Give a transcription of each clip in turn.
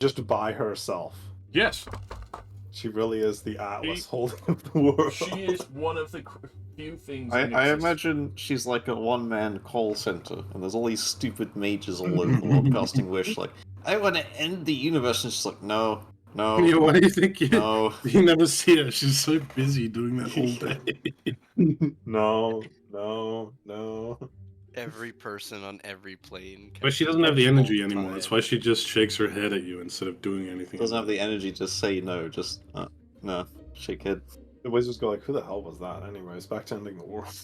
Just by herself. Yes. She really is the Atlas holding of the world. She is one of the few things. I imagine she's like a one-man call center, and there's all these stupid mages all over the world casting Wish, like, I want to end the universe, and she's like, no. Yeah, why do you think No. you never see her? She's so busy doing that all day. No. Every person on every plane. But she doesn't have the energy anymore. That's why she just shakes her head at you instead of doing anything. Doesn't have the energy to say no, just, no, shake head. The wizards go like, who the hell was that? Anyways, back to ending the world.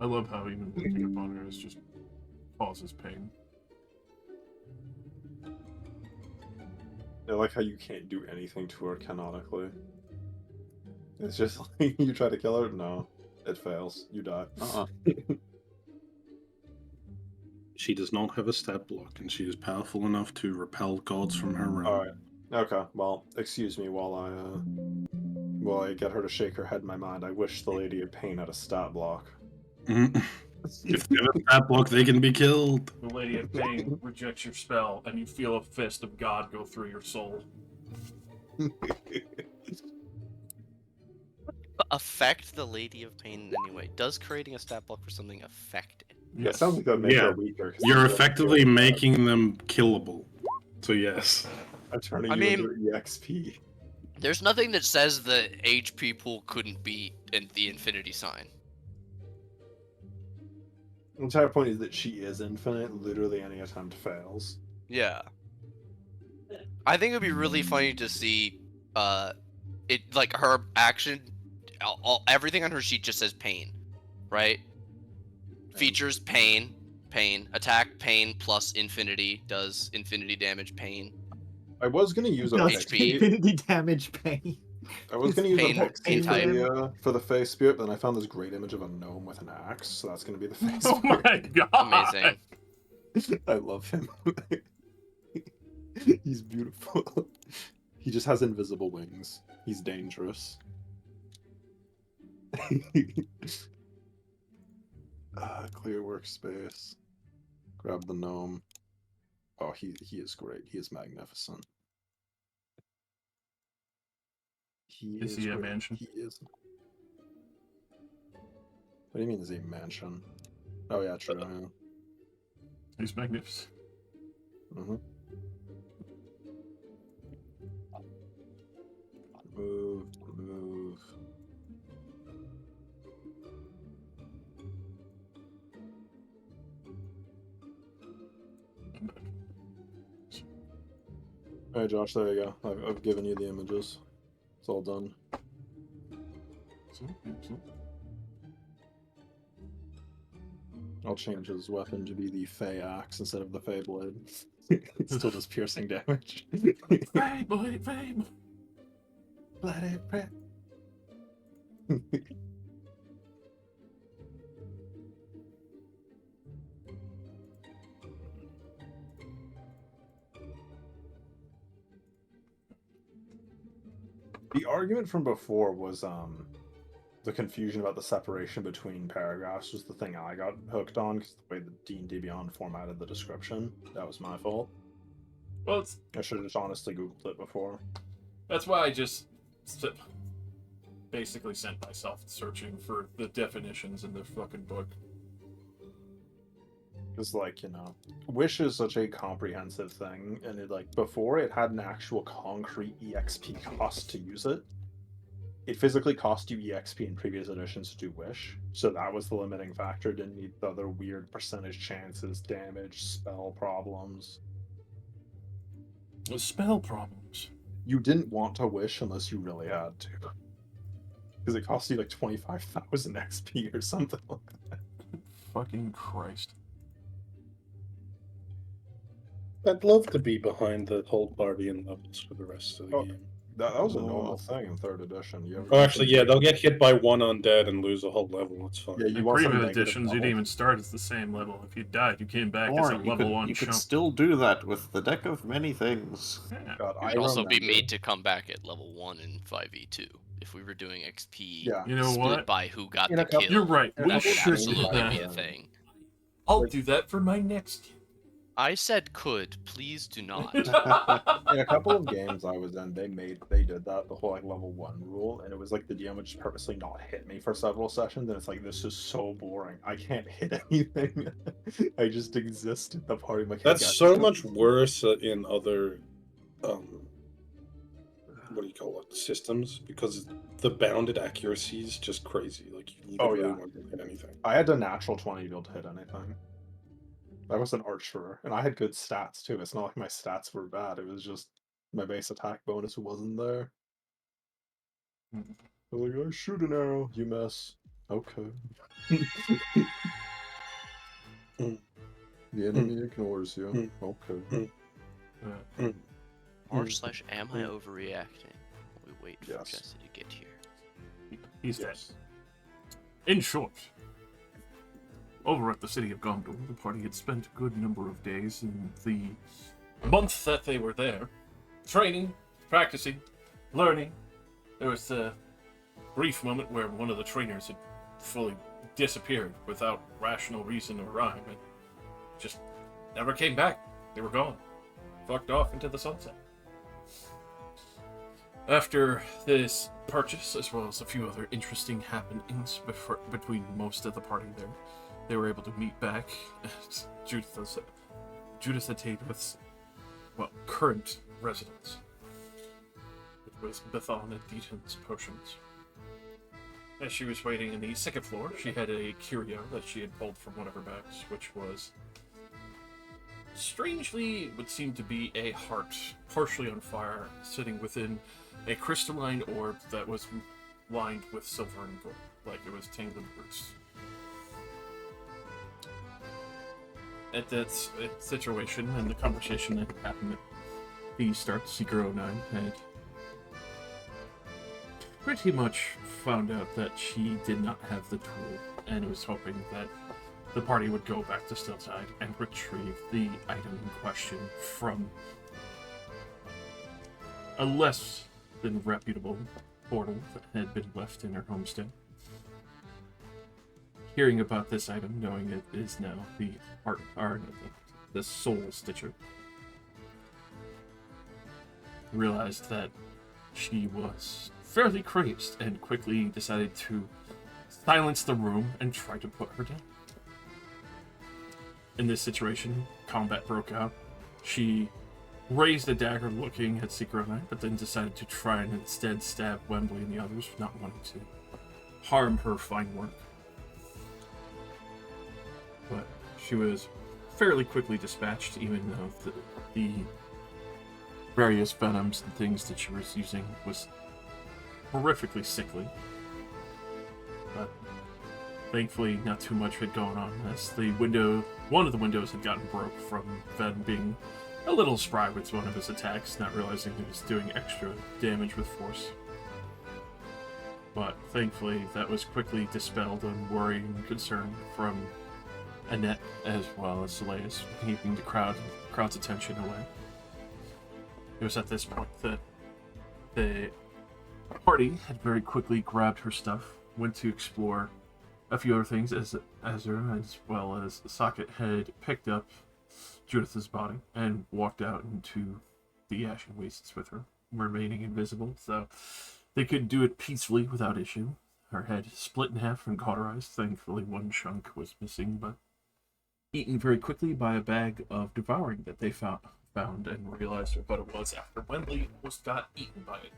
I love how even looking upon her is just causes pain. I like how you can't do anything to her canonically. It's just like, you try to kill her? No. It fails. You die. She does not have a stat block, and she is powerful enough to repel gods from her realm. Alright. Okay, well, excuse me while I get her to shake her head in my mind. I wish the Lady of Pain had a stat block. If they have a stat block, they can be killed. The Lady of Pain rejects your spell, and you feel a fist of God go through your soul. Affect the Lady of Pain anyway. Does creating a stat block for something affect it? Yeah, it sounds like that makes her weaker. You're effectively making them killable. So yes. I'm turning you into EXP. There's nothing that says the HP pool couldn't be in the infinity sign. The entire point is that she is infinite. Literally any attempt fails. Yeah. I think it would be really funny to see, it like her action, everything on her sheet just says pain, right? Features pain, attack pain plus infinity does infinity damage pain. I was gonna use a HP. Infinity damage pain. I was gonna use Pain- a pain type. for the face spirit, but then I found this great image of a gnome with an axe, so that's gonna be the face Oh spirit. my god! Amazing. I love him. He's beautiful. He just has invisible wings. He's dangerous. Clear workspace. Grab the gnome. Oh, he is great. He is magnificent. Is he a mansion? He is. What do you mean, is he a mansion? Oh yeah, true. Yeah. He's magnificent. Mm-hmm. Move. Alright, Josh, there you go. I've given you the images. It's all done. I'll change his weapon to be the Fey Axe instead of the Fey Blade. It still does piercing damage. Fey boy. Let it rip. The argument from before was the confusion about the separation between paragraphs was the thing I got hooked on, because the way the D&D Beyond formatted the description, that was my fault. Well, I should have just honestly Googled it before. that's why I just basically sent myself searching for the definitions in the fucking book. Because, like, you know, Wish is such a comprehensive thing, and it, like, before it had an actual concrete EXP cost to use it. It physically cost you EXP in previous editions to do Wish, so that was the limiting factor. Didn't need the other weird percentage chances, damage, spell problems. Spell problems. You didn't want to Wish unless you really had to. Because it cost you like 25,000 XP or something like that. Fucking Christ. I'd love to be behind the whole party and levels for the rest of the game. That was a normal thing in 3rd edition. Oh, actually, yeah, they'll get hit by one undead and lose a whole level. It's fine. Yeah, you In want some previous negative editions, you didn't even start at the same level. If you died, you came back as a level 1 you chump. could still do that with the deck of many things. Yeah. God, It would also be made to come back at level 1 in 5e2 if we were doing XP Yeah. You know split what? by who got In the a couple- kill. You're right. That We would should do absolutely that. be a thing. I'll Like- do that for my next. I said could. Please do not. In a couple of games I was in, they did that, the whole like level 1 rule, and it was like the DM would just purposely not hit me for several sessions, and it's like, this is so boring. I can't hit anything. I just exist in the party. I'm like, hey, That's guys, so come- much worse in other, what do you call it, systems, because the bounded accuracy is just crazy. Like, you Oh, literally yeah. won't hit anything. I had a natural 20 to be able to hit anything. I was an archer, and I had good stats too. It's not like my stats were bad. It was just my base attack bonus wasn't there. I was like, I shoot an arrow, you miss. Okay. Mm. The enemy ignores you. Mm. Okay. Mm. R/ am I overreacting? We wait for Yes. Jesse to get here. He's dead. Yes. In short, over at the city of Gondor, the party had spent a good number of days in the month that they were there, training, practicing, learning. There was a brief moment where one of the trainers had fully disappeared without rational reason or rhyme and just never came back. They were gone. Fucked off into the sunset. After this purchase, as well as a few other interesting happenings between most of the party there, they were able to meet back at Judith's estate with, well, current residents. It was Bethan and Deaton's potions. As she was waiting in the second floor, she had a curio that she had pulled from one of her bags, which was, strangely, would seem to be a heart, partially on fire, sitting within a crystalline orb that was lined with silver and gold, like it was tangled roots. At that situation and the conversation that happened at the start, Seeker 09 had pretty much found out that she did not have the tool and was hoping that the party would go back to Stilltide and retrieve the item in question from a less than reputable portal that had been left in her homestead. Hearing about this item, knowing it is now the heart, or the soul stitcher, realized that she was fairly crazed and quickly decided to silence the room and try to put her down. In this situation, combat broke out. She raised a dagger looking at Secret Knight, but then decided to try and instead stab Wembley and the others, not wanting to harm her fine work. But she was fairly quickly dispatched, even though the various venoms and things that she was using was horrifically sickly. But thankfully, not too much had gone on, as one of the windows had gotten broke from Ven being a little spry with one of his attacks, not realizing he was doing extra damage with force. But thankfully, that was quickly dispelled on worry and concern from Annette, as well as Seleus, keeping the crowd's attention away. It was at this point that the party had very quickly grabbed her stuff, went to explore a few other things, as Azur, as well as Socket, had picked up Judith's body and walked out into the ashen wastes with her, remaining invisible, so they could do it peacefully without issue. Her head split in half and cauterized. Thankfully, one chunk was missing, but eaten very quickly by a bag of devouring that they found and realized what it was after Wembley got eaten by it.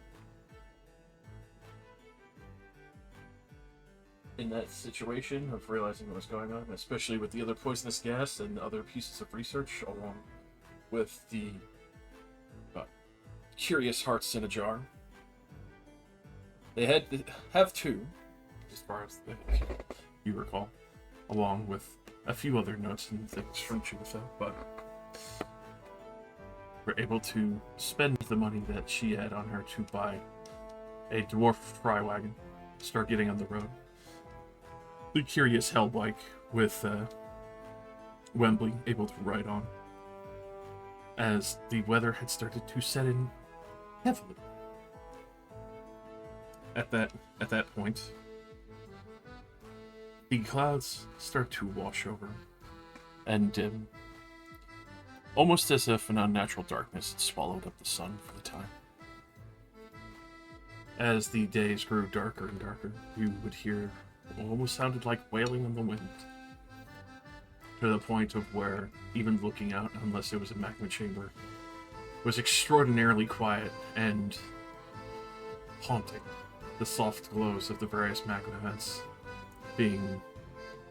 In that situation of realizing what was going on, especially with the other poisonous gas and other pieces of research, along with the curious hearts in a jar, they had to have two, as far as you recall, along with a few other notes and things from Judith, but were able to spend the money that she had on her to buy a dwarf fry wagon, start getting on the road. The curious hellbike with Wembley able to ride on, as the weather had started to set in heavily. At that point, the clouds start to wash over, and dim, almost as if an unnatural darkness had swallowed up the sun for the time. As the days grew darker and darker, you would hear what almost sounded like wailing in the wind, to the point of where even looking out, unless it was a magma chamber, was extraordinarily quiet and haunting, the soft glows of the various magma vents being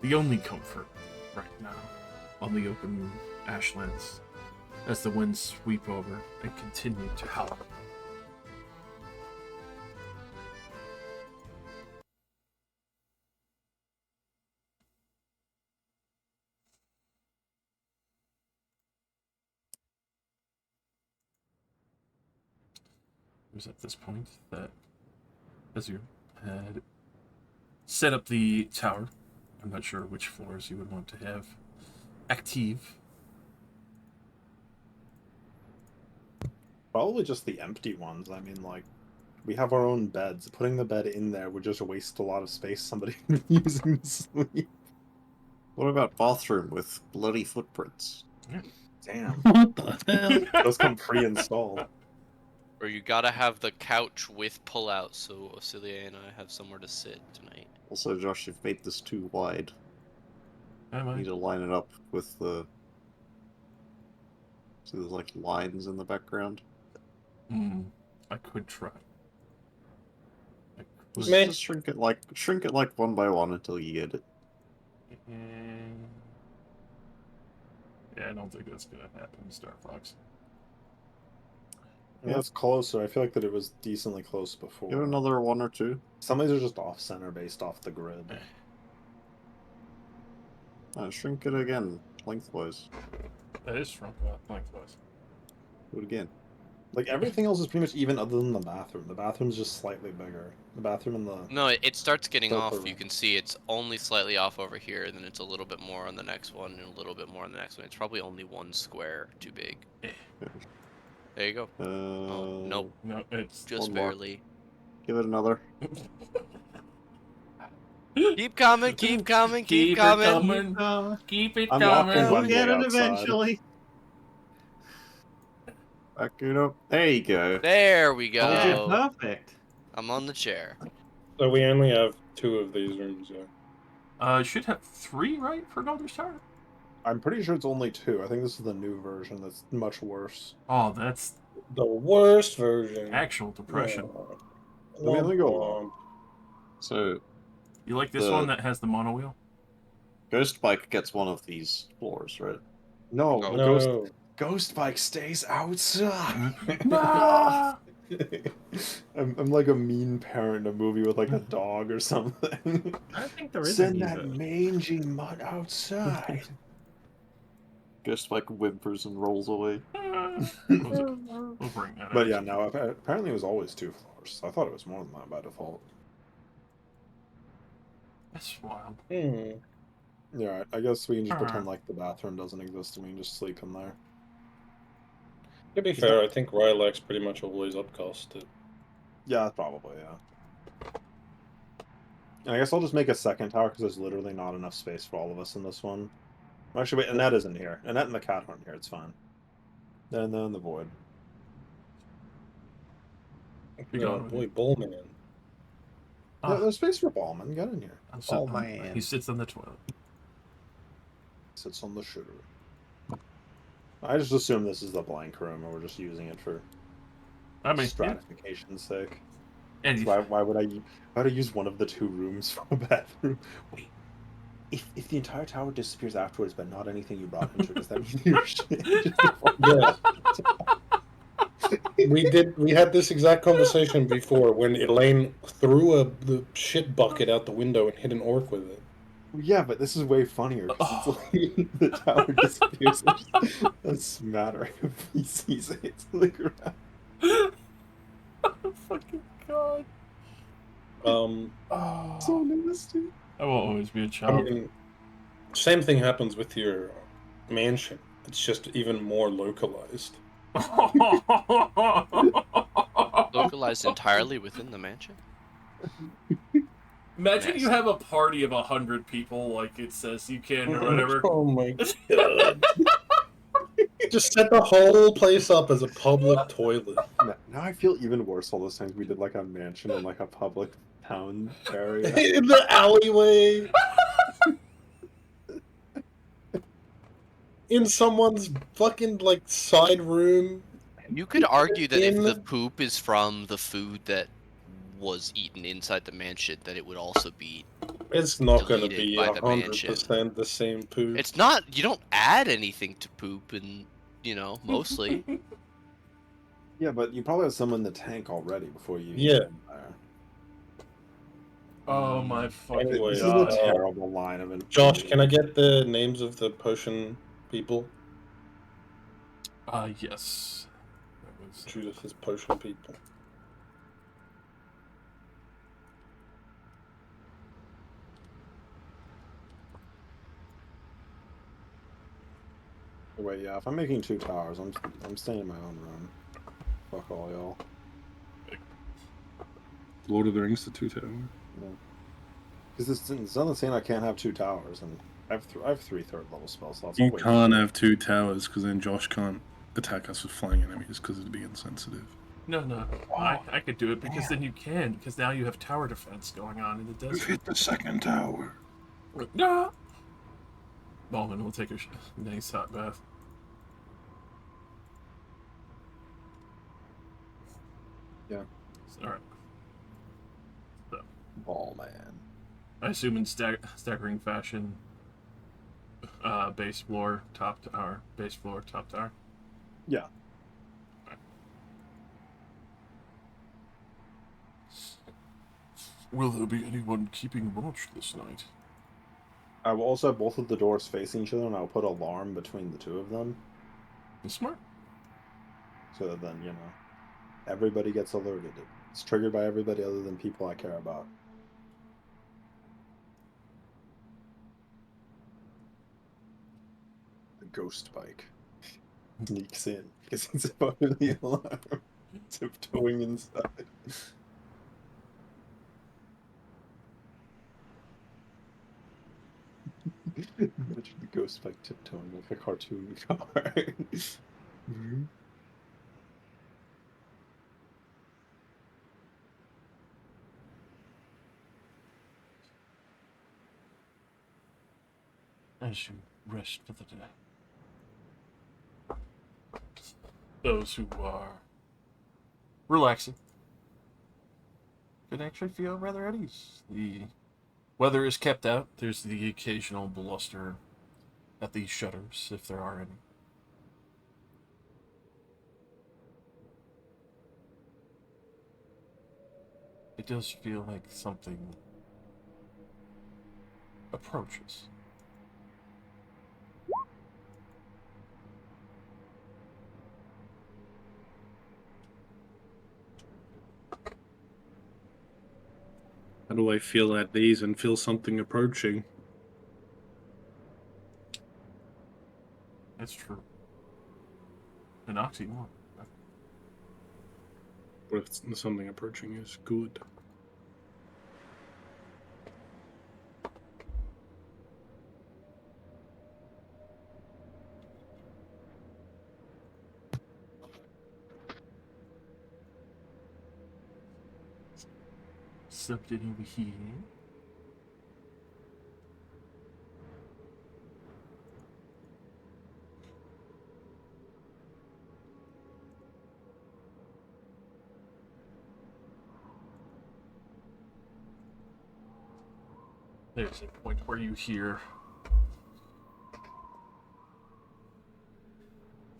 the only comfort right now on the open ashlands as the winds sweep over and continue to howl. It was at this point that Azure had set up the tower. I'm not sure which floors you would want to have active. Probably just the empty ones. I mean, like, we have our own beds. Putting the bed in there would just waste a lot of space somebody could be using to sleep. What about bathroom with bloody footprints? Damn. What the hell? Those come pre-installed. Or you gotta have the couch with pull-out so Ocilia and I have somewhere to sit tonight. Also, Josh, you've made this too wide. Am You I? need to line it up with the... So there's like lines in the background. I could try. I Just, could. just shrink it like one by one until you get it. Yeah, I don't think that's gonna happen, Star Fox. Yeah, it's closer. I feel like that it was decently close before. Give it another one or two. Some of these are just off-center based off the grid. Shrink it again, lengthwise. That is shrunk lengthwise. Do it again. Like, everything else is pretty much even other than the bathroom. The bathroom's just slightly bigger. The bathroom and the... No, it starts getting Start off. the You room. can see it's only slightly off over here, and then it's a little bit more on the next one, and a little bit more on the next one. It's probably only one square too big. There you go. Oh, nope. No, it's Just one more. barely. Give it another. Keep coming, keep coming, keep Keep it coming. coming. Keep it I'm coming. walking We'll one get way it outside. eventually. Back it up. There you go. There we Yeah, go. perfect. I'm on the chair. So we only have 2 of these rooms, yeah. Should have 3, right, for Golder's Tower? I'm pretty sure it's only 2. I think this is the new version that's much worse. Oh, that's The worst version. actual depression. Let me go. So, You like this The- one that has the mono wheel? Ghost Bike gets one of these floors, right? No, Oh. No. Ghost Bike stays outside. Ah! I'm like a mean parent in a movie with like a dog or something. I think there is Send a new that version. mangy mutt outside. Ghost Bike whimpers and rolls away. We'll bring that But up. yeah, no, apparently it was always 2 floors. I thought it was more than that by default. That's wild. Yeah, I guess we can just pretend like the bathroom doesn't exist and we can just sleep in there. To be fair, I think Rylax pretty much always upcasted. Yeah, probably, yeah. And I guess I'll just make a second tower because there's literally not enough space for all of us in this one. Actually, wait, Annette isn't here. Annette and the cat aren't here, it's fine. And then the void. Be No, gone with boy, it. Bullman. Ah, There's space for Ballman, get in here. I'm sitting- man. He sits in the toilet. Sits on the shooter. I just assume this is the blank room and we're just using it for I mean, yeah, stratification's sake. and Why would I use one of the 2 rooms for a bathroom? Wait, if the entire tower disappears afterwards, but not anything you brought into it, does that mean your shit? Yeah. We had this exact conversation before when Elaine threw the shit bucket out the window and hit an orc with it. Yeah, but this is way funnier because it's like the tower disappears. A smattering of feces hits the ground. oh, fucking god. Oh. So nasty. I will always be a I child. mean, same thing happens with your mansion. It's just even more localized. Localized entirely within the mansion. Imagine Nice. you have a party of 100 people, like it says you can or whatever. Oh my god. Just set the whole place up as a public toilet. Now I feel even worse all those times we did like a mansion in like a public town area. In the alleyway. In someone's fucking like side room. You could argue that if In- the poop is from the food that was eaten inside the mansion, that it would also be. It's not gonna Deleted be by the mansion. 100% the same poop. It's not. You don't add anything to poop, and mostly. Yeah, but you probably have some in the tank already before you Yeah. get in there. Oh my fucking Anyway, This is god. a terrible line of it. Josh, can I get the names of the potion people? Yes. That was... Judith's potion people. Wait, yeah, if I'm making 2 towers, I'm staying in my own room. Fuck all y'all. Lord of the Rings, the Two Tower. Because it's not saying I can't have 2 towers, and I have 3 third level spell slots. You I'll wait. can't have 2 towers because then Josh can't attack us with flying enemies because it'd be insensitive. No. I could do it because then you can, because now you have tower defense going on in the We've desert. hit the 2nd tower. No! Ballman will take a nice hot bath. Yeah. Alright. Ball man. I assume in staggering fashion, base floor, top tower, base floor, top tower. Yeah. Will there be anyone keeping watch this night? I will also have both of the doors facing each other, and I'll put an alarm between the 2 of them, Smart. so that then, everybody gets alerted. It's triggered by everybody other than people I care about. The ghost bike sneaks in because it's above the alarm, tiptoeing inside. Imagine the ghost bike tiptoeing like a cartoon car. As you rest for the day. Those who are relaxing can actually feel rather at ease. The weather is kept out. There's the occasional bluster at the shutters, if there are any. It does feel like something approaches. How do I feel at these and feel something approaching? That's true. An oxymoron. What if something approaching is good? Something over here. There's a point where you hear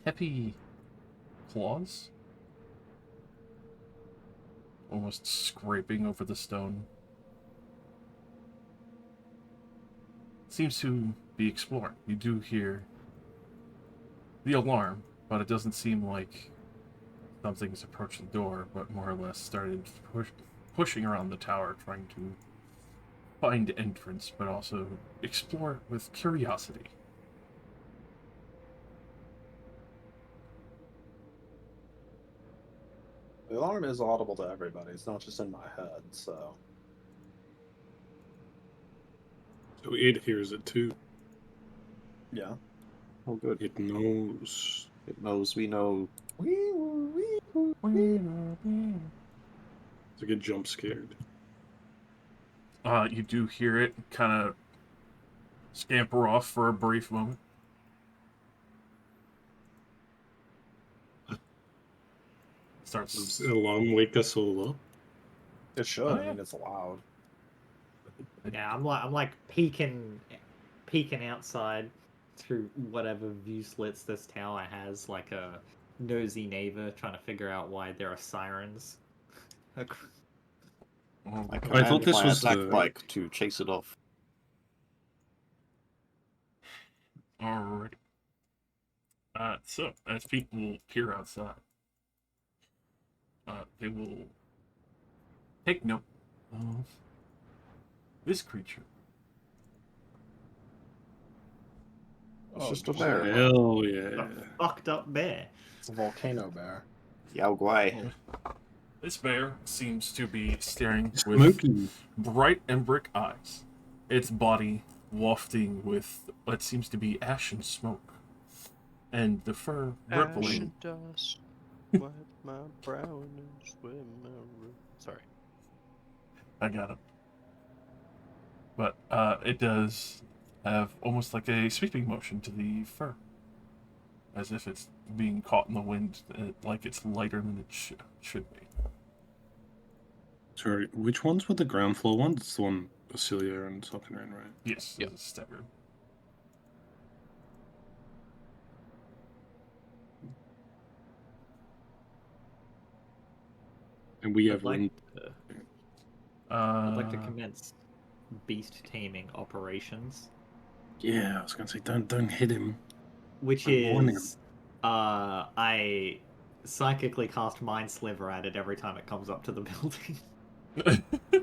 heavy claws almost scraping over the stone. Seems to be exploring. You do hear the alarm, but it doesn't seem like something's approached the door, but more or less started pushing around the tower, trying to find entrance, but also explore with curiosity. The alarm is audible to everybody. It's not just in my head, so. So it hears it too. Yeah. Oh, good. It knows. It knows we know. It's like a jump scared. You do hear it kind of scamper off for a brief moment. Does Starts. the alarm wake us all up? It should. Oh, I yeah. mean, it's loud. Yeah, I'm like peeking outside through whatever view slits this tower has, like a nosy neighbor trying to figure out why there are sirens. I I command thought this my was attack the. bike to chase it off. Alright. So, as people peer outside, they will take note of this creature. It's just a geez. bear. Hell A yeah. fucked up bear. It's a volcano bear. Yao Guai. This bear seems to be staring with Smoky. bright and brick eyes, its body wafting with what seems to be ash and smoke, and the fur Ash rippling. and dust, wipe my brow and swim my room. Sorry. I got it. But it does have almost like a sweeping motion to the fur, as if it's being caught in the wind, like it's lighter than it should be. Sorry, which ones were the ground floor ones? It's the one Basilia and talking around, right? Yes, Yep. it's a stagger. And we I'd have like one. to, I'd like to Uh, commence beast taming operations, Yeah, I was gonna say, don't hit him. which I'm warning is I psychically cast Mind Sliver at it every time it comes up to the building.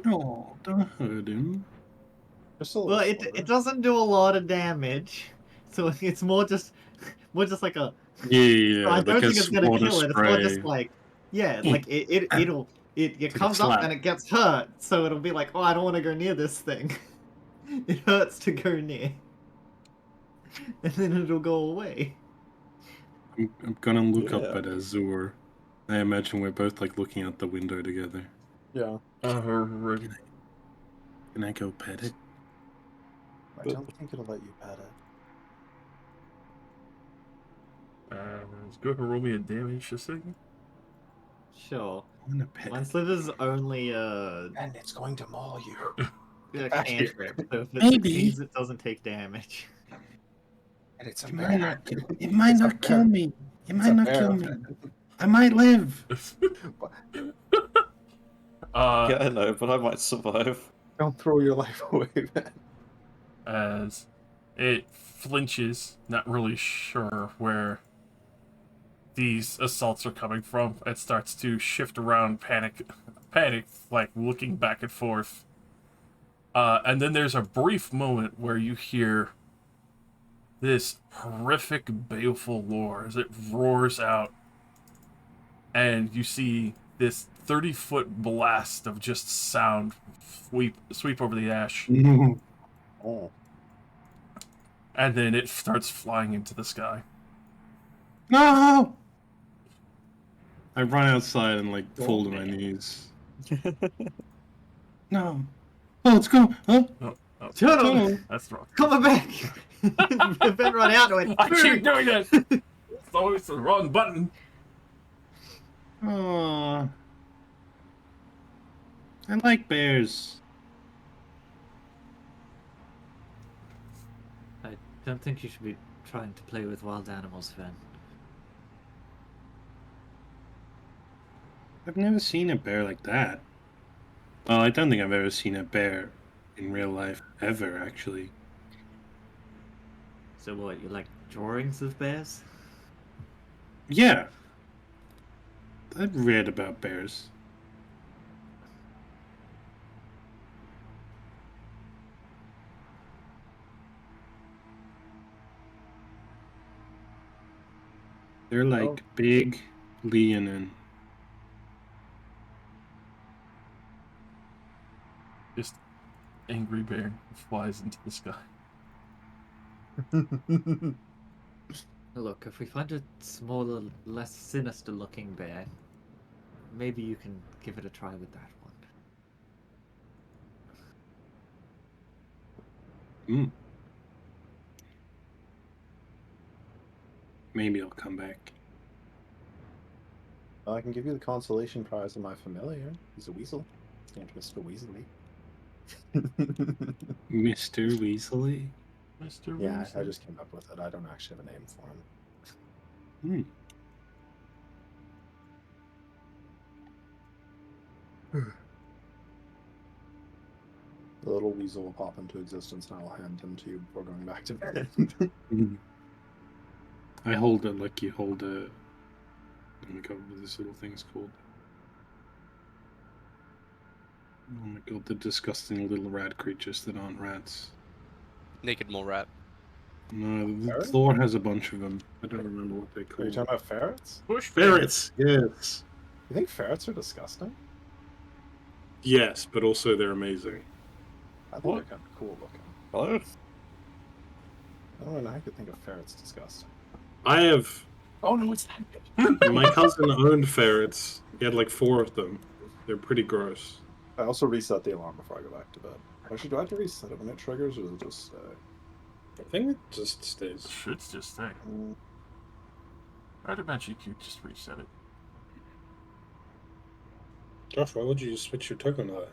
No, don't hurt him. Just a little Well, it sliver. doesn't do a lot of damage, so it's more just like a. Yeah, I like don't a think it's gonna water kill it. It's more just spray. like, yeah, like it like a comes up slap. and it gets hurt, so it'll be like, oh, I don't want to go near this thing. It hurts to go near, and then it'll go away. I'm gonna look up Yeah. at Azur. I imagine we're both like looking out the window together. Yeah. alright. Can I go pet it? I don't think it'll let you pet it. Let's go ahead and roll me a damage a second. Sure. I wanna pet Mind it. Sliver's only And it's going to maul you. a Back here. cantrip, so if it Maybe. succeeds, it doesn't take damage. And it's a It might bear. not kill, it might It's a not kill bear. me. It It's might a not bear. kill me. I might live. Yeah, I know, but I might survive. Don't throw your life away, man. As it flinches, not really sure where these assaults are coming from. It starts to shift around, panic, like looking back and forth. And then there's a brief moment where you hear this horrific, baleful roar as it roars out, and you see this 30-foot blast of just sound sweep over the ash, Oh. and then it starts flying into the sky. No! I run outside and like fall to my knees. No. Oh, it's going. Huh? Oh, Turtle, Tunnel. that's wrong. come back! Ben run out and went, I keep doing it. It's always the wrong button. Aw. I like bears. I don't think you should be trying to play with wild animals, Fen. I've never seen a bear like that. Well, I don't think I've ever seen a bear in real life ever, actually. So what, you like drawings of bears? Yeah. I've read about bears. They're like big, leonine. Just angry bear flies into the sky. Look, if we find a smaller, less sinister-looking bear, maybe you can give it a try with that one. Maybe I'll come back. I can give you the consolation prize of my familiar. He's a weasel. His name's Mr. Weasley. Mr. Weasley? Mr. Yeah, I Weasley. just came up with it. I don't actually have a name for him. The little weasel will pop into existence and I will hand him to you before going back to bed. I hold it like you hold a... Oh my god, what are this little thing's called? Oh my god, the disgusting little rat creatures that aren't rats. Naked mole rat. No, the Ferret? floor has a bunch of them. I don't remember what they're Are you called. talking about ferrets? Bush Ferrets! Yes! You think ferrets are disgusting? Yes, but also they're amazing. I think What? they're kind of cool looking. Hello? I don't know how I could think of ferrets disgusting. I have... Oh no, it's that. My cousin owned ferrets. He had like 4 of them. They're pretty gross. I also reset the alarm before I go back to bed. Actually, do I have to reset it when it triggers, or does it just stay? I think it just stays. Should just stay. I'd imagine you could just reset it. Josh, why would you just switch your token to that?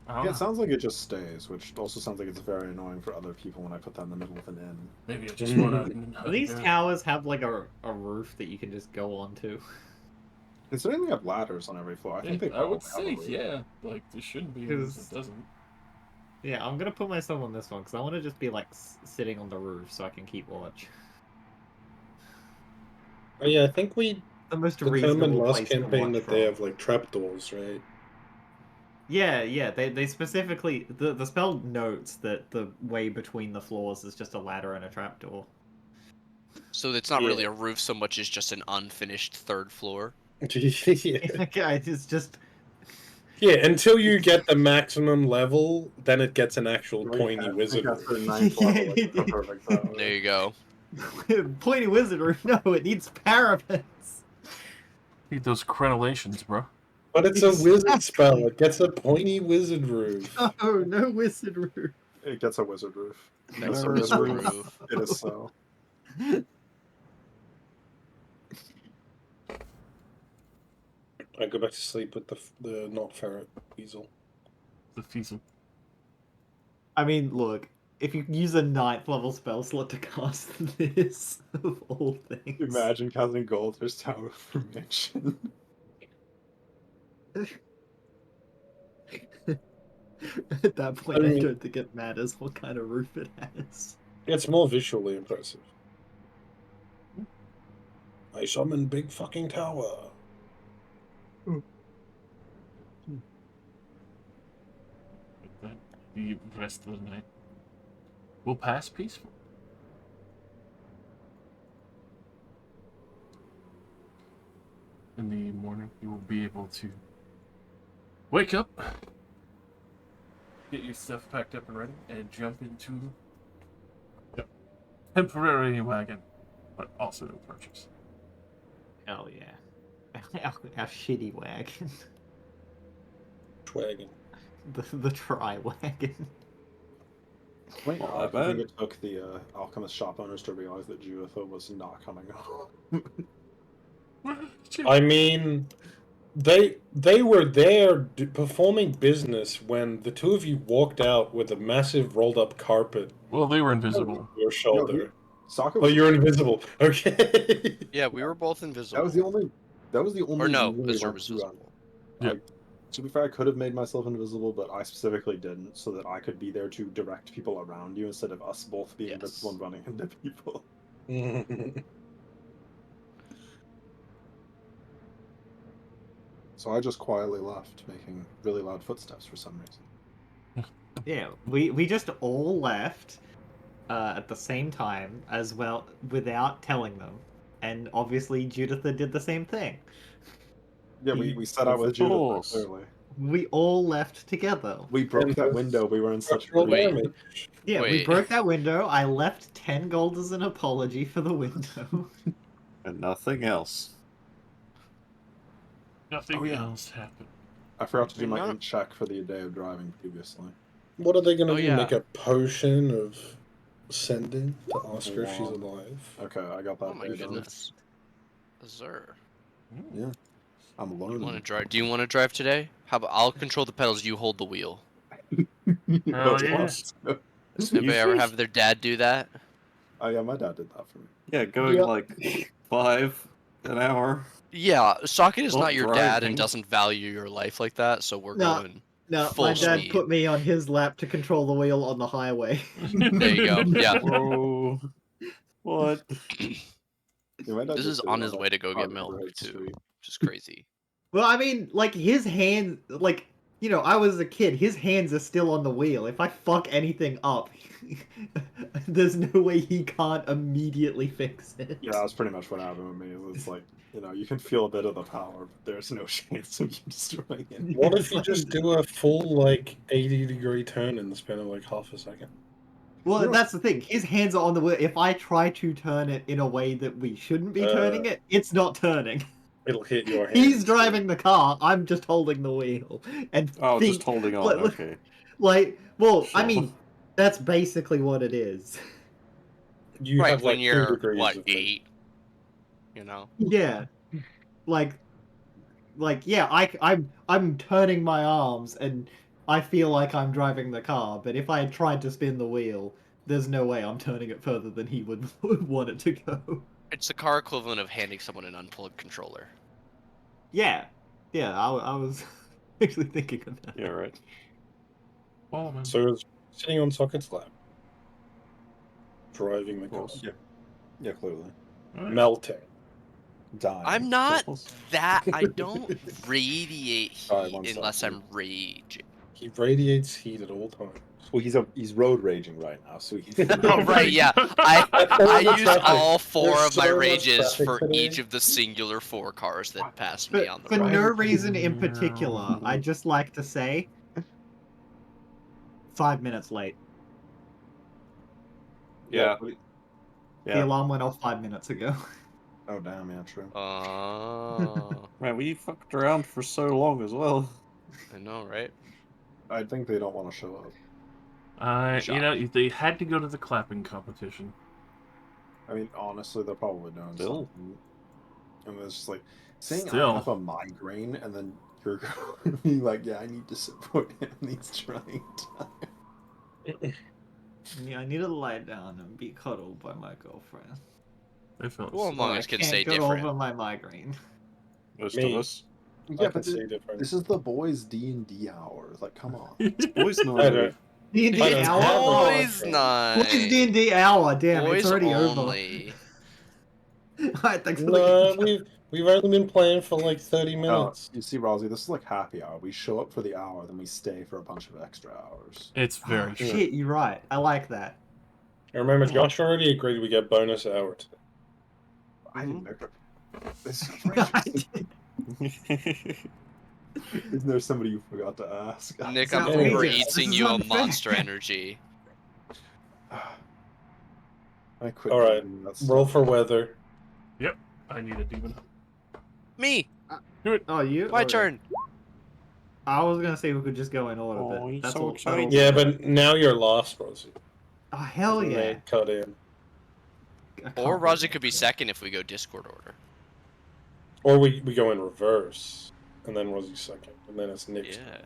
I don't Yeah, know. it sounds like it just stays, which also sounds like it's very annoying for other people when I put that in the middle of an inn. Maybe I just want to. These towers have like a roof that you can just go onto. Considering they have ladders on every floor, I think they I would probably say, have a roof. yeah. Like, there shouldn't be, Because- unless it doesn't. Yeah, I'm gonna put myself on this one because I want to just be like sitting on the roof so I can keep watch. Oh yeah, I think we The most determined reasonable last place to campaign watch that they from. have like trapdoors, right? Yeah, they specifically the spell notes that the way between the floors is just a ladder and a trapdoor. So it's not really Yeah. a roof so much as just an unfinished third floor. yeah. Okay, it's just Yeah, until you get the maximum level, then it gets an actual pointy wizard. That's roof. the ninth level. It's the perfect tower. There you go. pointy wizard roof. No, it needs parapets. Need those crenellations, bro. But it's a wizard spell. It gets a pointy wizard roof. Oh, no wizard roof. It gets a wizard roof. That's a Whenever it is wizard roof, roof. It is so. I go back to sleep with the not ferret weasel. The Fiesel. I mean, look, if you use a 9th level spell slot to cast this, of all things. Imagine casting Goldfish Tower for Mansion. At that point, I I mean- don't think it matters what kind of roof it has. It's more visually impressive. I summon big fucking tower. Like that. The rest of the night will pass peaceful. In the morning, you will be able to wake up, get your stuff packed up and ready, and jump into the temporary wagon, but also no purchase. Oh yeah. Our shitty wagon. Wagon. The tri wagon. Wait, Not I that bad. think it took the alchemist shop owners to realize that Juditha was not coming home. I mean, they were there performing business when the two of you walked out with a massive rolled up carpet Well, they were invisible. on your shoulder. Sokka Oh, was, you're invisible. Okay. Yeah, we were both invisible. that was the only. That was the only. Or no, reason we Wizard went was to, visible. To be fair, I could have made myself invisible, but I specifically didn't, so that I could be there to direct people around you instead of us both being Yes. invisible and running into people. So I just quietly left, making really loud footsteps for some reason. Yeah, we just all left at the same time as well without telling them. And obviously Juditha did the same thing. Yeah, we set out with Of Judith, course. clearly. We all left together. We broke And that those window. We were in such structural grief. damage. Yeah, we Wait. broke that window. I left 10 gold as an apology for the window. And nothing else. Nothing Oh, yeah. else happened. I forgot to do my No. int check for the day of driving previously. What are they going to Oh, do? yeah. Make a potion of sending to ask her if she's One. alive? Okay, I got that. Oh my day done. goodness. Sir. Yeah, I'm You want to learning. drive? Do you want to drive today? How about I'll control the pedals, you hold the wheel. Hell yeah. Anybody ever have their dad do that? Oh yeah, my dad did that for me. Yeah, going Yeah. like 5 an hour. Yeah, Socket is Well, not your dad driving. and doesn't value your life like that, so we're No. going. No, Full my dad speed. put me on his lap to control the wheel on the highway. There you go. Yeah. Whoa. What? Yeah, my dad This just is did it on his a way to go hard get milk neighborhood too. street. Just crazy. Well, I mean, like, his hands, like, you know, I was a kid. His hands are still on the wheel. If I fuck anything up, there's no way he can't immediately fix it. Yeah, that's pretty much what happened with me. It's like, you know, you can feel a bit of the power, but there's no chance of you destroying it. What if you just do a full, like, 80-degree turn in the span of, like, half a second? Well, Yeah. that's the thing. His hands are on the wheel. If I try to turn it in a way that we shouldn't be turning it, it's not turning. It'll hit your hand. He's driving the car. I'm just holding the wheel. And Oh, think, just holding on. like- Okay. like, well, I Sure. mean, that's basically what it is. You Right, have, like, when 2 you're degrees what, of 8? You know? Yeah, like, yeah, I'm turning my arms and I feel like I'm driving the car. But if I tried to spin the wheel, there's no way I'm turning it further than he would want it to go. It's the car equivalent of handing someone an unplugged controller. Yeah, I was actually thinking of that. Yeah, right. Oh, man. So it's sitting on Socket's lap. Driving the car. course. Yeah, clearly. Alright. Melting. Dying. I'm not course. that. I don't radiate Sorry, heat one unless second. I'm raging. He radiates heat at all times. Well, he's road raging right now, so he's. Oh, right, yeah. I used Traffic. all 4 There's of my so much rages traffic for today. each of the singular 4 cars that passed me on the For road. no reason in particular, I just like to say 5 minutes late. Yeah. The Yeah. alarm went off 5 minutes ago. Oh damn, yeah, true. Oh, Man, we fucked around for so long as well. I know, right? I think they don't want to show up. You know, they had to go to the clapping competition. I mean, honestly, they're probably doing Still. something. And it's just like saying Still. I have a migraine, and then you're being like, "Yeah, I need to support him. He's trying to." Yeah, I need to lie down and be cuddled by my girlfriend. They felt Who among I us can can't say get different? over my migraine. Most Me. of us. I can see different. this is the boys' D&D hours. Like, come on. Boys know I it. don't- D&D I don't hour? have a Boys migraine. night. Boys D&D hour, damn, Boys it's already only. over. Alright, thanks for No, the we've only been playing for like 30 No, minutes. you see, Rosie, this is like happy hour. We show up for the hour, then we stay for a bunch of extra hours. It's very Oh, true. shit, you're right. I like that. And remember, Josh already agreed we get bonus hours. I didn't know. This is outrageous. Isn't there somebody you forgot to ask? Nick, It's I'm outrageous. overeating This is you a unfair. monster energy. I quit. All right, doing that roll stuff. for weather. I need a demon. Me, Oh, you? my Oh, turn. I was gonna say we could just go in order, Oh, but he's that's so all. excited. Yeah, but now you're lost, Rosie. Oh, hell When yeah. they cut in. I can't Or Rosie believe could be that. second if we go Discord order. Or we go in reverse, and then Rosie's second, and then it's Nick's. Yeah.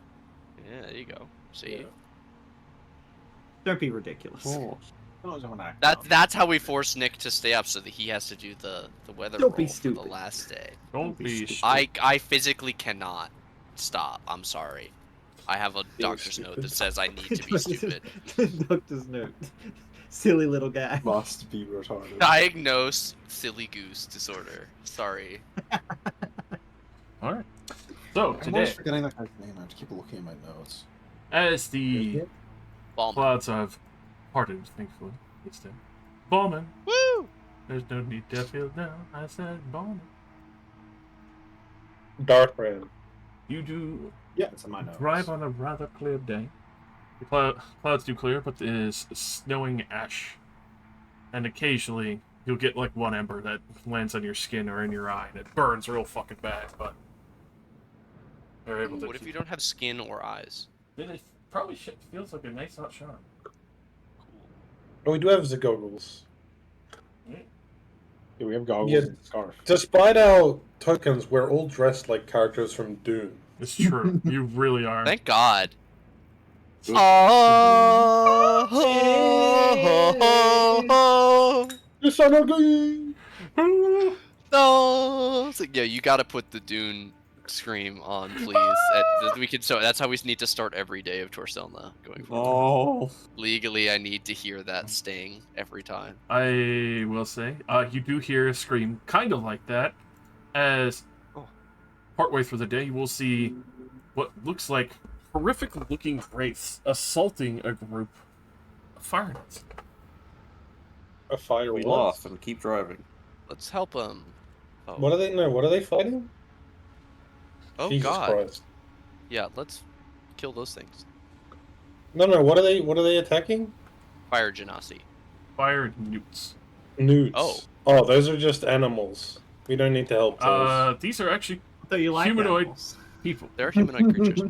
Yeah, there you go. See? Yeah. Don't be ridiculous. Oh. That's how we force Nick to stay up so that he has to do the weather Don't be roll for stupid. the last day. Don't be stupid. I physically cannot stop. I'm sorry. I have a Being doctor's note stupid. that says I need to be stupid. Doctor's note. Silly little guy. Must be retarded. Diagnose silly goose disorder. Sorry. Alright. So, I'm today, always forgetting that guy's name. I have to keep looking at my notes. as the Ballman. clouds have parted, thankfully, this day. Ballman. Woo! There's no need to feel down. I said Ballman. Darth Ram. You do Yeah, it's in my notes. drive on a rather clear day. The clouds do clear, but it is snowing ash. And occasionally, you'll get like one ember that lands on your skin or in your eye, and it burns real fucking bad, but they're able to What if you don't have skin or eyes? Then it probably feels like a nice hot shower. Oh, we do have the goggles. Yeah, we have goggles Yeah. and scarf. Despite our tokens, we're all dressed like characters from Dune. It's true. You really are. Thank God. Good. Oh, The son of God! no. It's like, yeah, you gotta put the Dune scream on, please. So that's how we need to start every day of Torsilna going forward. Oh. Legally, I need to hear that sting every time. I will say, you do hear a scream kind of like that, as partway through the day you will see what looks like horrific-looking wraiths assaulting a group of fire ants. A fire We what? laugh and keep driving. Let's help him. Oh, What are they? No, what are they fighting? oh Jesus God. Christ! Yeah, let's kill those things. No, what are they? What are they attacking? Fire genasi. Fire newts. Newts. Oh. Those are just animals. We don't need to help those. These are actually So you like humanoid animals? people. They're humanoid creatures.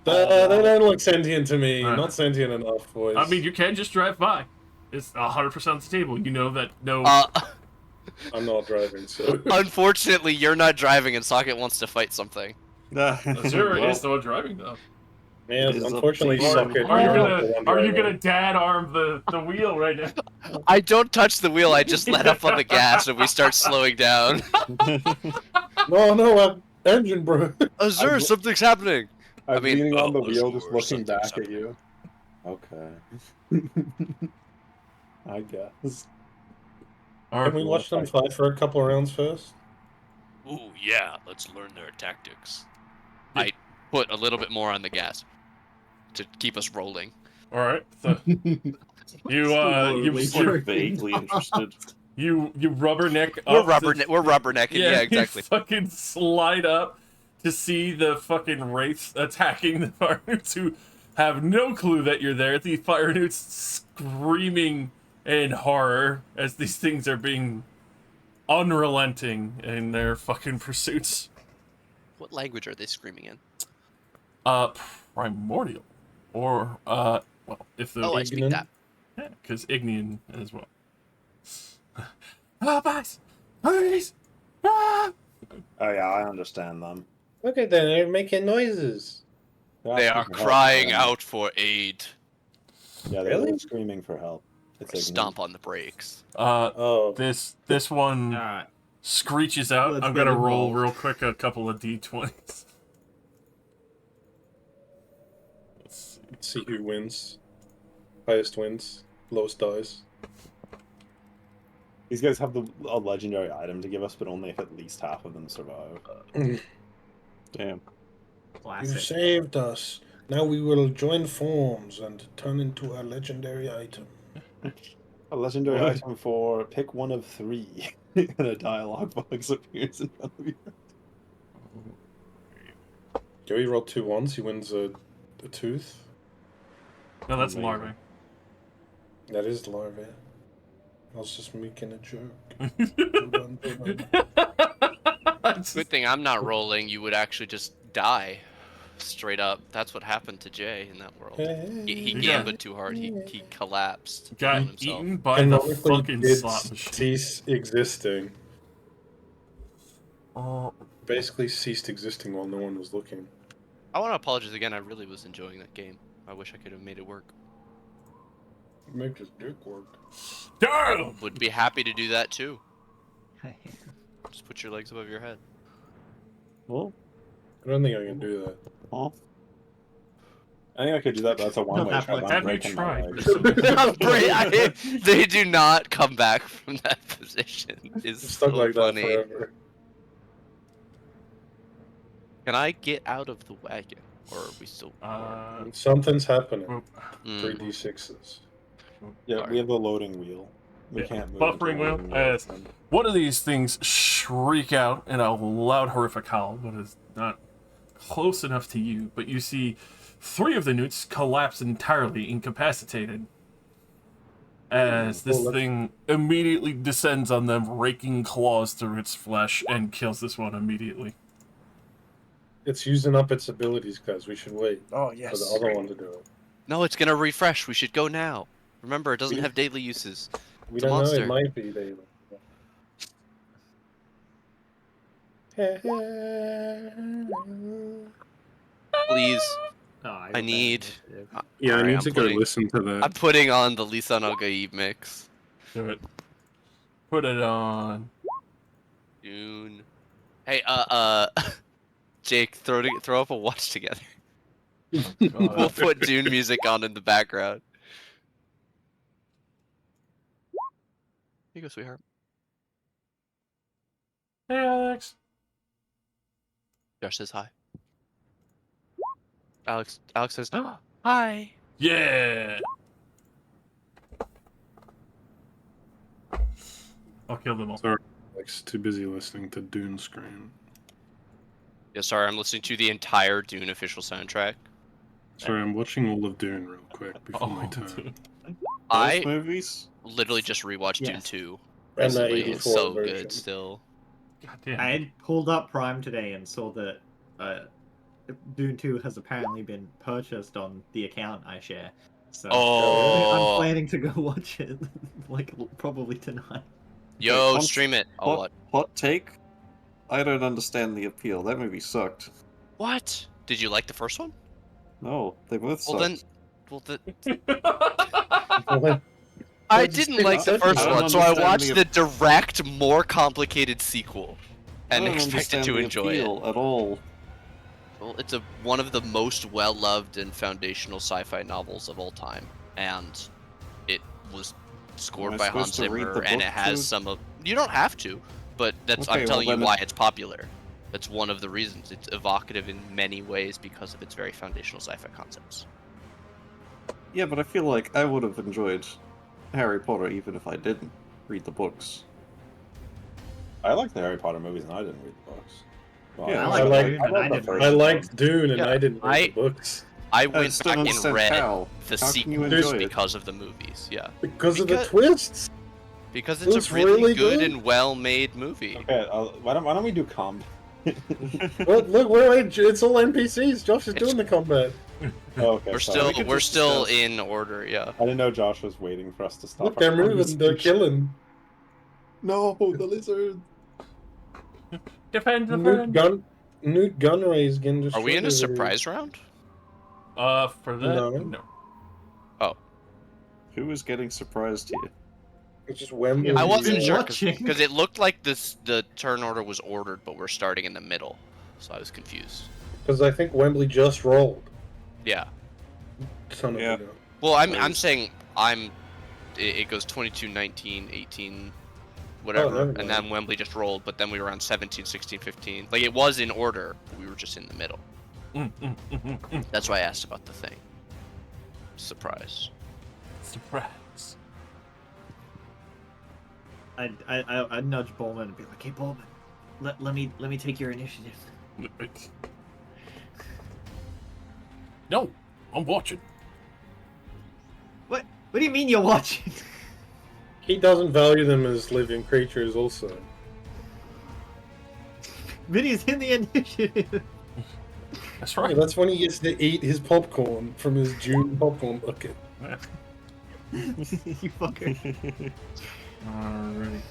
They don't look sentient to me. Uh, Not sentient enough, boys. I mean, you can just drive by. It's 100% on the table. You know that no... I'm not driving, so. Unfortunately, you're not driving and Socket wants to fight something. Sure, it is the one driving, though. Man, It is unfortunately, up to Socket. you. Are you you're not the one gonna driving. dad arm the wheel right now? I don't touch the wheel, I just let up on the gas and we start slowing down. No, engine, bro. Azur, something's happening! I'm mean, leaning on the oh, wheel, sure, just looking something's back at you. Okay. I guess. Can we watch them fight for a couple of rounds first? Ooh, yeah, let's learn their tactics. I put a little bit more on the gas to keep us rolling. All right. So you We're vaguely interested. you rubberneck. We're up to- we're rubbernecking, yeah, exactly. You fucking slide up to see the fucking wraiths attacking the fire newts who have no clue that you're there. The fire newts screaming in horror as these things are being unrelenting in their fucking pursuits. What language are they screaming in? Primordial. Or, well, if the... Oh, I speak that. Yeah, because Ignian as well. Boys! Please! Ah! Oh yeah, I understand them. Look at them, they're making noises. They are asking for help, crying man. out for aid. Yeah, they're Really? screaming for help. It's like Stomp on the brakes. Oh. This one Alright. screeches out. Let's I'm get gonna roll involved. real quick a couple of d20s. Let's see. See who wins. Highest wins, lowest dies. These guys have a legendary item to give us, but only if at least half of them survive. Damn. You Classic. saved us. Now we will join forms and turn into a legendary item. A legendary What? item for pick one of 3, and a dialogue box appears in front of you. Joey rolled 2 ones, he wins a tooth. No, that's Amazing. larvae. That is larvae. I was just making a joke. Good thing I'm not rolling. You would actually just die. Straight up. That's what happened to Jay in that world. He Yeah. gambled too hard. He collapsed on Got himself. eaten by the Canonically fucking did slot machine. cease existing. Oh, Basically ceased existing while no one was looking. I want to apologize again. I really was enjoying that game. I wish I could have made it work. Make his dick work. damn! Would be happy to do that too. Just put your legs above your head. Well, I don't think I can do that. huh? I think I could do that, but that's a one-way that trip. much. I'm Have you breaking my tried? legs. They do not come back from that position. It's I'm stuck so like funny. that forever. Can I get out of the wagon, or are we still? Something's happening. Well, Mm. 3d6s. Yeah, we have the loading wheel. We Yeah, can't move. buffering until wheel, the loading as- done. one of these things shriek out in a loud, horrific howl, but is not close enough to you, but you see 3 of the newts collapse entirely, incapacitated, as this thing immediately descends on them, raking claws through its flesh, and kills this one immediately. It's using up its abilities, guys. We should wait Oh for yes. the other one to do it. No, it's gonna refresh. We should go now. Remember, it doesn't We- have daily uses. We It's a don't know. monster. It might be they. Please, Oh, I I need. Yeah, I Alright, need I'm to go putting- listen to that. I'm putting on the Lisa no Gaib mix. Do it. Put it on. Dune. Hey, Jake, throw up a watch together. We'll put Dune music on in the background. Here you go, sweetheart. Hey, Alex. Josh says hi. Alex says hi. Yeah. I'll kill them all. Sorry, Alex, too busy listening to Dune scream. Yeah, sorry, I'm listening to the entire Dune official soundtrack. Sorry, I'm watching all of Dune real quick before my Oh, turn. dude. I Both movies? literally just rewatched Dune Yes. 2 And the recently. It's 84 so version. good still. God damn. I had pulled up Prime today and saw that Dune 2 has apparently been purchased on the account I share. So Oh. I'm planning to go watch it, like probably tonight. Yo, Hot- stream it. I'll watch. Hot take? I don't understand the appeal. That movie sucked. What? Did you like the first one? No, they both Well sucked. then, Well, I Well, just didn't take like the it. first I don't one, so I understand watched the- the direct, more complicated sequel, I and don't expected understand to the enjoy it. appeal at all. Well, it's one of the most well-loved and foundational sci-fi novels of all time, and it was scored Am I by Hans supposed to read Zimmer, the and it book has too? some of. You don't have to, but that's. Okay, I'm well, telling you then why it's popular. That's one of the reasons. It's evocative in many ways because of its very foundational sci-fi concepts. Yeah, but I feel like I would have enjoyed Harry Potter even if I didn't read the books. I like the Harry Potter movies and I didn't read the books. Well, Yeah, I I like like- Dune, and I the didn't first I one. liked Dune, and Yeah, I didn't read the books I I went just back don't and understand read how. the How can you sequels enjoy it? because of the movies. Yeah, because of the Because- twists. because It it's was a really, really good good. and well-made movie. Okay, why don't we do combat? Look, wait, it's all NPCs. Josh is It's- doing the combat. Oh, okay, We're sorry. still We could we're just still discuss. in order. Yeah. I didn't know Josh was waiting for us to stop. Look, they're our moving. They're conversation. killing. No, the lizard. Defend, Newt defend. Gunray's getting destroyed. Are we in a over here. surprise round? For that, No. no. Who is getting surprised here? It's just Wembley. Yeah, I We've wasn't been sure watching. because it looked like the turn order was ordered, but we're starting in the middle, so I was confused. Because I think Wembley just rolled. Yeah. Son of Yeah. a gun. Well, I'm Nice. saying it goes 22, 19, 18, whatever, never and mind. then Wembley just rolled, but then we were on 17, 16, 15. Like it was in order, but we were just in the middle. That's why I asked about the thing. Surprise. Surprise. I'd nudge Bowman and be like, "Hey, Bowman, let me take your initiative." No, I'm watching. What do you mean you're watching? He doesn't value them as living creatures, also. Vinny's in the initiative. That's Yeah, right. that's when he gets to eat his popcorn from his June popcorn bucket. You fucker. Alrighty.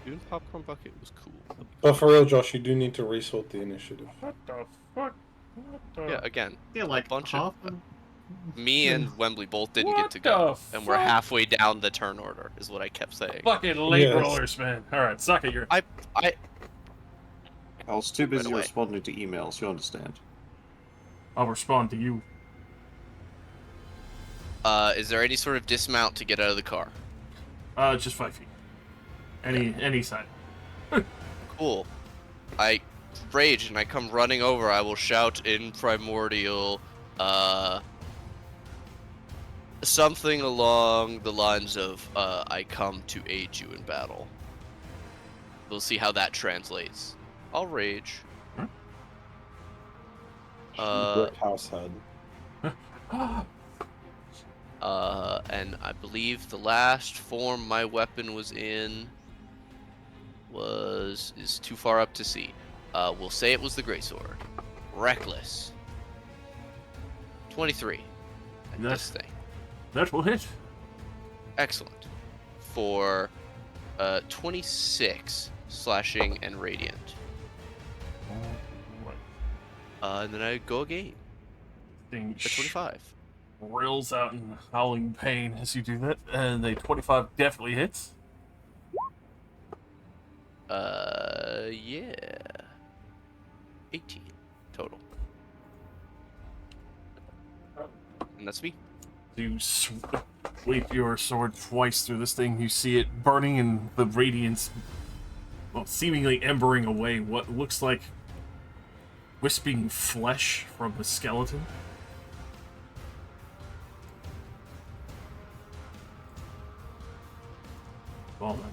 Dune popcorn bucket was cool. But for real, Josh, you do need to resort the initiative. What the fuck? What the... Yeah, again, Yeah, like Bunch half. of- me and Wembley both didn't What get to go, the and we're fuck? halfway down the turn order, is what I kept saying. Fucking late Yes. rollers, man. Alright, suck it. You're... I I was too busy away. responding to emails, you understand. I'll respond to you. Is there any sort of dismount to get out of the car? Just 5 feet. Any side. Cool. I rage and I come running over. I will shout in primordial, something along the lines of, I come to aid you in battle. We'll see how that translates. I'll rage. Brick house head. And I believe the last form my weapon was in is too far up to see. We'll say it was the greatsword. Reckless. 23. And this thing. That will hit. Excellent. For 26 slashing and radiant. And then I go again. Thing For 25. Rills out in howling pain as you do that, and a 25 definitely hits. Yeah. 18 total. And that's me. You sweep your sword twice through this thing. You see it burning in the radiance, well, seemingly embering away what looks like wisping flesh from the skeleton. Well then,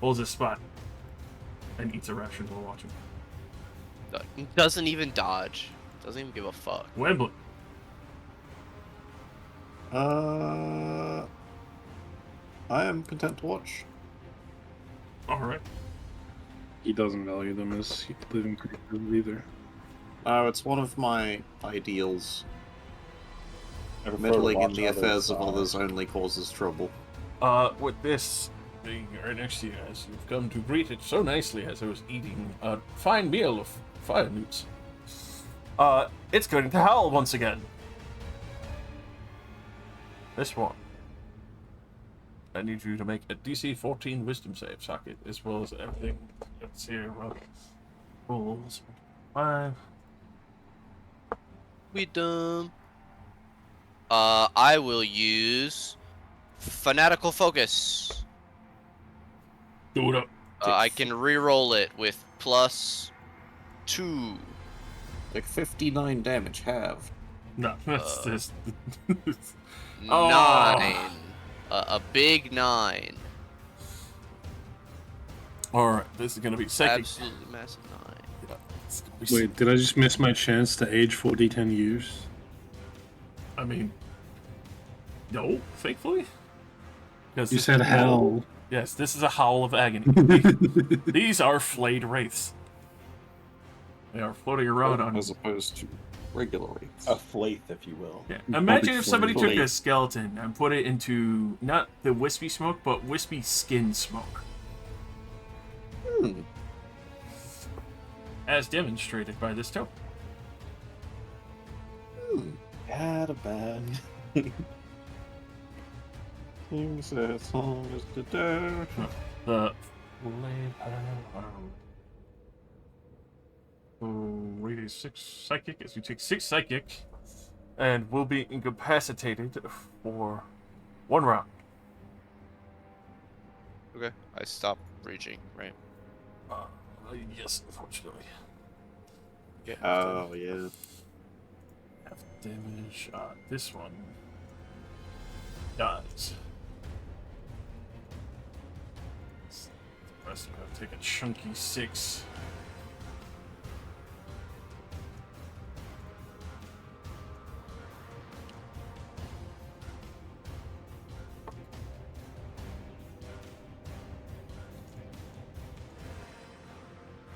holds his spot and eats a ration while watching. Doesn't even dodge. Doesn't even give a fuck. Wembley. I am content to watch. Alright. He doesn't value them as living creatures either. It's one of my ideals. I prefer to Meddling in watch the affairs of others, others only causes trouble. With this being right next to you as you've come to greet it so nicely as I was eating a fine meal of fire newts. It's going to howl once again. This one. I need you to make a DC 14 wisdom save socket, as well as everything that's here. Rules. 5. Wisdom. I will use Fanatical Focus. Do it up. I can re-roll it with +2. Like 59 damage halved. No, that's just. 9. Oh. A big 9. Alright, this is gonna be psychic. Absolutely massive 9. Yeah, it's gonna be Wait, did I just miss my chance to age 40-10 years? I mean, no, thankfully. Because You said hell. Yes, this is a howl of agony. These are flayed wraiths. They are floating around on. As opposed to regular rates. A flaith, if you will. Yeah. Imagine Probably if somebody took a flayed. skeleton and put it into not the wispy smoke, but wispy skin smoke, as demonstrated by this token. Had a band. Things as long as the dirt. The rate is 6 psychic as you take 6 psychic and will be incapacitated for 1 round. Okay, I stopped raging, right? Yes, unfortunately. Okay. Oh, yeah. Half damage. This one dies. The rest of them take a chunky 6.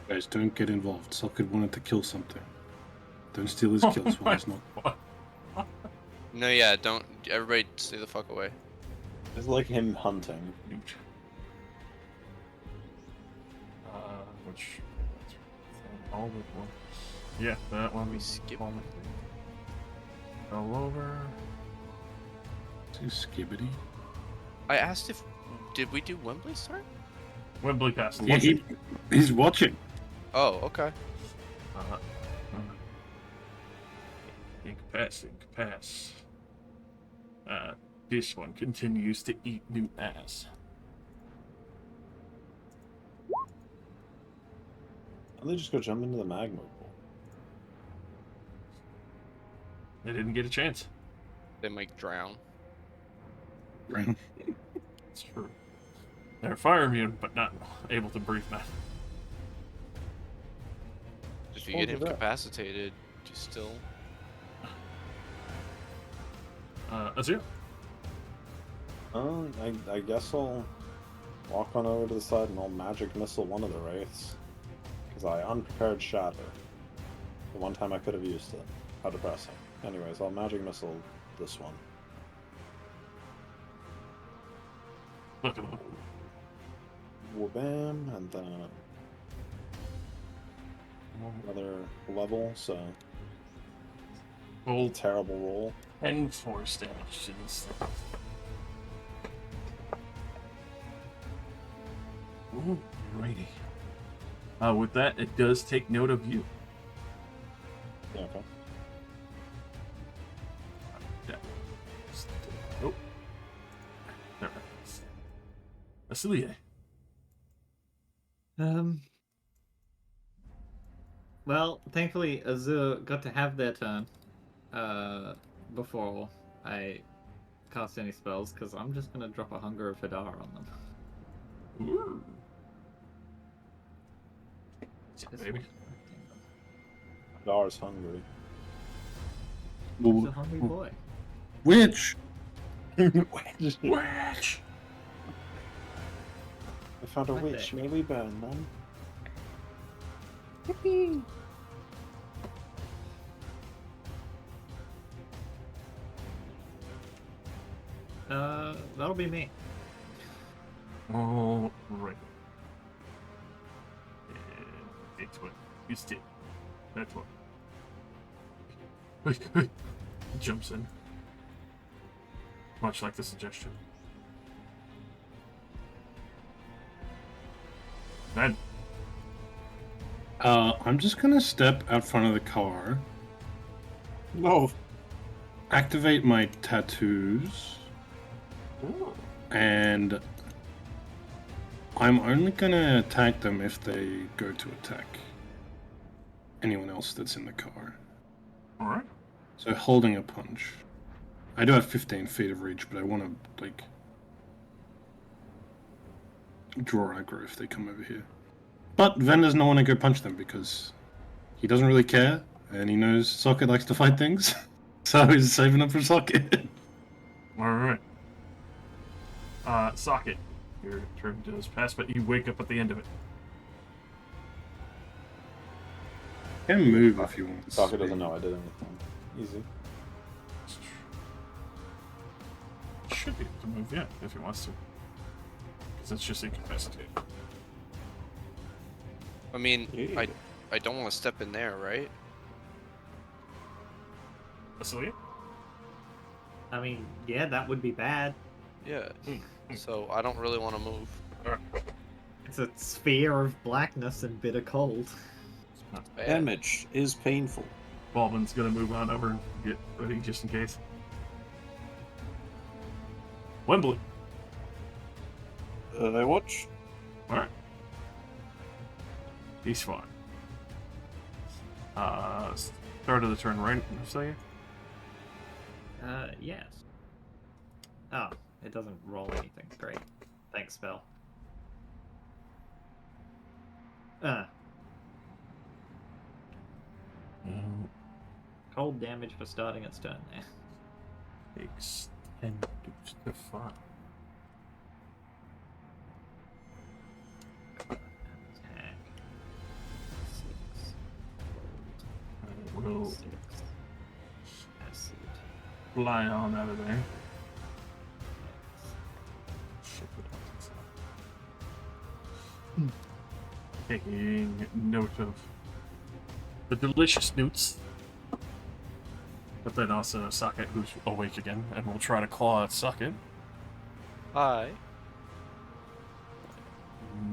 Guys, don't get involved. Socket wanted to kill something. Don't steal his kills while he's not. No, yeah, don't. Everybody stay the fuck away. It's like him hunting. Which all the one. Yeah, that one. We skip. All over. Too skibbity. I asked if did we do Wembley start? Wembley passed. Yeah, he's watching. Oh, okay. Incapacitate. This one continues to eat new ass. And they just go jump into the magma pool. They didn't get a chance. They might drown. Right. It's true. They're fire immune, but not able to breathe, man. If you Oh, get look at that. incapacitated, She's still. Azir. I guess I'll walk on over to the side and I'll magic missile one of the wraiths. Because I unprepared shatter. The one time I could have used it. How depressing. Anyways, I'll magic missile this one. Look at them. Wha-bam, and then another level, so Roll terrible roll. 10 force damage to this thing. Ooh, righty. With that, it does take note of you. Yeah, okay. Yeah. Oh. There. Vasilia. Well, thankfully, Azur got to have their turn before I cast any spells, because I'm just gonna drop a Hunger of Hadar on them. Ooh. Just Maybe. affecting them. Dar's hungry. He's a hungry boy. Which? Witch! I found a Right witch. there. May we burn them? That'll be me. All right. It's what you did. That's what. Hey. Jumps in. Much like the suggestion. Then I'm just gonna step out front of the car, No. activate my tattoos, and I'm only gonna attack them if they go to attack anyone else that's in the car. alright. So holding a punch. I do have 15 feet of reach, but I want to, like, draw aggro if they come over here. But Ven does not want to go punch them because he doesn't really care, and he knows Socket likes to fight things. So he's saving up for Socket. Alright. Socket. Your turn does pass, but you wake up at the end of it. Can move if you want. Socket doesn't know I did anything. Easy. Should be able to move, yeah, if he wants to. Because it's just incapacitated. I mean, Yeah. I don't want to step in there, right? Vasilia? I mean, yeah, that would be bad. Yeah. So I don't really want to move. It's a sphere of blackness and bitter cold. Bad. Damage is painful. Baldwin's gonna move on over and get ready just in case. Wembley. I watch. Alright. He's fine. Start of the turn, right, Vasilia? Yes. Oh, it doesn't roll anything. Great. Thanks, spell. Cold damage for starting its turn there. Takes 10 to 5. Attack. 6. I will 6. Acid. fly on out of there. Taking note of the delicious newts. But then also Socket, who's awake again, and will try to claw at Socket. Hi.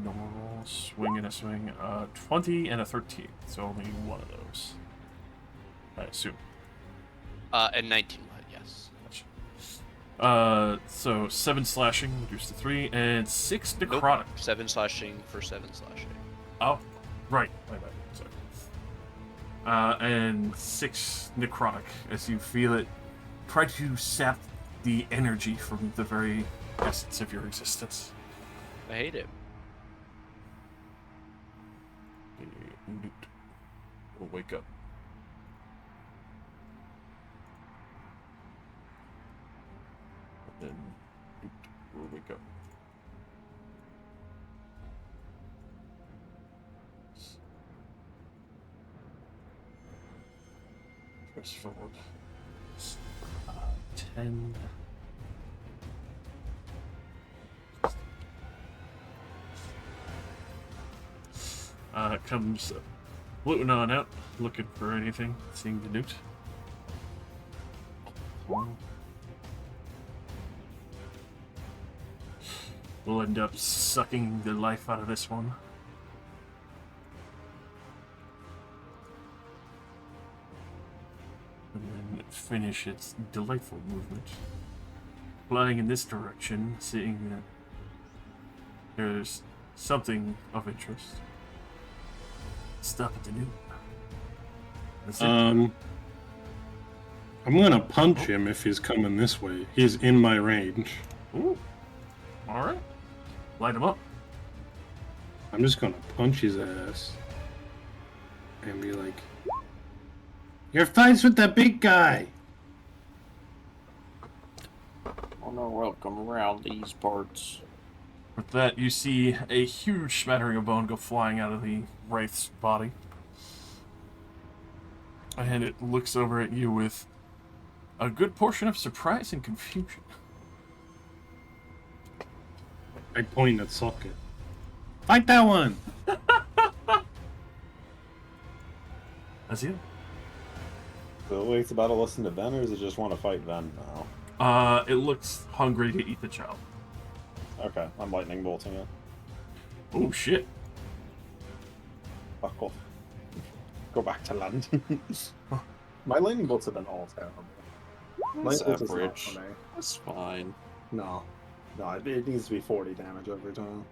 Normal swing and a swing. 20 and a 13. So only one of those. I assume. And 19 would, yes. So 7 slashing, reduced to 3, and 6 necrotic. Nope. 7 slashing for 7 slashing. Oh, right. Sorry. And 6 necrotic as you feel it try to sap the energy from the very essence of your existence. I hate it. Will wake up. press forward. 10. Comes looting on out, looking for anything, seeing the newt. We'll end up sucking the life out of this one. And then finish its delightful movement. Flying in this direction, seeing that there's something of interest. Stop at the new. That's it. I'm gonna punch him if he's coming this way. He's in my range. Ooh. Alright. Light him up. I'm just gonna punch his ass. And be like, your fight's with that big guy! Oh no, welcome around these parts. With that, you see a huge smattering of bone go flying out of the wraith's body. And it looks over at you with a good portion of surprise and confusion. I point at Socket. Fight that one! That's you. So wait, it's about to listen to Ven, or does it just want to fight Ven now? It looks hungry to eat the child. Okay, I'm lightning bolting it. Oh shit. Fuck off. Go back to land. My lightning bolts have been all terrible. That's Lightning bolt is not average. for me. That's fine. No. No, it needs to be 40 damage every time.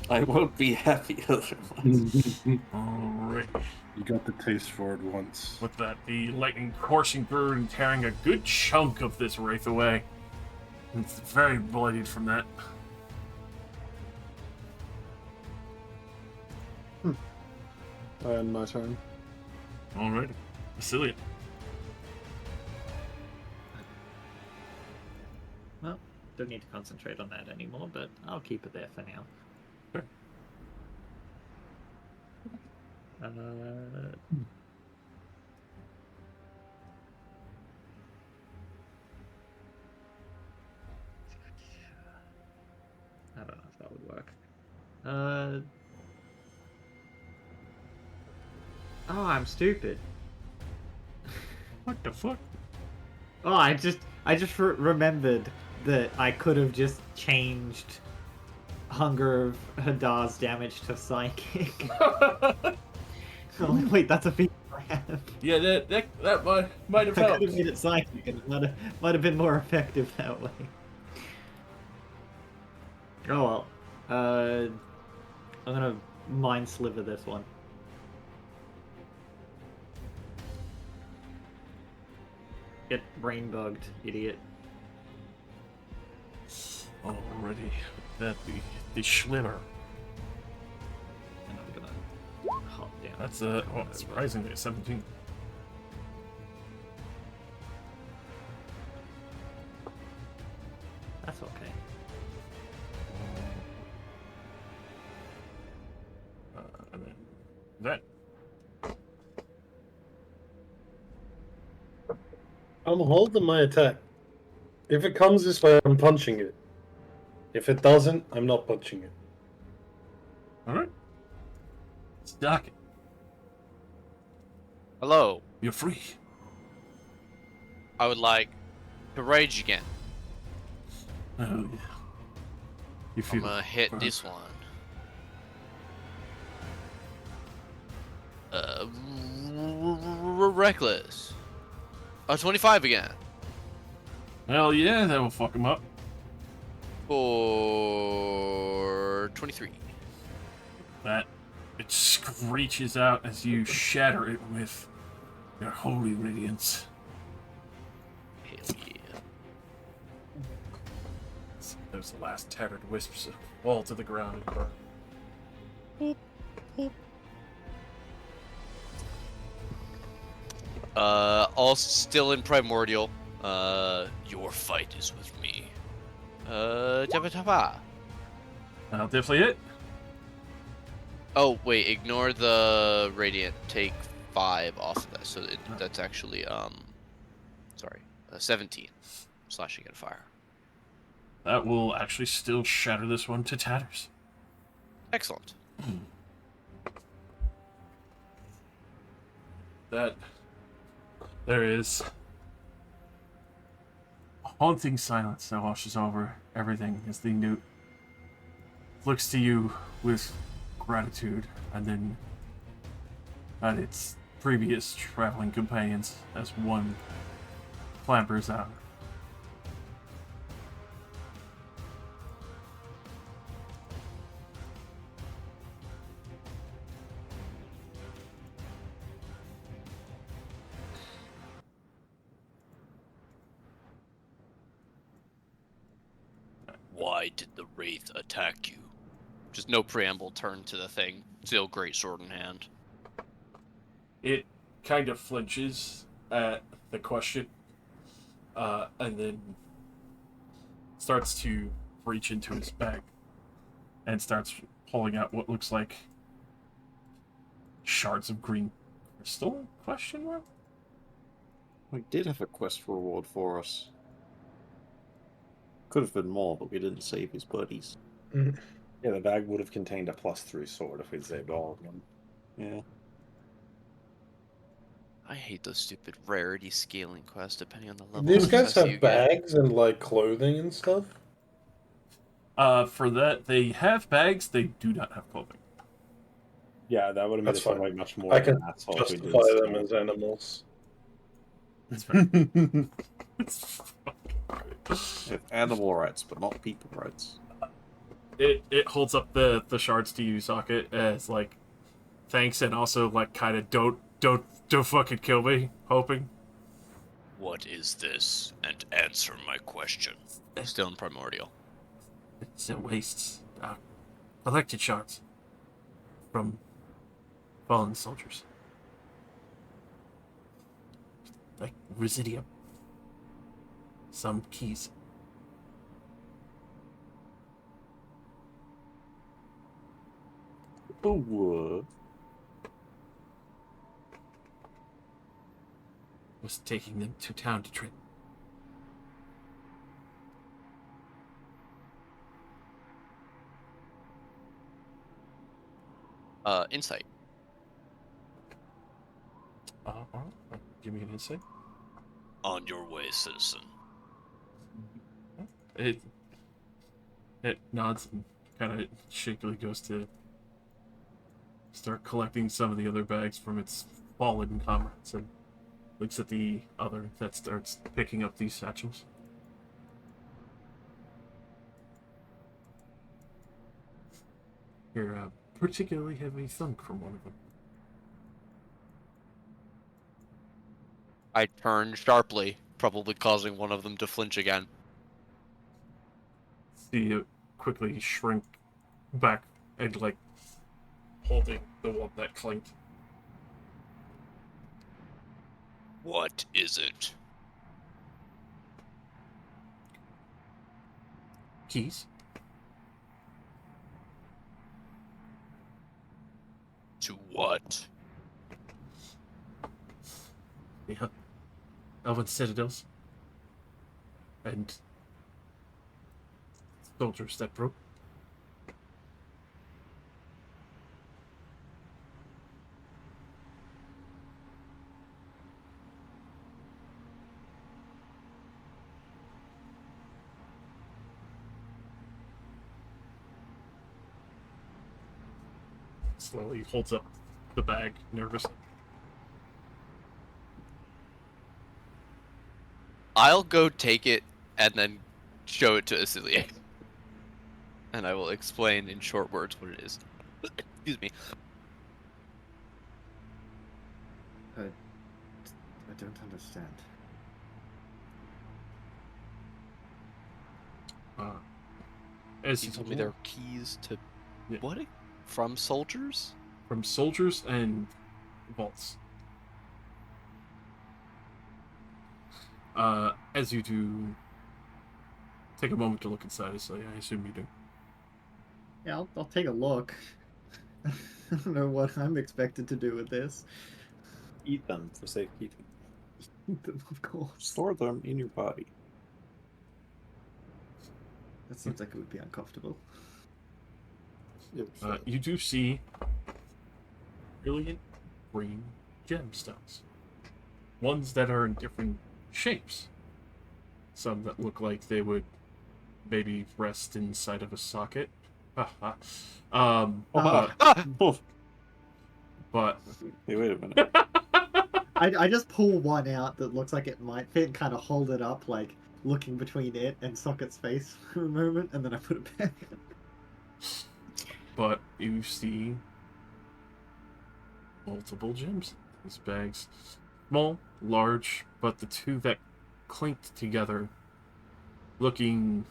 I won't be happy otherwise. Alright. You got the taste for it once. With that, the lightning coursing through and tearing a good chunk of this wraith away. It's very bloodied from that. And my turn. Alrighty. Basilia. Well, don't need to concentrate on that anymore, but I'll keep it there for now. Sure. I don't know if that would work. Oh, I'm stupid. What the fuck? Oh, I just remembered that I could have just changed Hunger of Hadar's damage to Psychic. Oh, wait, that's a feature I have. Yeah, that might have I could helped. have made it Psychic, and it might have been more effective that way. Oh well. I'm gonna Mind Sliver this one. Get brain bugged, idiot. Already. That the Schlimmer. And I'm gonna hop down. That's surprisingly a 17. That's okay. And then that. I'm holding my attack. If it comes this way, I'm punching it. If it doesn't, I'm not punching it. Alright. Stuck it. Hello. You're free. I would like to rage again. Oh, yeah. You I'm feel gonna hit this one. Reckless. 25 again. Hell yeah, that will fuck him up. For 23. That it screeches out as you shatter it with your holy radiance. Hell yeah. Those last tattered wisps fall to the ground and burn. All still in Primordial. Your fight is with me. Jabba. I'll definitely hit. Oh, wait, ignore the Radiant. Take 5 off of that, so that's actually sorry, 17 slashing and fire. That will actually still shatter this one to tatters. Excellent. That there is a haunting silence that washes over everything as the newt looks to you with gratitude, and then at its previous traveling companions as one clambers out. Why did the wraith attack you? Just no preamble, turn to the thing, still great sword in hand. It kind of flinches at the question, and then starts to reach into his bag and starts pulling out what looks like shards of green crystal? Question mark? We did have a quest reward for us. Could have been more, but we didn't save his buddies. Yeah, the bag would have contained a +3 sword if we'd saved all of them. Yeah. I hate those stupid rarity scaling quests depending on the level These of guys success you have get. bags and like clothing and stuff. For that, they have bags, they do not have clothing. Yeah, that would have made That's it feel fine. like much more I of can an asshole if we justify did them as animals. That's fair. It's We have animal rights, but not people rights. it holds up the shards to you, Socket, as like thanks, and also like kind of don't fucking kill me, hoping. What is this? And answer my question. Still in primordial. It's wastes. Collected shards from fallen soldiers, like residium. Some keys. Oh, Was taking them to town to trade. Insight. Give me an insight. On your way, citizen. It nods and kind of shakily goes to start collecting some of the other bags from its fallen comrades, and looks at the other that starts picking up these satchels. Hear a particularly heavy thunk from one of them. I turn sharply, probably causing one of them to flinch again. See it quickly shrink back and like holding the one that clinked. What is it? Keys. To what? Yeah. Elven citadels. And soldiers that broke. Slowly holds up the bag, nervously. I'll go take it and then show it to Asilia. And I will explain in short words what it is. Excuse me. I don't understand. As He you told me there are keys to what? From soldiers? from soldiers and vaults. As you do, take a moment to look inside. So I assume you do. Yeah, I'll take a look. I don't know what I'm expected to do with this. Eat them for safekeeping. Of course. Store them in your body. That seems like it would be uncomfortable. You do see brilliant green gemstones. Ones that are in different shapes. Some that look like they would maybe rest inside of a socket. Haha. But Hey, wait a minute. I just pull one out that looks like it might fit and kind of hold it up, like looking between it and Socket's face for a moment, and then I put it back. But you see multiple gems in these bags. Small, large, but the two that clinked together looking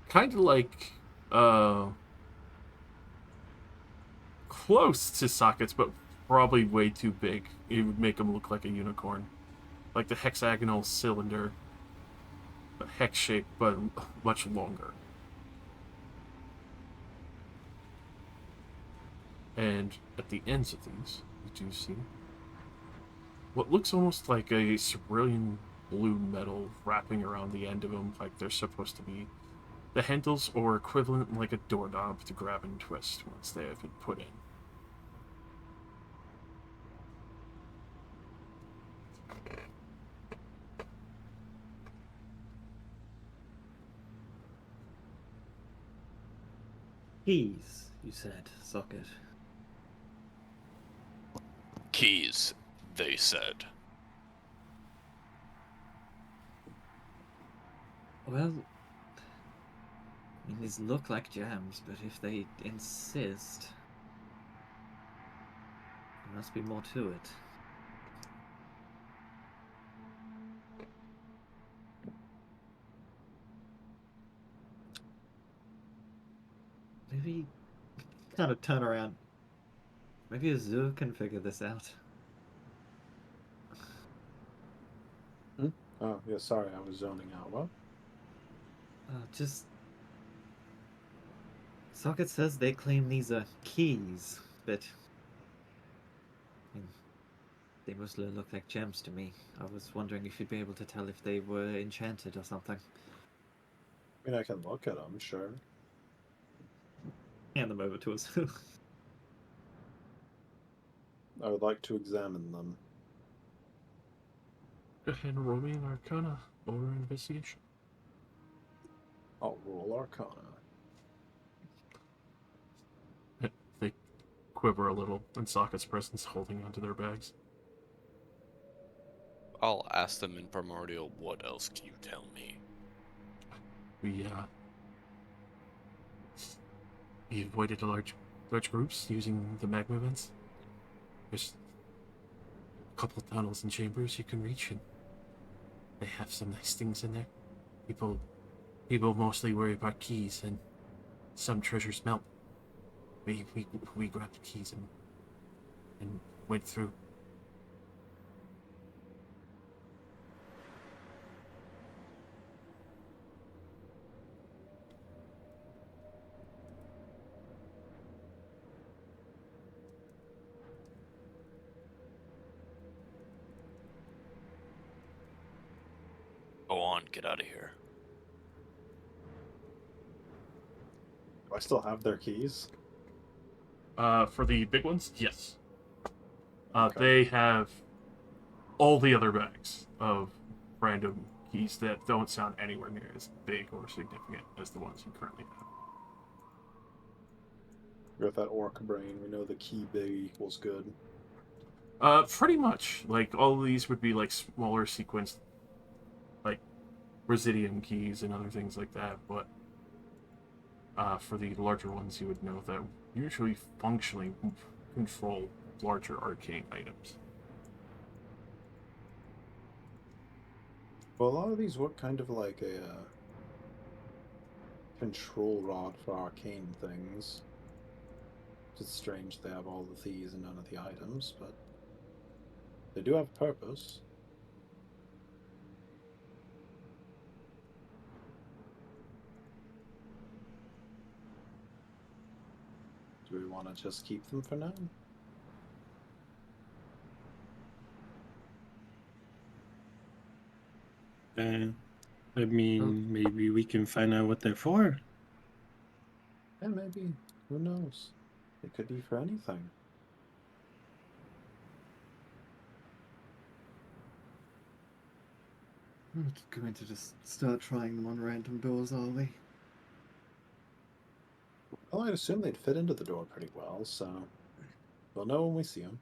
kind of like close to sockets, but probably way too big. It would make them look like a unicorn. Like the hexagonal cylinder, a hex shape, but much longer. And at the ends of these, you do see what looks almost like a cerulean blue metal wrapping around the end of them, like they're supposed to be the handles or equivalent like a doorknob to grab and twist once they have been put in. Keys, you said, Socket. Keys, they said. Well, I mean, these look like gems, but if they insist, there must be more to it. Maybe kind of turn around. Maybe Azur can figure this out. Oh, yeah, sorry, I was zoning out. What? Just... Socket says they claim these are keys, but... I mean, they mostly look like gems to me. I was wondering if you'd be able to tell if they were enchanted or something. I mean, I can look at them, sure. Hand them over to us. I would like to examine them. Go ahead and roll me an Arcana or Investigation. I'll roll Arcana. They quiver a little in Socket's presence, holding onto their bags. I'll ask them in Primordial, what else can you tell me? We avoided large groups using the magma vents. There's a couple tunnels and chambers you can reach, and they have some nice things in there. People mostly worry about keys, and some treasures melt. We grabbed the keys and went through. Go on, get out of here. Do I still have their keys? For the big ones, yes. Okay. They have all the other bags of random keys that don't sound anywhere near as big or significant as the ones you currently have. With that orc brain, we know the key big equals good. Pretty much. Like, all of these would be, like, smaller sequenced, like, Residium keys and other things like that, but for the larger ones, you would know that usually functionally control larger arcane items. Well, a lot of these look kind of like a control rod for arcane things. It's strange they have all the thieves and none of the items, but they do have a purpose. Do we want to just keep them for now? I mean, maybe we can find out what they're for. Yeah, maybe. Who knows? It could be for anything. We're not going to just start trying them on random doors, are we? Well, I'd assume they'd fit into the door pretty well, so we'll know when we see them.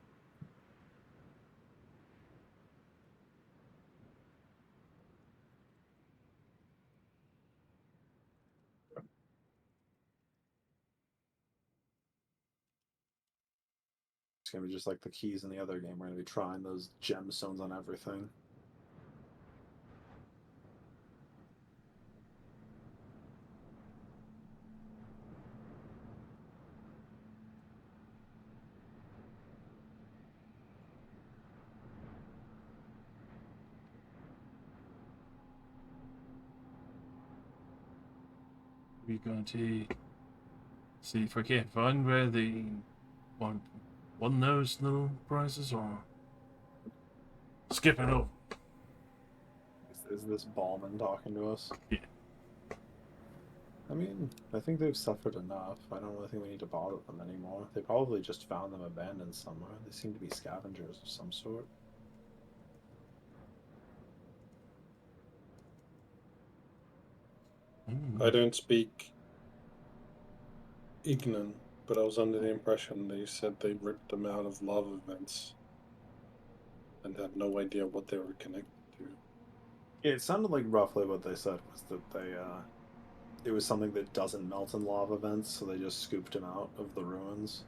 It's gonna be just like the keys in the other game. We're gonna be trying those gemstones on everything. We're going to see if we can find where they won those little prizes, or skip it over. Is this Ballman talking to us? Yeah. I mean, I think they've suffered enough. I don't really think we need to bother them anymore. They probably just found them abandoned somewhere. They seem to be scavengers of some sort. I don't speak Ignan, but I was under the impression they said they ripped them out of lava vents and had no idea what they were connected to. It sounded like roughly what they said was that it was something that doesn't melt in lava vents, so they just scooped him out of the ruins.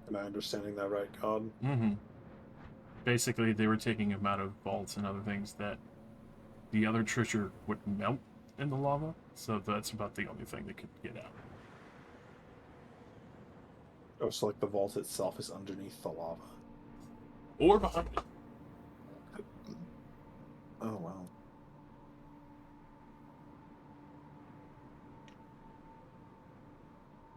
Am I understanding that right, God? Mm-hmm. Basically, they were taking them out of vaults and other things that the other treasure would melt in the lava, so that's about the only thing they could get out. Oh, so like the vault itself is underneath the lava. Or behind it. Oh, wow.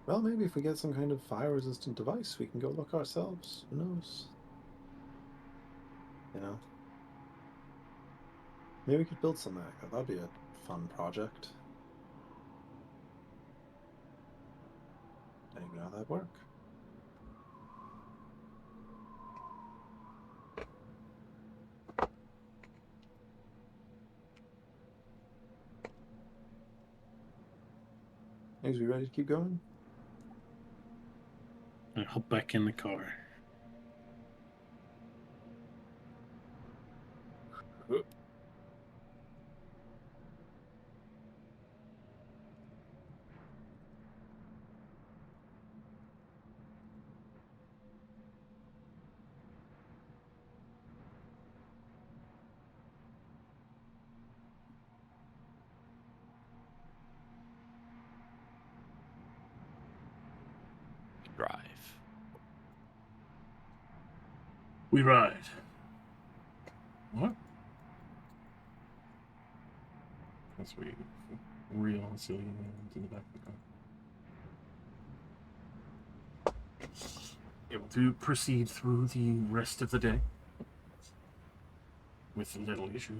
Well, maybe if we get some kind of fire-resistant device, we can go look ourselves. Who knows? You know? Maybe we could build something like that. That'd be a fun project. I don't even know how that'd work. Is we ready to keep going? I hop back in the car. Drive. We ride. What? That's we real silly hands in the back of the car. Able to proceed through the rest of the day with little issue.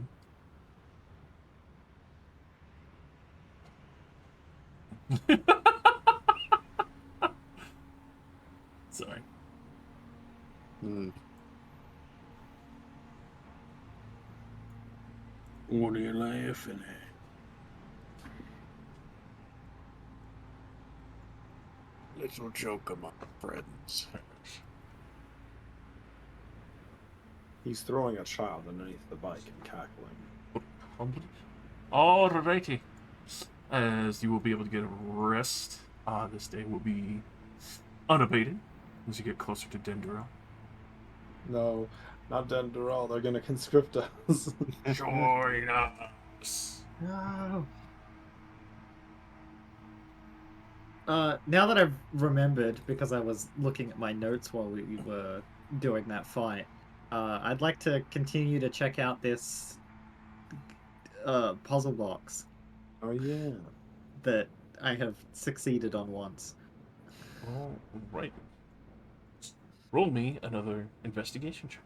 Sorry. What are you laughing at? Little joke among friends. He's throwing a child underneath the bike and cackling. Alrighty. As you will be able to get a rest, this day will be unabated as you get closer to Dendera. No, not Denderal. They're gonna conscript us. Join us. No. Now that I've remembered, because I was looking at my notes while we were doing that fight, I'd like to continue to check out this puzzle box Oh yeah. that I have succeeded on once. All right. Roll me another investigation check.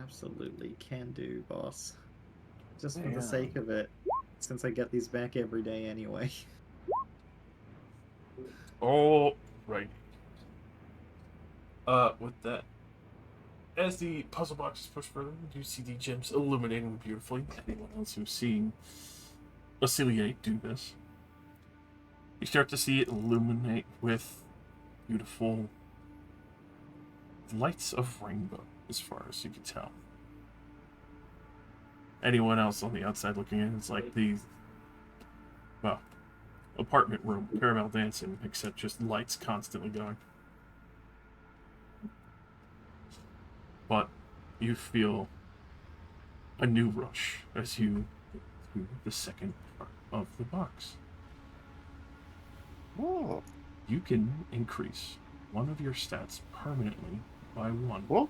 Absolutely can do, boss. Just for the sake of it, since I get these back every day anyway. Oh, right. With that, as the puzzle boxes push further, you see the gems illuminating beautifully. Anyone else who's seen Oscillate do this, you start to see it illuminate with beautiful lights of rainbow, as far as you can tell. Anyone else on the outside looking in, it's like the, well, apartment room, caramel dancing, except just lights constantly going. But you feel a new rush as you go through the second part of the box. Oh, You can increase one of your stats permanently by 1. what?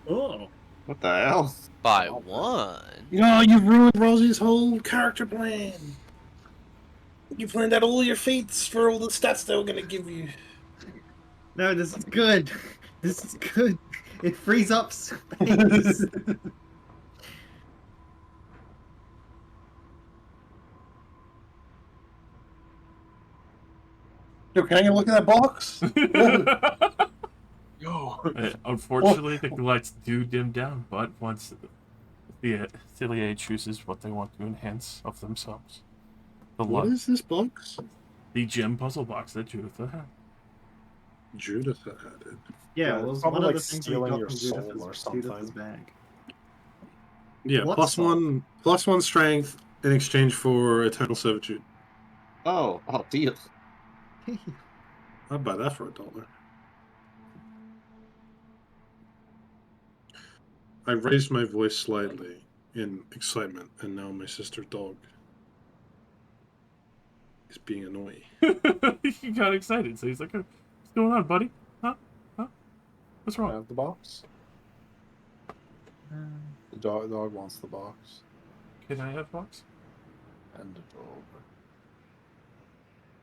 Oh. What the hell? By 1. No, you've ruined Rosie's whole character plan. You planned out all your feats for all the stats they were gonna give you. No, this is good. This is good. It frees up space. Yo, can I get a look at that box? Yo. Unfortunately, the lights do dim down, but once the affiliate chooses what they want to enhance of themselves. What is this box? The gem puzzle box that Judith had. Judith had it. Yeah, it's it was probably one of like the things we stealing got your from soul Judith's, or something. Judith's bag. Yeah, What plus one strength in exchange for eternal servitude. Oh, dear. I'd buy that for $1. I raised my voice slightly in excitement, and now my sister's dog is being annoying. He got excited, so he's like, "What's going on, buddy? Huh? What's Can I wrong?" have the box? The dog wants the box. Can I have box? And the dog.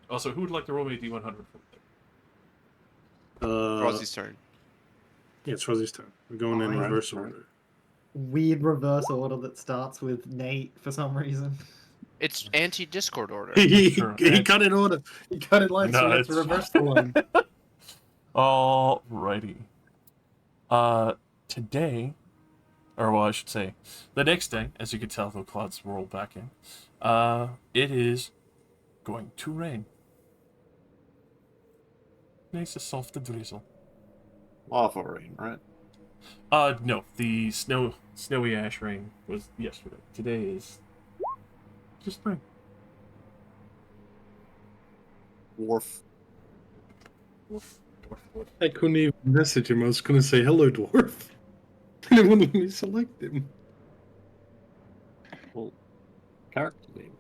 Also, who would like to roll me a D100 for that? Rosie's turn. Yeah, it's Rosie's turn. We're going in Fine. reverse order. Weird reverse order that starts with Nate for some reason. It's anti-Discord order. he Sure. cut in order. He cut in line, so No, we have to it's reverse the line. Alrighty. Today, or well, I should say, the next day, as you can tell, the clouds roll back in. It is going to rain. Nice soft drizzle. Lava rain, right? No, the snowy ash rain was yesterday. Today is just rain. Dwarf. I couldn't even message him. I was going to say, hello, dwarf. And it wouldn't let me select him. Well, character name.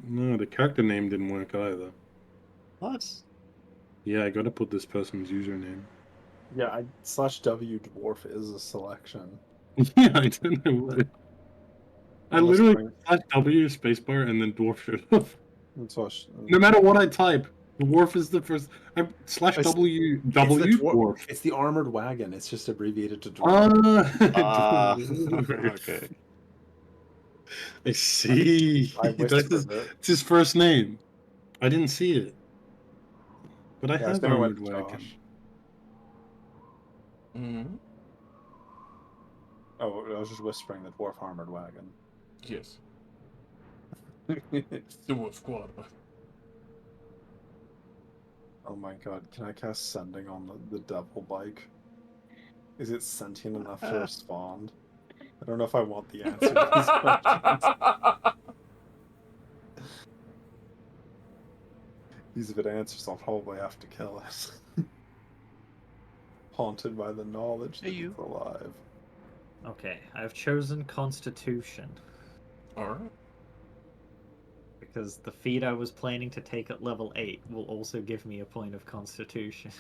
No, the character name didn't work either. What? Yeah, I gotta put this person's username. Yeah, /W dwarf is a selection. Yeah, I don't know what. I Unless literally bring- /W spacebar and then dwarf showed up. Slash- No matter what I type, dwarf is the first. /W It's W the dwarf. It's the armored wagon. It's just abbreviated to dwarf. Dwarf. Okay. I see. I That's whispered it. it's his first name. I didn't see it. But I Yeah, I was have gonna armored went to wagon. Josh. Mm-hmm. Oh, I was just whispering the dwarf armored wagon. Yes. The wolf squad. Oh my god, can I cast sending on the devil bike? Is it sentient enough to respond? I don't know if I want the answer to these questions. Because if it answers, I'll probably have to kill it. Haunted by the knowledge that Hey, you. it's alive. Okay, I've chosen Constitution Alright. because the feat I was planning to take at level 8 will also give me a point of Constitution.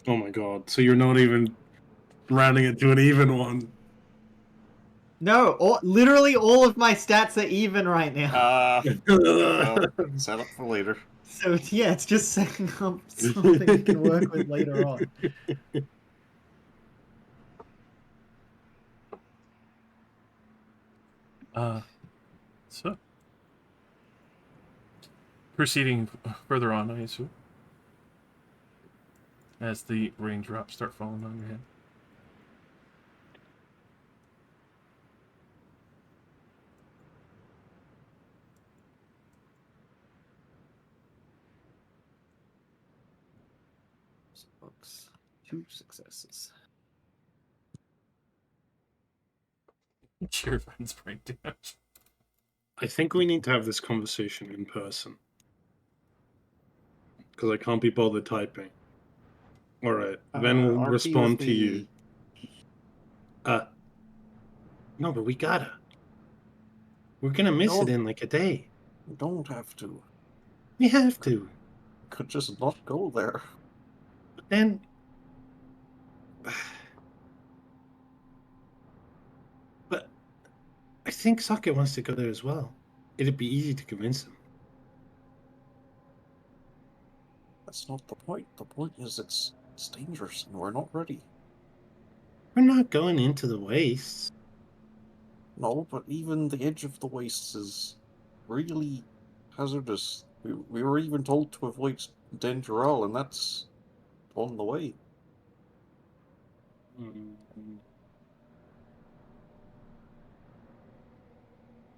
Oh my god. So you're not even rounding it to an even one. No, literally all of my stats are even right now. Well, set up for later. So yeah, it's just setting up something we can work with later on. So, proceeding further on, I assume, as the raindrops start falling on your head. Books. 2 successes. Cheer Van's brain damage. I think we need to have this conversation in person. Because I can't be bothered typing. Alright, Ven will RP respond with to you. me. No, but we gotta. We're gonna miss it No. in like a day. We don't have to. We have to. Could just not go there. But then. But I think Socket wants to go there as well. It'd be easy to convince him. That's not the point. The point is it's dangerous and we're not ready. We're not going into the wastes. No, but even the edge of the wastes is really hazardous. We were even told to avoid Dengeral, and that's on the way.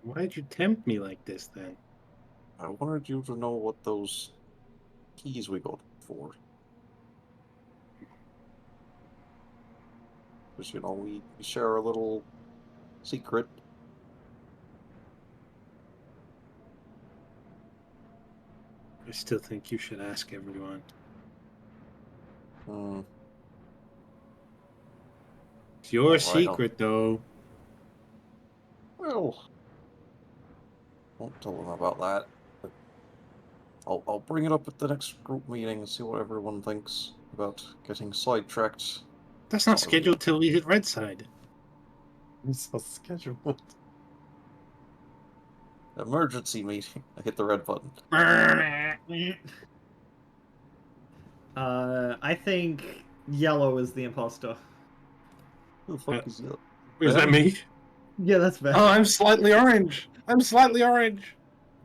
Why'd you tempt me like this then? I wanted you to know what those keys we got for. Because, you know, we share a little secret. I still think you should ask everyone. Hmm. It's your Well, secret, though. Well, won't tell them about that. But I'll bring it up at the next group meeting and see what everyone thinks about getting sidetracked. That's not scheduled till we hit red side. It's so scheduled. Emergency meeting. I hit the red button. I think yellow is the imposter. Who the fuck is that? Is that me? Yeah, that's bad. Oh, I'm slightly orange. I'm slightly orange.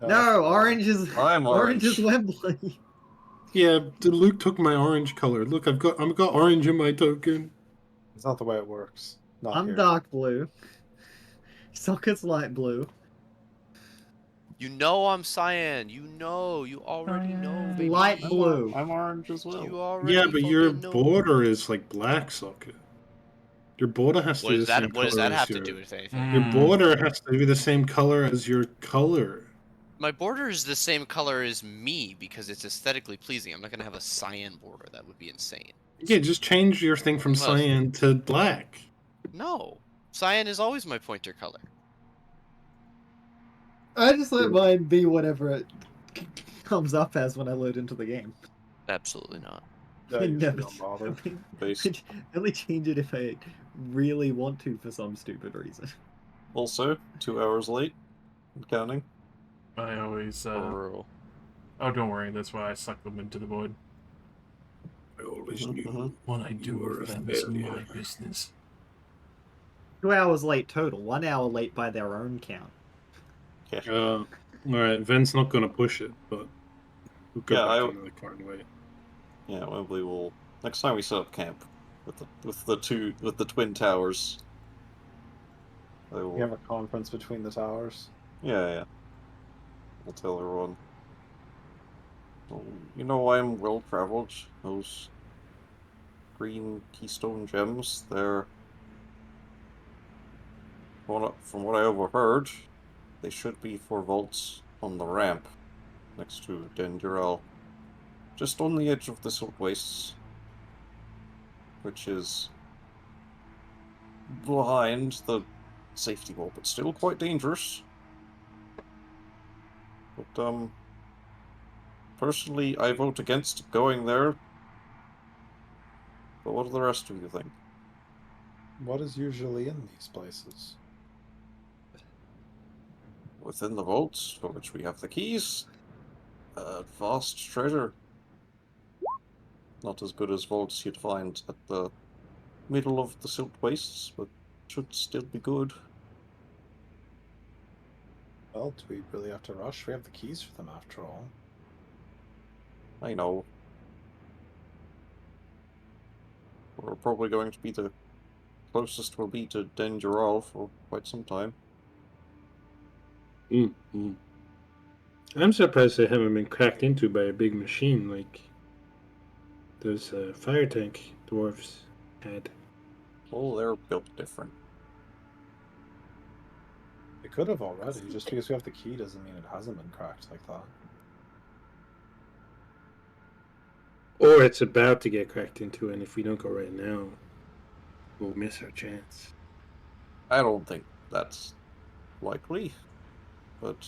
No, orange is I'm orange is orange. Wembley. Yeah, Luke took my orange color. Look, I've got orange in my token. It's not the way it works. Not I'm here. dark blue. Socket's light blue. You know I'm cyan. You know. You already know, baby. Light blue. I'm orange as You well. already Yeah, but your fucking know. border is like black, Socket. Your border has to What be does the same that? What does color that as have to your. do with anything? Your border has to be the same color as your color. My border is the same color as me because it's aesthetically pleasing. I'm not gonna have a cyan border. That would be insane. Yeah, just change your thing from Well, cyan to black. No, cyan is always my pointer color. I just let mine be whatever it comes up as when I load into the game. Absolutely not. Yeah, I you never. don't bother. Based. I only change it if I really want to for some stupid reason. Also, 2 hours late. And counting. I always. Bro. Oh, don't worry. That's why I suck them into the void. I always Mhm, knew. mhm. What I do You were with a them is failure. my business. 2 hours late total. 1 hour late by their own count. Yeah. All right, Ven's not gonna push it, but we'll go Yeah, back I- into the car and wait. Yeah, Wembley will. Next time we set up camp with the twin towers. I will, You have a conference between the towers. yeah. I'll tell everyone. Well, you know I'm well traveled. Those green keystone gems, they're from what I overheard, they should be for vaults on the ramp next to Dendural. Just on the edge of the Silt Wastes, which is behind the safety wall, but still quite dangerous. But, personally, I vote against going there. But what do the rest of you think? What is usually in these places? Within the vaults, for which we have the keys, vast treasure. Not as good as vaults you'd find at the middle of the Silt Wastes, but should still be good. Well, do we really have to rush? We have the keys for them after all. I know. We're probably going to be the closest we'll be to Dengeral for quite some time. Mm-hmm. I'm surprised they haven't been cracked into by a big machine like those fire tank dwarves had. Oh, they're built different. It could have already. Just because we have the key doesn't mean it hasn't been cracked like that. Or it's about to get cracked into, and if we don't go right now, we'll miss our chance. I don't think that's likely. But,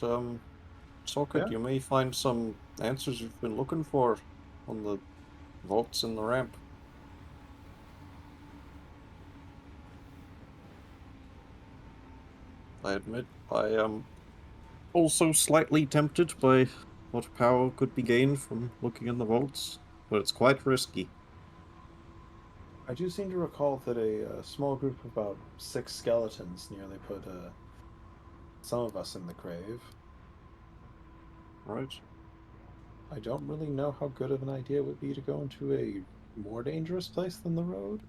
Socket, Yeah. you may find some answers you've been looking for on the vaults in the ramp. I admit, I am also slightly tempted by what power could be gained from looking in the vaults, but it's quite risky. I do seem to recall that a small group of about 6 skeletons nearly put some of us in the grave. Right? I don't really know how good of an idea it would be to go into a more dangerous place than the road.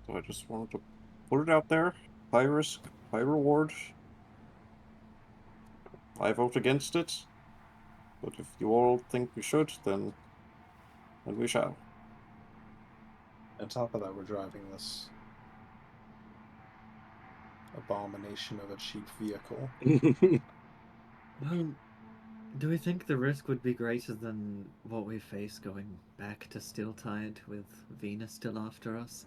So I just wanted to put it out there. High risk, high reward. I vote against it. But if you all think we should, then we shall. On top of that, we're driving this abomination of a cheap vehicle. Well, do we think the risk would be greater than what we face going back to Steeltide with Venus still after us?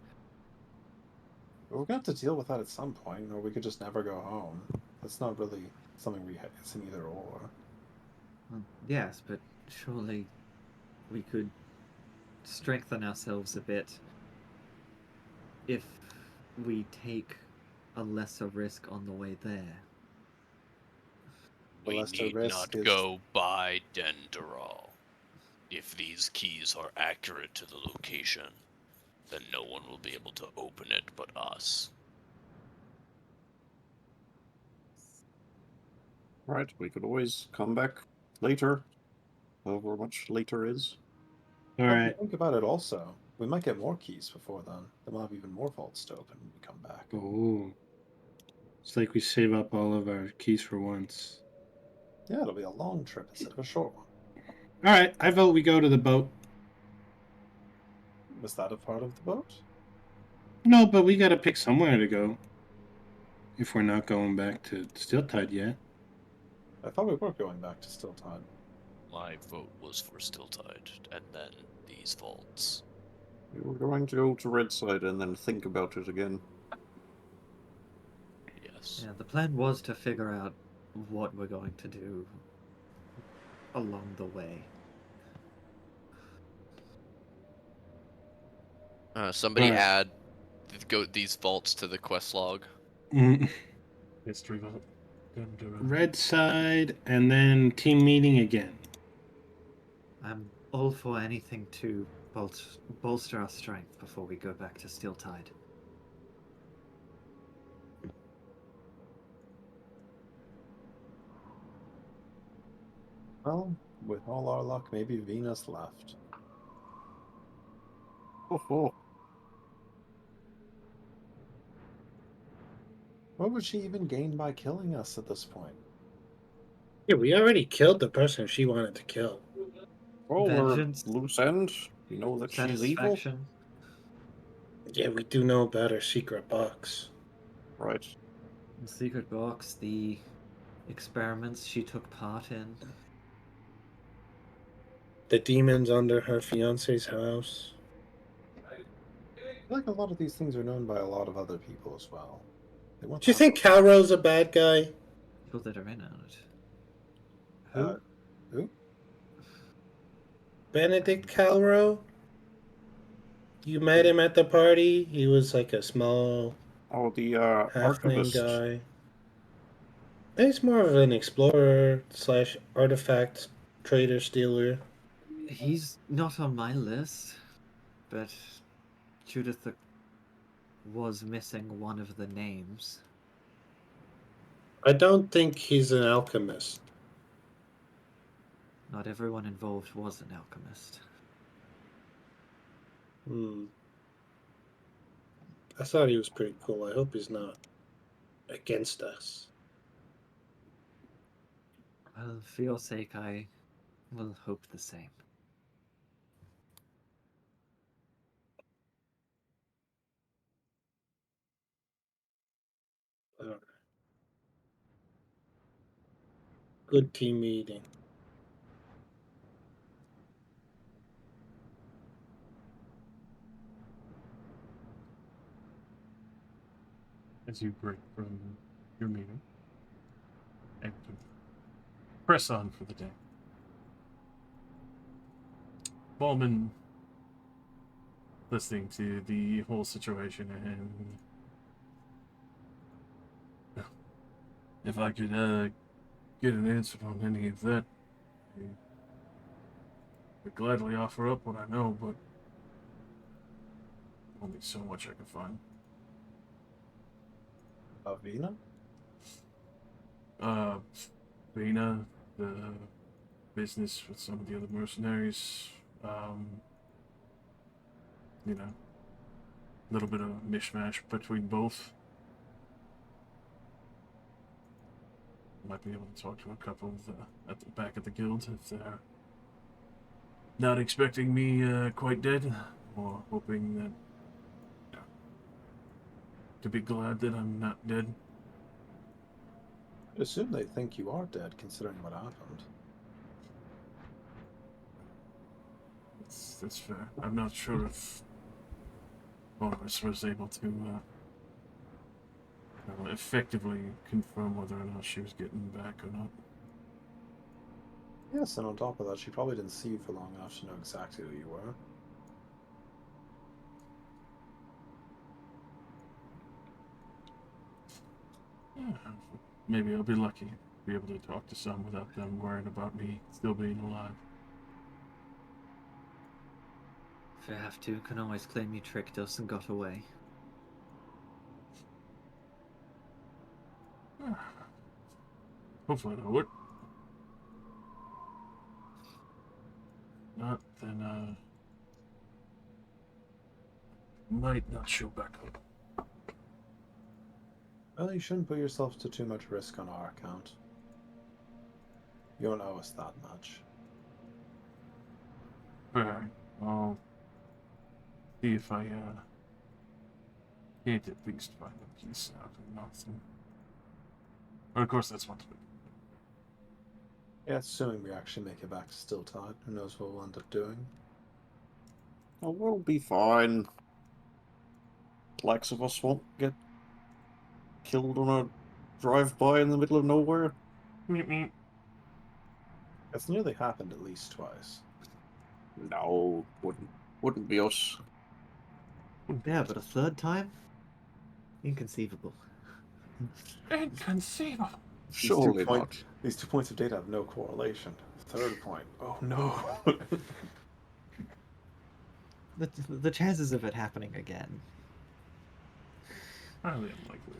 But we're going to have to deal with that at some point, or we could just never go home. That's not really something it's an either or. Well, yes, but surely we could strengthen ourselves a bit if we take a lesser risk on the way there. The We lesser need risk not is go by Denderal. If these keys are accurate to the location, then no one will be able to open it but us. Right, we could always come back later, however much later is. All Well, if you right. think about it also, we might get more keys before then. Then we'll have even more vaults to open when we come back. Oh, it's like we save up all of our keys for once. Yeah, it'll be a long trip instead of a short one. All right, I vote we go to the boat. Was that a part of the boat? No, but we got to pick somewhere to go. If we're not going back to Steeltide yet. I thought we were going back to Stilltide. My vote was for Stilltide, and then these vaults. We were going to go to Redside and then think about it again. Yes. Yeah, the plan was to figure out what we're going to do along the way. Somebody Alright. add these vaults to the quest log. Mm, History vault. Red side, and then team meeting again. I'm all for anything to bolster our strength before we go back to Steeltide. Well, with all our luck, maybe Venus left. Oh, What would she even gain by killing us at this point? Yeah, we already killed the person she wanted to kill. well, we're Vengeance, loose end. We know that she's evil. satisfaction. Yeah, we do know about her secret box. Right. The secret box, the experiments she took part in. The demons under her fiance's house. I feel like a lot of these things are known by a lot of other people as well. They weren't Do you that think Calro's a bad guy? People that are in on it. Uh, who? Benedict Calro? You met him at the party? He was like a small Oh, the halfling archivist. guy. He's more of an explorer slash artifact trader stealer. He's not on my list, but Judith was missing one of the names. I don't think he's an alchemist. Not everyone involved was an alchemist. Hmm. I thought he was pretty cool. I hope he's not against us. Well, for your sake, I will hope the same. Alright. Good team meeting. As you break from your meeting and to press on for the day. Ballman, listening to the whole situation, and if I could get an answer on any of that, I would gladly offer up what I know, but only so much I can find. Avina? Vina, the business with some of the other mercenaries, you know, a little bit of a mishmash between both. Might be able to talk to a couple of at the back of the guild if they're not expecting me quite dead, or hoping that, you know, to be glad that I'm not dead. I assume they think you are dead, considering what happened. That's fair. I'm not sure if Boris was able to effectively confirm whether or not she was getting back or not. Yes, and on top of that, she probably didn't see you for long enough to know exactly who you were. Yeah, maybe I'll be lucky to be able to talk to some without them worrying about me still being alive. If you have to, you can always claim you tricked us and got away. Hopefully that'll work. Not, then might not show back up. Well, you shouldn't put yourself to too much risk on our account. You don't owe us that much. Alright, I'll see if I can't at least find a piece out of nothing. But of course that's one thing. Yeah, assuming we actually make it back to Stilltide, who knows what we'll end up doing. Oh, we'll be fine. Likes of us won't get killed on a drive-by in the middle of nowhere. Meep meep. It's nearly happened at least twice. No, wouldn't be us. Yeah, but a third time? Inconceivable. Inconceivable. Surely not. These 2 points of data have no correlation. Third point. Oh no. The chances of it happening again. Highly unlikely.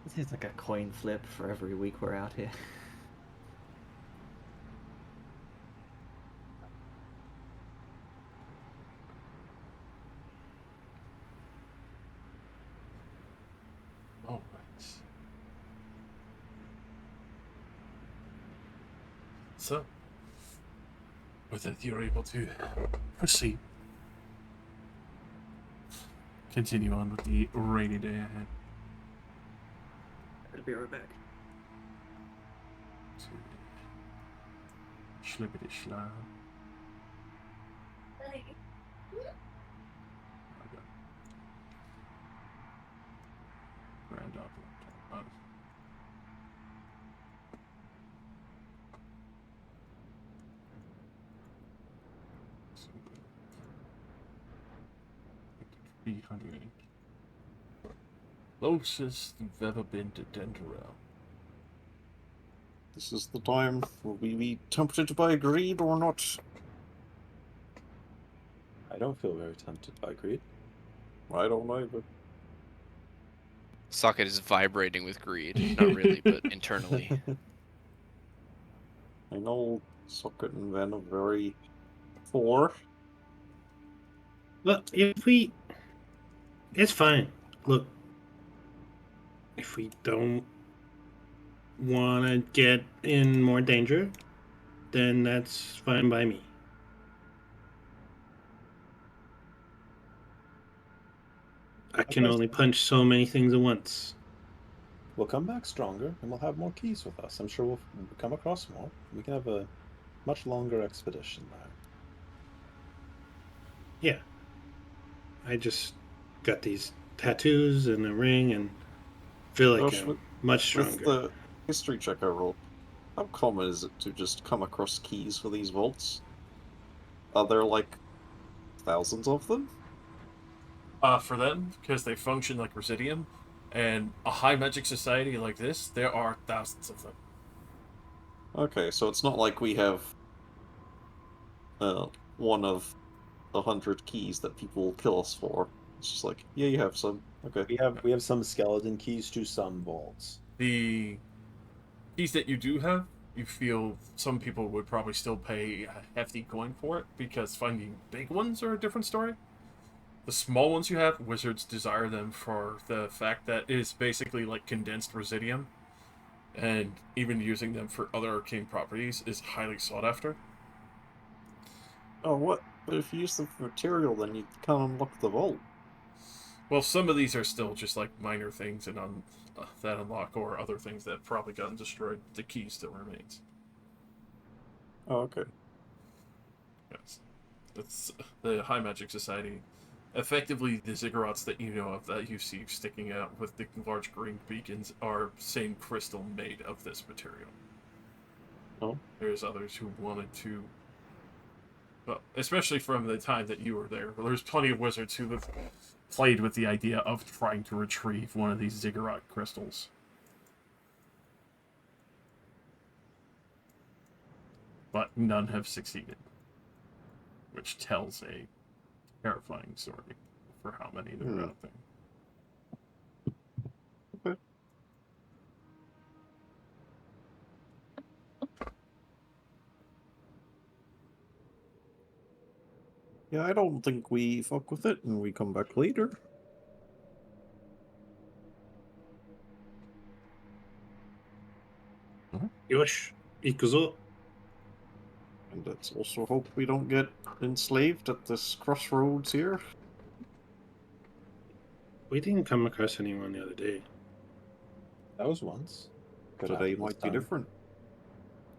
It seems like a coin flip for every week we're out here. All right. So, with it, you're able to proceed. Continue on with the rainy day ahead. I'll be right back. Schlippity schlau. Grand opera. So, 300. Closest you've ever been to Denderell. This is the time. Will we be tempted by greed or not? I don't feel very tempted by greed. I don't know, but Socket is vibrating with greed. Not really, but internally. I know Socket and Ven are very poor. Look, if we, it's fine. Look, if we don't want to get in more danger, then that's fine by me. I can only punch so many things at once. We'll come back stronger, and we'll have more keys with us. I'm sure we'll come across more. We can have a much longer expedition there. Yeah. I just got these tattoos and a ring and feel like Josh, I'm much with stronger. the history check I rolled, how common is it to just come across keys for these vaults? Are there like thousands of them? For them, because they function like Residium, and a high magic society like this, there are thousands of them. Okay, so it's not like we have one of 100 keys that people kill us for. It's just like, yeah, you have some. Okay. We have some skeleton keys to some vaults. The keys that you do have, you feel some people would probably still pay a hefty coin for it, because finding big ones are a different story. The small ones you have, wizards desire them for the fact that it is basically like condensed Residium, and even using them for other arcane properties is highly sought after. Oh, what? But if you use them for material, then you can't unlock the vault. Well, some of these are still just like minor things and that unlock, or other things that have probably gotten destroyed. The key still remains. Oh, okay. Yes. It's the High Magic Society. Effectively, the ziggurats that you know of that you see sticking out with the large green beacons are same crystal made of this material. Oh. There's others who wanted to, well, especially from the time that you were there. There's plenty of wizards who have played with the idea of trying to retrieve one of these ziggurat crystals. But none have succeeded, which tells a terrifying story for how many there are out there. Okay. Yeah, I don't think we fuck with it and we come back later. Yosh, ikuzo. And let's also hope we don't get enslaved at this crossroads here. We didn't come across anyone the other day. That was once. Could Today happen this might be time. different.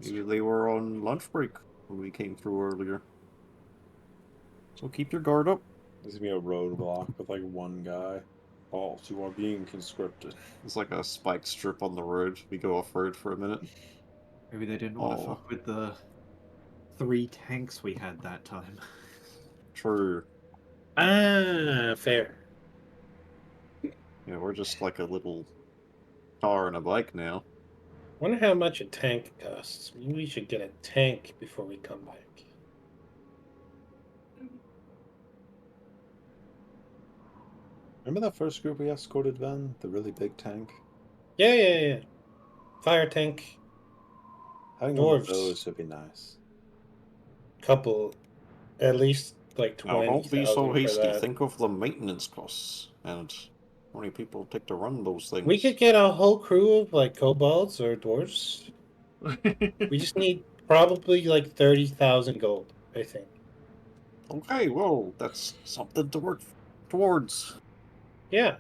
Maybe they were on lunch break when we came through earlier. So keep your guard up. There's gonna be a roadblock with like one guy. Halt, you are being conscripted. It's like a spike strip on the road. We go off road for a minute. Maybe they didn't want to Oh. fuck with the 3 tanks we had that time. True. Ah, fair. Yeah, we're just like a little car and a bike now. Wonder how much a tank costs. Maybe we should get a tank before we come back. Remember that first group we escorted, Ven? The really big tank? Yeah. Fire tank, Having one of dwarves. those would be nice. Couple, at least like Now, don't be so 20,000 for hasty. that. Think of the maintenance costs and how many people take to run those things. We could get a whole crew of like kobolds or dwarves. We just need probably like 30,000 gold, I think. Okay, well, that's something to work towards. Yeah.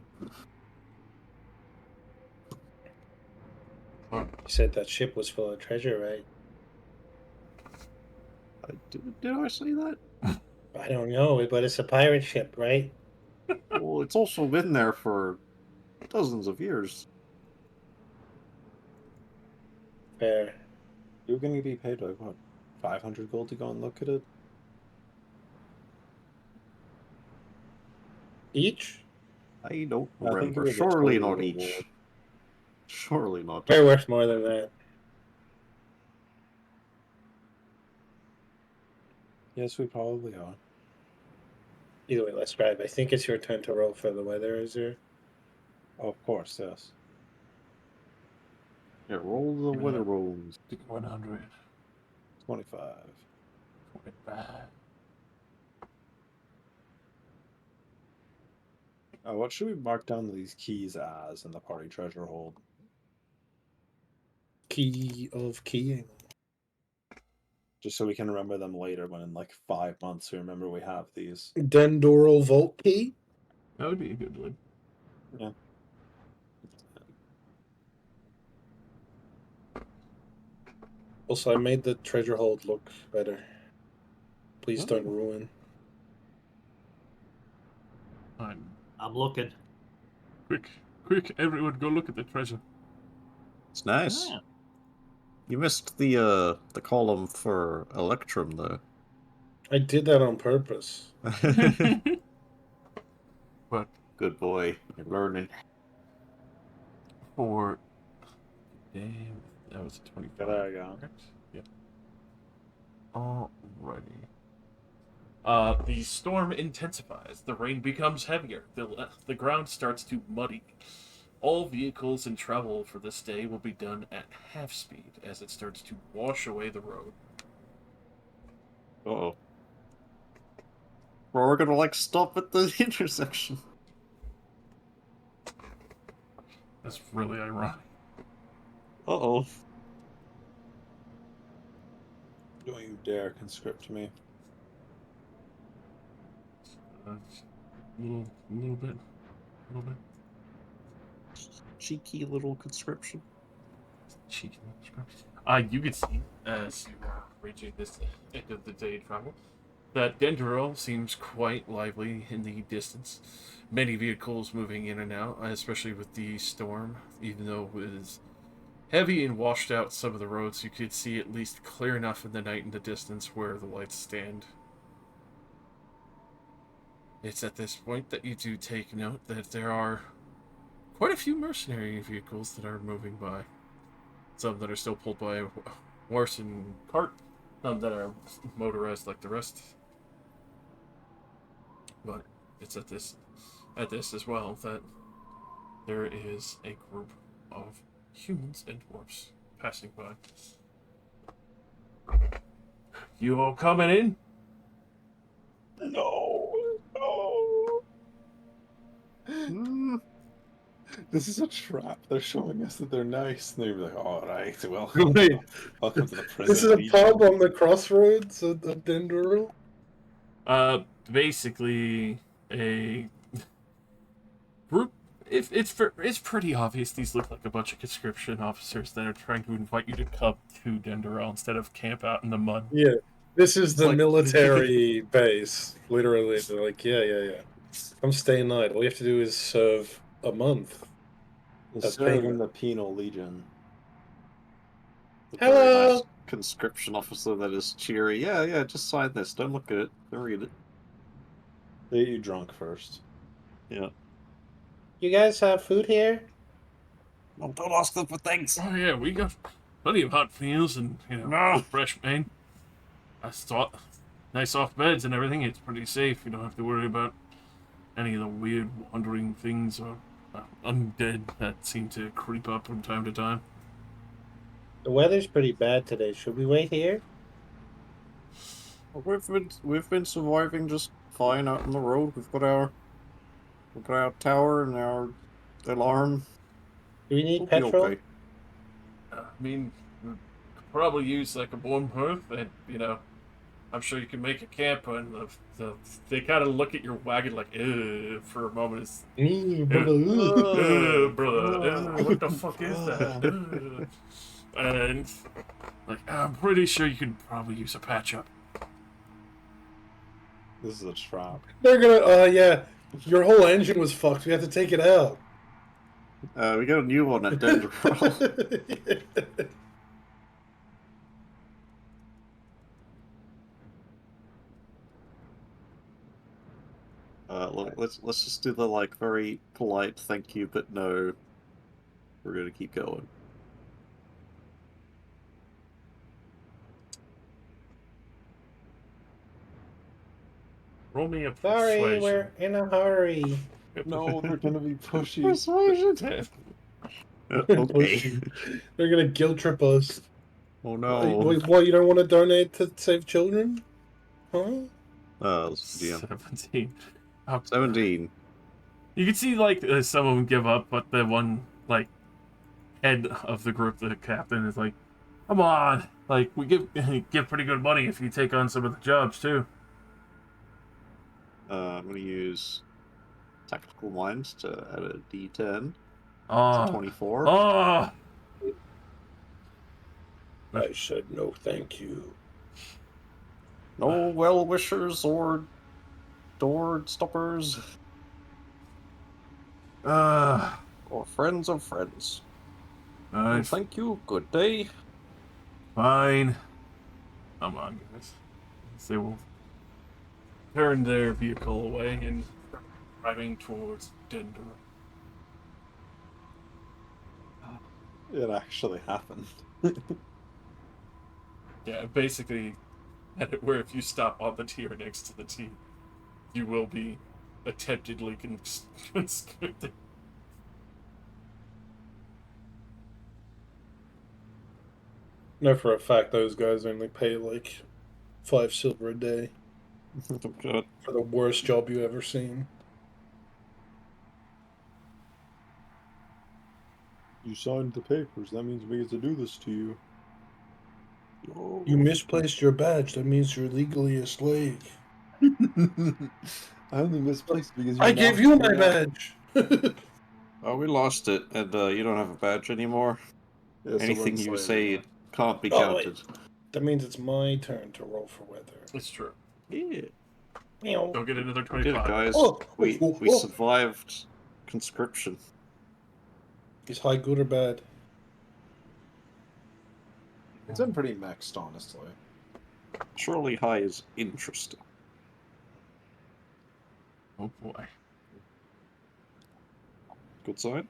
You said that ship was full of treasure, right? Did I say that? I don't know, but it's a pirate ship, right? Well, it's also been there for dozens of years. Fair. You're gonna be paid like what, 500 gold to go and look at it? Each? I don't I think it remember. was a Surely total not reward. each. Surely not. We're worth more than that. Yes, we probably are. Either way, let's drive. I think it's your turn to roll for the weather, is there? Of course, yes. Yeah, roll the Give me weather that. rolls. 100. 25. 25. What should we mark down these keys as in the party treasure hold? Key of keying. Just so we can remember them later when in like 5 months we remember we have these. Dendoral Vault Key? That would be a good one. Yeah. Also, I made the treasure hold look better. Please don't Oh. ruin. Fine. I'm looking. Quick, everyone go look at the treasure. It's nice. Ah, You missed the column for Electrum though. I did that on purpose. But Good boy, you're learning. for damn, that was a 25. There you go. Correct? Yep. Alrighty. The storm intensifies. The rain becomes heavier. The ground starts to muddy. All vehicles and travel for this day will be done at half speed as it starts to wash away the road. Uh-oh. Well, we're gonna like stop at the intersection. That's really ironic. Uh-oh. Don't you dare conscript me. A little bit. Cheeky little conscription. Cheeky. You can see as you are reaching this end of the day travel that Dendero seems quite lively in the distance. Many vehicles moving in and out, especially with the storm. Even though it is heavy and washed out some of the roads, you could see at least clear enough in the night in the distance where the lights stand. It's at this point that you do take note that there are quite a few mercenary vehicles that are moving by. Some that are still pulled by a horse and cart, some that are motorized like the rest. But it's at this as well that there is a group of humans and dwarves passing by. You all coming in? No. Mm. This is a trap. They're showing us that they're nice. And they're like, all right, Wait, welcome to the prison. this is a legion." pub on the crossroads of Dendoral? Basically a group. It's pretty obvious these look like a bunch of conscription officers that are trying to invite you to come to Denderell instead of camp out in the mud. Yeah, this is the Like- military base. Literally, they're like, yeah. Come stay a night. All you have to do is serve a month. He's That's serving payment. the penal legion. A very nice Hello! conscription officer that is cheery. Yeah, just sign this. Don't look at it. Don't read it. They get you drunk first. Yeah. You guys have food here? Well, don't ask them for things. Oh yeah, we got plenty of hot meals and No. fresh pain. I thought nice soft beds and everything. It's pretty safe. You don't have to worry about any of the weird wandering things or undead that seem to creep up from time to time. The weather's pretty bad today. Should we wait here? We've been surviving just fine out on the road. We've got our tower and our alarm. Do we need We'll be petrol? okay. I mean, we could probably use like a warm hearth, and I'm sure you can make a camp. And they kind of look at your wagon like, for a moment. It's, brother, what the fuck is that? And like, I'm pretty sure you could probably use a patch up. This is a trap. They're gonna, yeah. Your whole engine was fucked. We have to take it out. We got a new one at Denver. Look, let's just do the like very polite thank you, but no. We're gonna keep going. Roll me a Sorry, persuasion. we're in a hurry. No, they're gonna be pushy. Persuasion. Okay. They're gonna guilt trip us. Oh no. Wait, what? You don't want to donate to save children? Huh? DM. 17. Oh, 17. you can see like some of them give up, but the one like head of the group, the captain, is like, "Come on, like we give pretty good money if you take on some of the jobs too." I'm gonna use Tactical Mind to add a D10. It's Oh, a 24. oh, I said no, thank you. No well wishers or door stoppers uh, or friends of friends. uh, Oh, thank you. Good day. fine. Come on, guys. They will turn their vehicle away and driving towards Denver. It actually happened. Yeah, basically, where if you stop on the tier next to the T, you will be attemptedly conscripted. No, for a fact, those guys only pay like 5 silver a day Oh, God. for the worst job you ever seen. You signed the papers. That means we get to do this to you. Oh. You misplaced your badge. That means you're legally a slave. I only misplaced because I gave you my badge. Oh, we lost it, and you don't have a badge anymore. Yeah, so we're Anything you enslaved say again. can't be Oh, wait. counted. That means it's my turn to roll for weather. It's true. Yeah. Meow. Go get another We did it, 25. guys. Oh, we oh, we oh. survived conscription. Is high good or bad? It's been pretty mixed, honestly. Surely high is interesting. Oh boy. Good sign.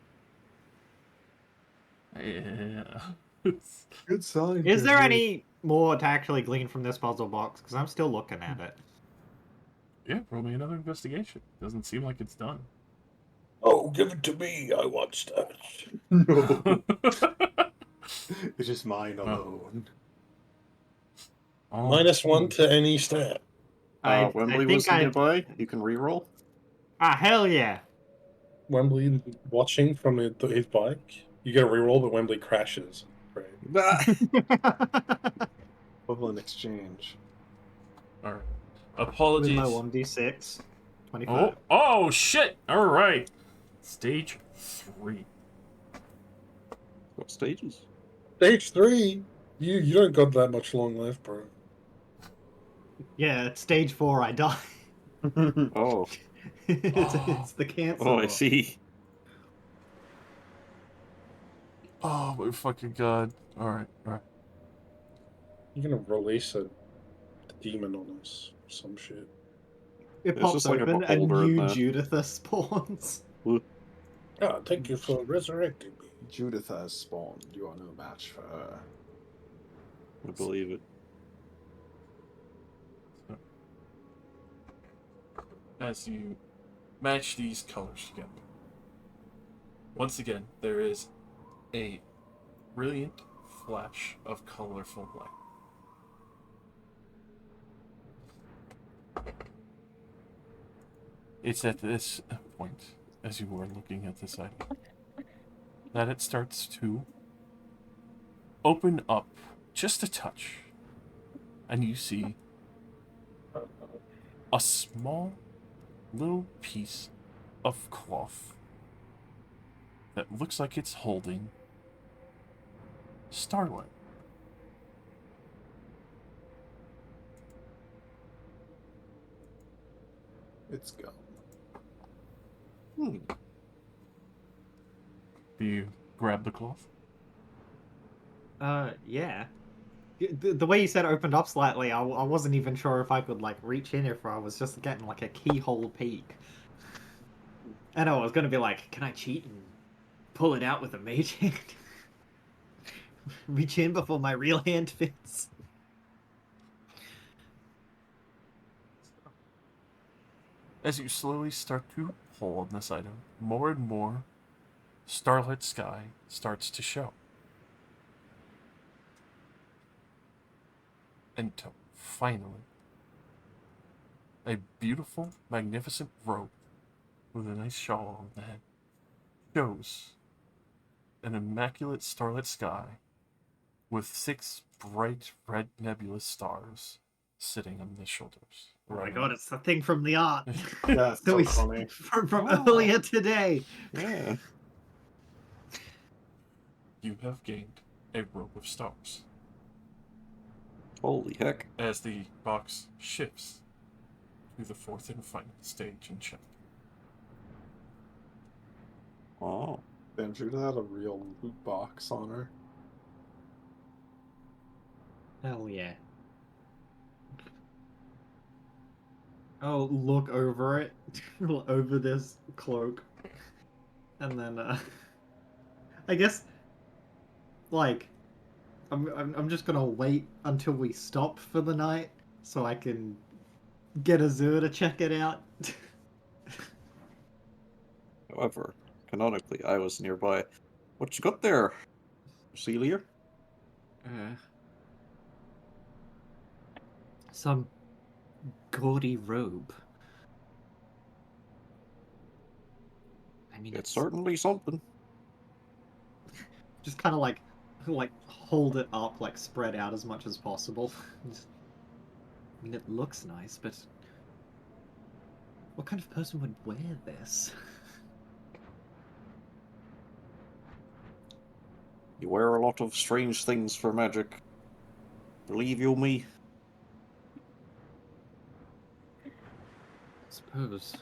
Yeah. Good sign. Is there any more to actually glean from this puzzle box? Because I'm still looking at it. Yeah, roll me another investigation. Doesn't seem like it's done. Oh, give it to me. I want stats. No. It's just mine alone. Oh, -1 to any stat. I Wembley think was nearby. You can reroll. Ah, hell yeah! Wembley watching from his bike. You get a reroll, but Wembley crashes. Right. Equivalent exchange. Alright. With Apologies. my 1d6. 25. Oh, oh shit! Alright. Stage 3. What stages? Stage 3. You don't got that much long left, bro. Yeah, at stage 4 I die. Oh. it's the cancer. Oh, I book. see. Oh my fucking god. Alright, alright. You're gonna release a demon on us. Or some shit. It There's pops just like a open and beholder in new there. Juditha spawns. Ah, thank you for resurrecting me. Judith has spawned. You are no match for her. I believe it. As you match these colors together, once again, there is a brilliant flash of colorful light. It's at this point, as you are looking at this item, that it starts to open up just a touch, and you see a small little piece of cloth that looks like it's holding starlight. It's gone. Do you grab the cloth? Yeah. The way you said it opened up slightly, I wasn't even sure if I could, like, reach in if I was just getting, like, a keyhole peek. I know, I was gonna be like, can I cheat and pull it out with a mage hand? Reach in before my real hand fits. As you slowly start to pull on this item, more and more starlit sky starts to show. Until finally, a beautiful, magnificent robe with a nice shawl on the head shows an immaculate starlit sky with 6 bright red nebulous stars sitting on the shoulders. Oh my Right god, it's the thing from the art. Yeah, So so funny. from Oh. earlier today. Yeah. You have gained a robe of stars. Holy heck. As the box shifts to the 4th and final stage in check. Oh. Andrew had a real loot box on her. Hell yeah. Oh, look over it. Over this cloak. And then, I guess, like, I'm just gonna wait until we stop for the night so I can get Azur to check it out. However, canonically, I was nearby. What you got there, Celia? Uh, some gaudy robe. I mean, It's it's certainly something. just kind of like hold it up, like spread out as much as possible. I mean, it looks nice, but what kind of person would wear this? You wear a lot of strange things for magic. Believe you me? I suppose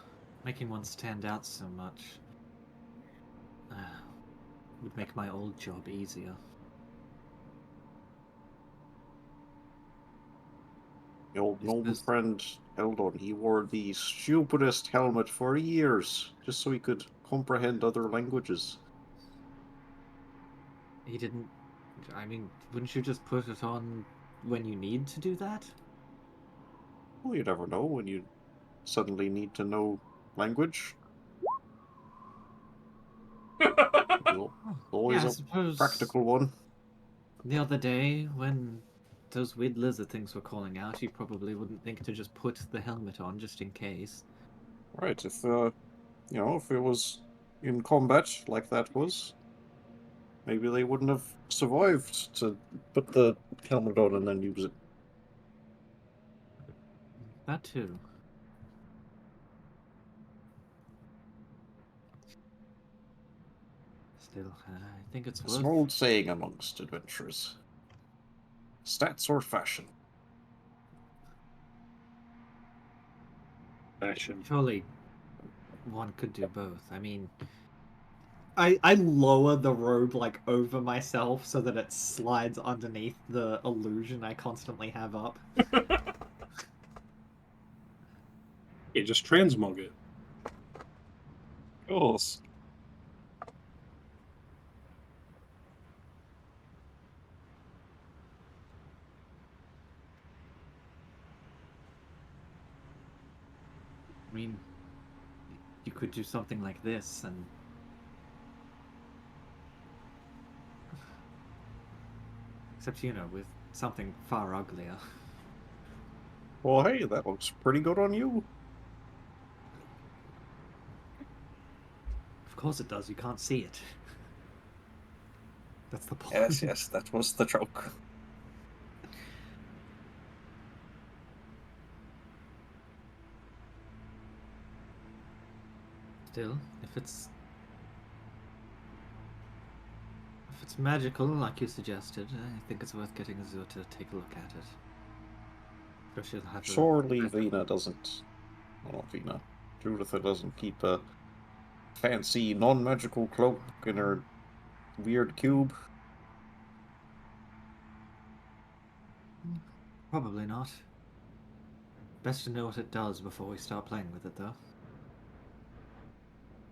making one stand out so much would make my old job easier. The old I gnome suppose- friend Eldon, he wore the stupidest helmet for years, just so he could comprehend other languages. He didn't. I mean, wouldn't you just put it on when you need to do that? Well, you never know when you suddenly need to know language. Well, always Yeah, I a suppose. practical one. The other day, when those weird lizard things were calling out, you probably wouldn't think to just put the helmet on just in case. Right, if if it was in combat like that was, maybe they wouldn't have survived to put the helmet on and then use it. That too. Still, I think it's It's an worth. old saying amongst adventurers. Stats or fashion? Fashion. Surely one could do both. I mean, I lower the robe like over myself so that it slides underneath the illusion I constantly have up. You just transmog it. Of course. I mean, you could do something like this and. Except, with something far uglier. Well, hey, that looks pretty good on you. Of course it does, you can't see it. That's the point. Yes, yes, that was the joke. Still, if it's magical, like you suggested, I think it's worth getting Azur to take a look at it. So she'll have Surely Vina doesn't. Well, not Vina. Juditha doesn't keep a fancy non-magical cloak in her weird cube. Probably not. Best to know what it does before we start playing with it, though.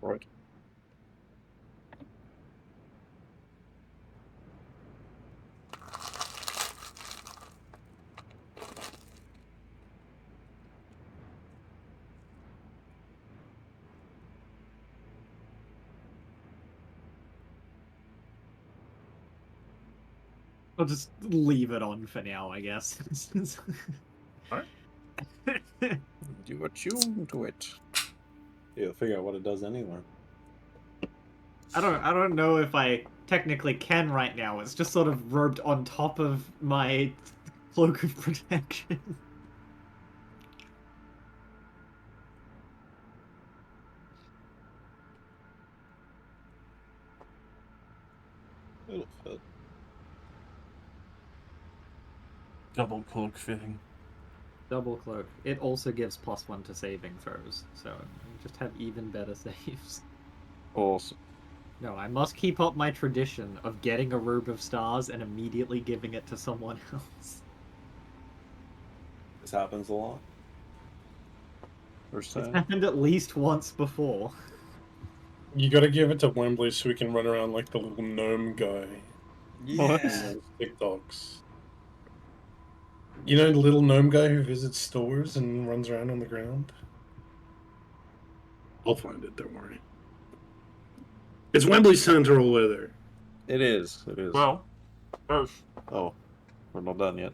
Right. I'll just leave it on for now, I guess. You attune to it. Yeah, figure out what it does anyway. I don't know if I technically can right now. It's just sort of roped on top of my cloak of protection. It'll fit. Double cloak fitting. Double cloak. It also gives +1 to saving throws, so you just have even better saves. Awesome. No, I must keep up my tradition of getting a robe of stars and immediately giving it to someone else. This happens a lot. First It's time. happened at least once before. You gotta give it to Wembley so we can run around like the little gnome guy What? in those TikToks. You know the little gnome guy who visits stores and runs around on the ground? I'll find it, don't worry. It's Wembley's time to roll weather. It is. It is. Well, Oh, we're not done yet.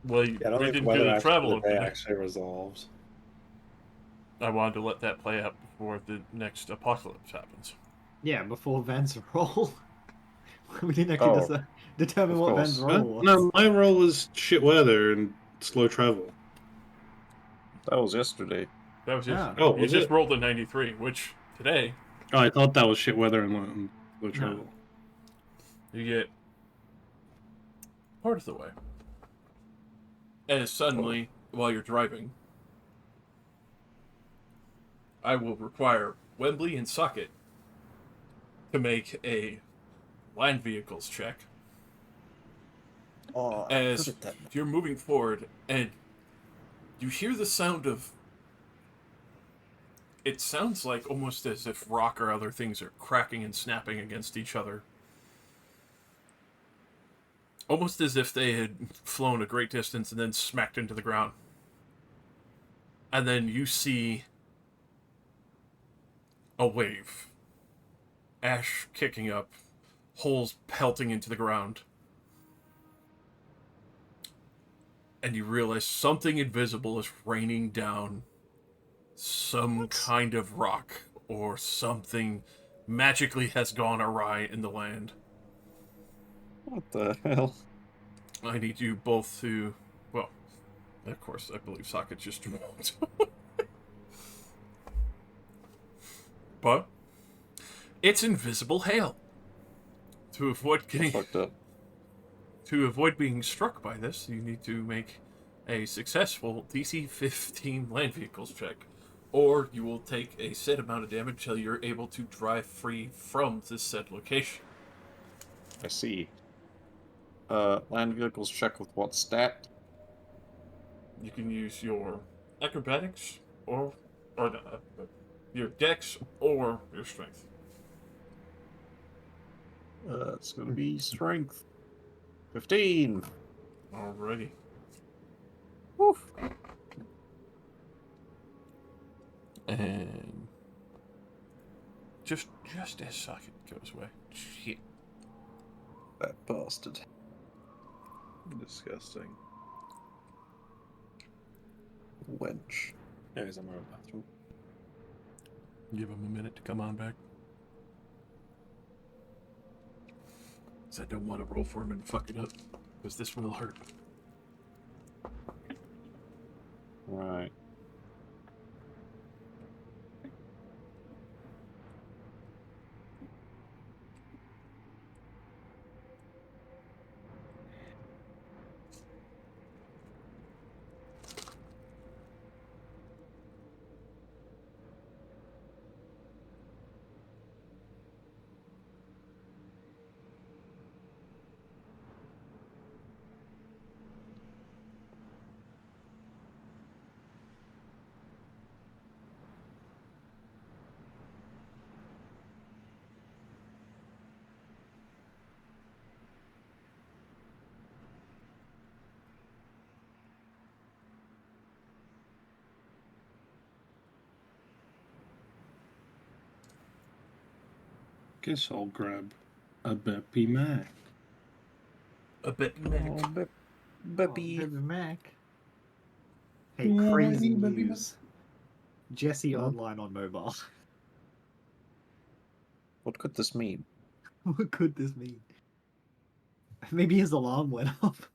well, Yeah, I don't we think the didn't do weather the actually travel for of the day today. actually resolves. I wanted to let that play out before the next apocalypse happens. Yeah, before Van's roll. We didn't actually Oh, determine of what course. Van's roll was. No, my roll was shit weather and slow travel. That was yesterday. That was just Ah. Oh, you was just it? rolled a 93, which today Oh, I thought that was shit weather and slow travel. you get part of the way. And suddenly, while you're driving, I will require Wembley and Socket to make a land vehicles check Oh, as you're moving forward and you hear the sound of. It sounds like almost as if rock or other things are cracking and snapping against each other. Almost as if they had flown a great distance and then smacked into the ground. And then you see a wave. Ash kicking up, holes pelting into the ground. And you realize something invisible is raining down some kind of rock or something magically has gone awry in the land. what the hell? I need you both to, well, of course, I believe Socket just won't. But it's invisible hail. To avoid getting Fucked up. To avoid being struck by this, you need to make a successful DC 15 land vehicles check, or you will take a set amount of damage until you're able to drive free from this said location. I see. Land vehicles check with what stat? You can use your acrobatics or your dex or your strength. It's gonna be strength. 15. Alrighty. Woof. And just as Socket goes away. Shit. That bastard. Disgusting. Wench. Anyways, I'm out of the bathroom. Give him a minute to come on back. 'Cause I don't want to roll for him and fuck it up. Because this will hurt. Right. Guess I'll grab a Beppy Mac. A bit Oh, Mick. Bippy. Baby Mac. Hey, Yeah, crazy baby Mac. news. Jesse Huh? online on mobile. What could this mean? What could this mean? Maybe his alarm went off.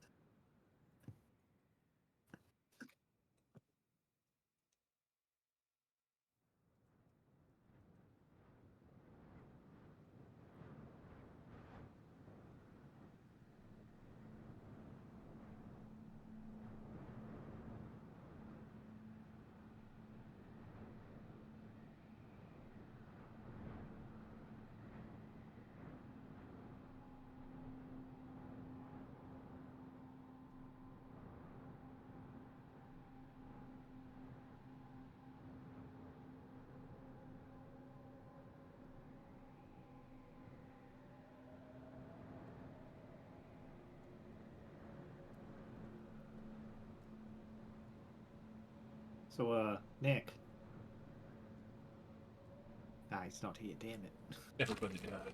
So, Nick. Ah, he's not here, damn it. Everybody died.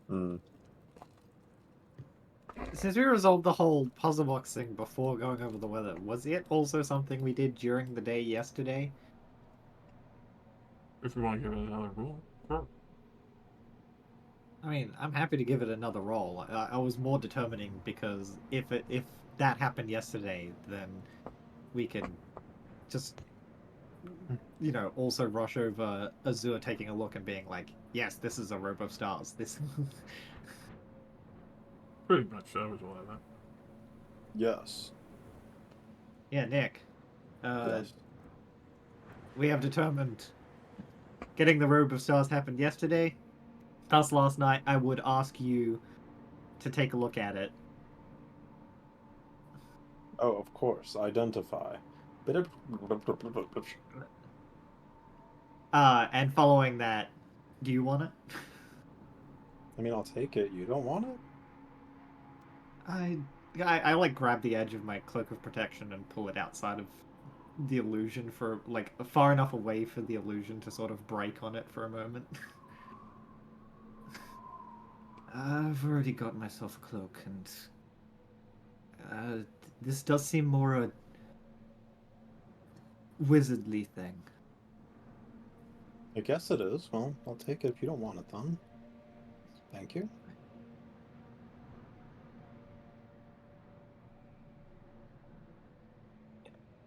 Hmm. Since we resolved the whole puzzle box thing before going over the weather, was it also something we did during the day yesterday? If you want to give it another roll. Sure. I mean, I'm happy to give it another roll. I was more determining because if that happened yesterday, then we can just also rush over Azure taking a look and being like, yes, this is a rope of stars. This. Pretty much, that was what I meant. Yes. Yeah, Nick. Yes. We have determined getting the robe of stars happened yesterday. Us last night. I would ask you to take a look at it. Oh, of course. Identify. Bit of... And following that, do you want it? I mean, I'll take it. You don't want it? I like grab the edge of my cloak of protection and pull it outside of the illusion for like far enough away for the illusion to sort of break on it for a moment. I've already got myself a cloak, and this does seem more a wizardly thing. I guess it is. Well, I'll take it if you don't want it then. Thank you.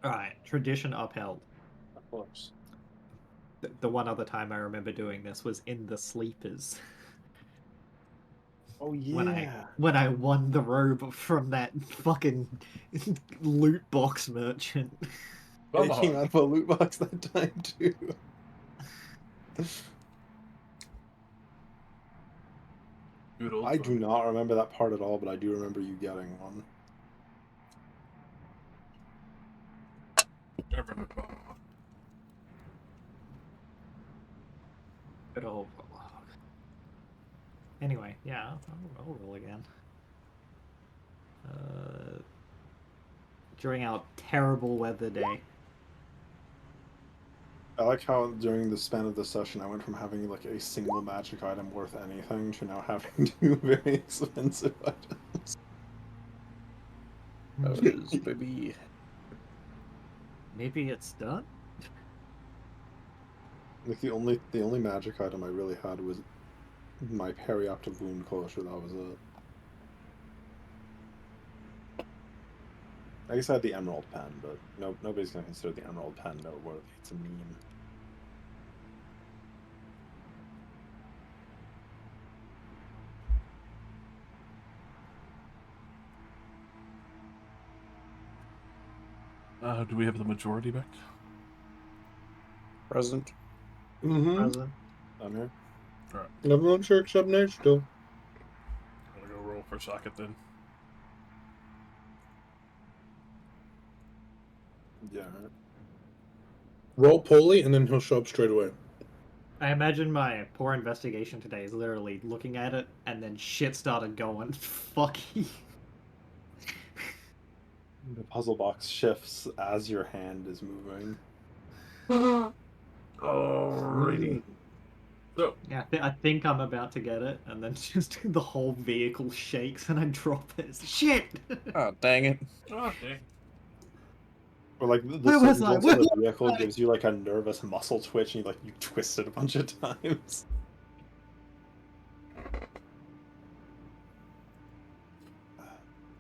All right, tradition upheld. Of course. The one other time I remember doing this was in the sleepers. Oh, when yeah. I won the robe from that fucking loot box merchant. It came out of a loot box that time, too. Good old I do fun. not remember that part at all, but I do remember you getting one. I remember Bob. Good old prologue. Anyway, yeah, I'll roll again. During our terrible weather day. I like how during the span of the session I went from having like a single magic item worth anything to now having two very expensive items. Oh, it is, baby. Maybe it's done? Like the only magic item I really had was my perioptic wound closure. That was it. I guess I had the emerald pen, but nobody's gonna consider the emerald pen noteworthy. It's a meme. Do we have the majority back? Present. Mm-hmm. Present. I'm here. Alright, Everyone's sure except Nate still. I'm gonna go roll for socket then. Yeah. Roll Polly, and then he'll show up straight away. I imagine my poor investigation today is literally looking at it and then shit started going. Fuck you. The puzzle box shifts as your hand is moving. Alrighty. So, Yeah, I think I'm about to get it, and then just the whole vehicle shakes and I drop it. It's shit! Oh, dang it. okay. Or like the Where was I? surge Where of the was vehicle I? gives you like a nervous muscle twitch, and you twist it a bunch of times.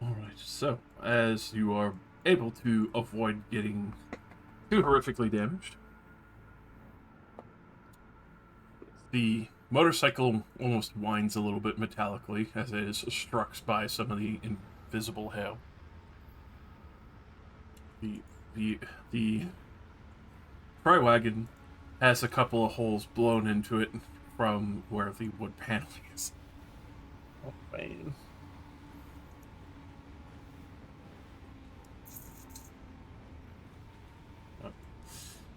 Alright, so, as you are able to avoid getting too horrifically damaged, the motorcycle almost whines a little bit metallically as it is struck by some of the invisible hail. The the the tri-wagon has a couple of holes blown into it from where the wood paneling is. Oh, man.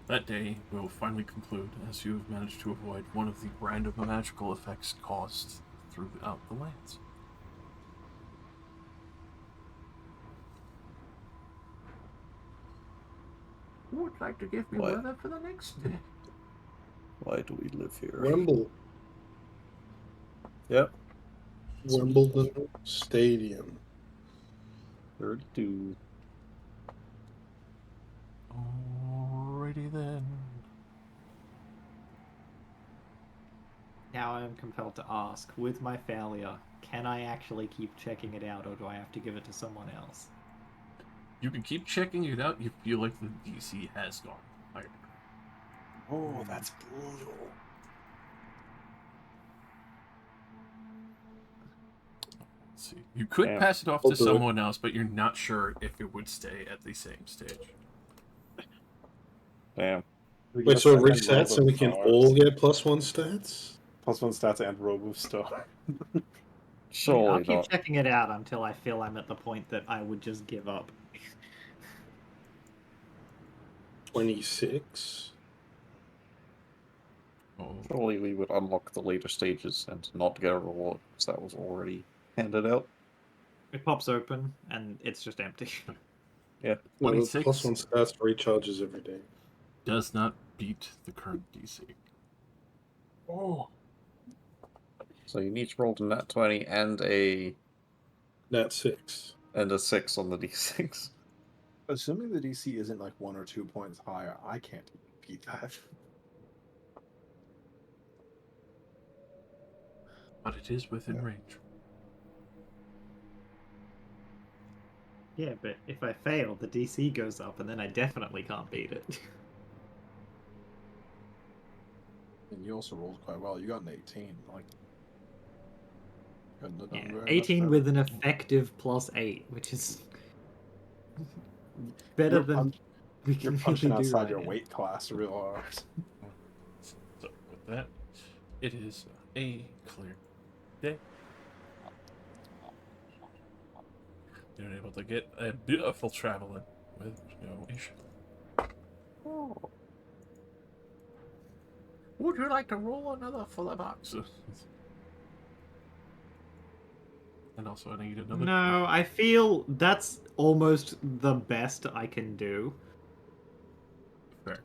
That day will finally conclude as you have managed to avoid one of the random magical effects caused throughout the lands. Who would like to give me What? weather for the next day? Why do we live here? Yep. Wimbledon Stadium. 32. Alrighty then. Now I am compelled to ask, with my failure, can I actually keep checking it out, or do I have to give it to someone else? You can keep checking it out. You feel like the DC has gone higher. Oh, that's brutal. Let's see. You could Damn. pass it off I'll to do it. someone else, but you're not sure if it would stay at the same stage. Damn. We get Wait, a so it second resets row and we of can stars. all get +1 stats? +1 stats and row of star. I'll Surely keep not. checking it out until I feel I'm at the point that I would just give up. 26. Oh, Surely we would unlock the later stages and not get a reward because that was already handed out. It pops open and it's just empty. No, the 26 +1 stats recharges every day. does not beat the current DC. Oh. So you need to roll a nat 20 and a Nat 6. 6 on the d6. Assuming the DC isn't like 1 or 2 points higher, I can't even beat that. But it is within range. Yeah, but if I fail, the DC goes up, and then I definitely can't beat it. And you also rolled quite well. You got an 18. Like, couldn't have done Yeah, very much 18 better. with an effective +8, which is better than we You're can punching really do outside right your now. weight class real hard. So with that, it is a clear day. You're able to get a beautiful travel in with no issue. Would you like to roll another full of boxes? And also, I need another. No, I feel that's almost the best I can do. Fair.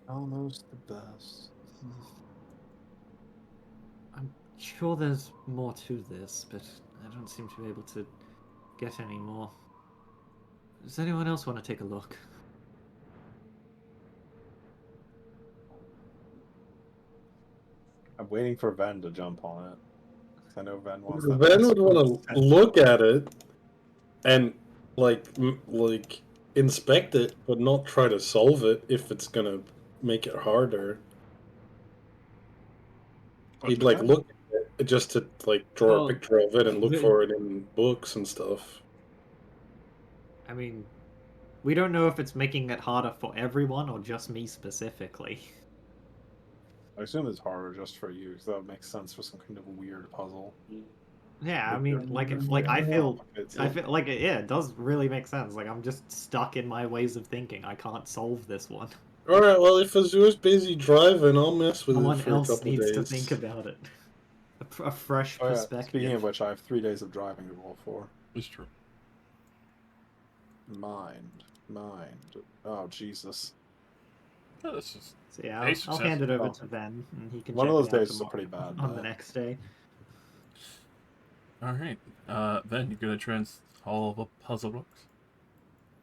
Almost the best. I'm sure there's more to this, but I don't seem to be able to get any more. Does anyone else want to take a look? I'm waiting for Ven to jump on it. 'Cause I know Ven wants that. Ven would want to +1 look at it and like inspect it, but not try to solve it if it's gonna make it harder. He'd like look at it just to like draw Well, a picture of it and look the- for it in books and stuff. I mean, we don't know if it's making it harder for everyone or just me specifically. I assume it's harder just for you, because that would make sense for some kind of weird puzzle. Yeah, I But mean, you're like, really like I feel complicated. like yeah, it does really make sense. Like I'm just stuck in my ways of thinking. I can't solve this one. All right, well, if Azur's busy driving, I'll mess with it Someone for a else couple needs days. to think about it. A fresh Oh yeah. perspective. Speaking of which, I have 3 days of driving to roll for. It's true. Mind. Oh Jesus. Oh, this is So yeah, A I'll success. hand it over Oh. to Ben, and he can One check of those it out days is a tomorrow- pretty bad on the day. next day. all right. Ben, you're gonna trans all of the puzzle books.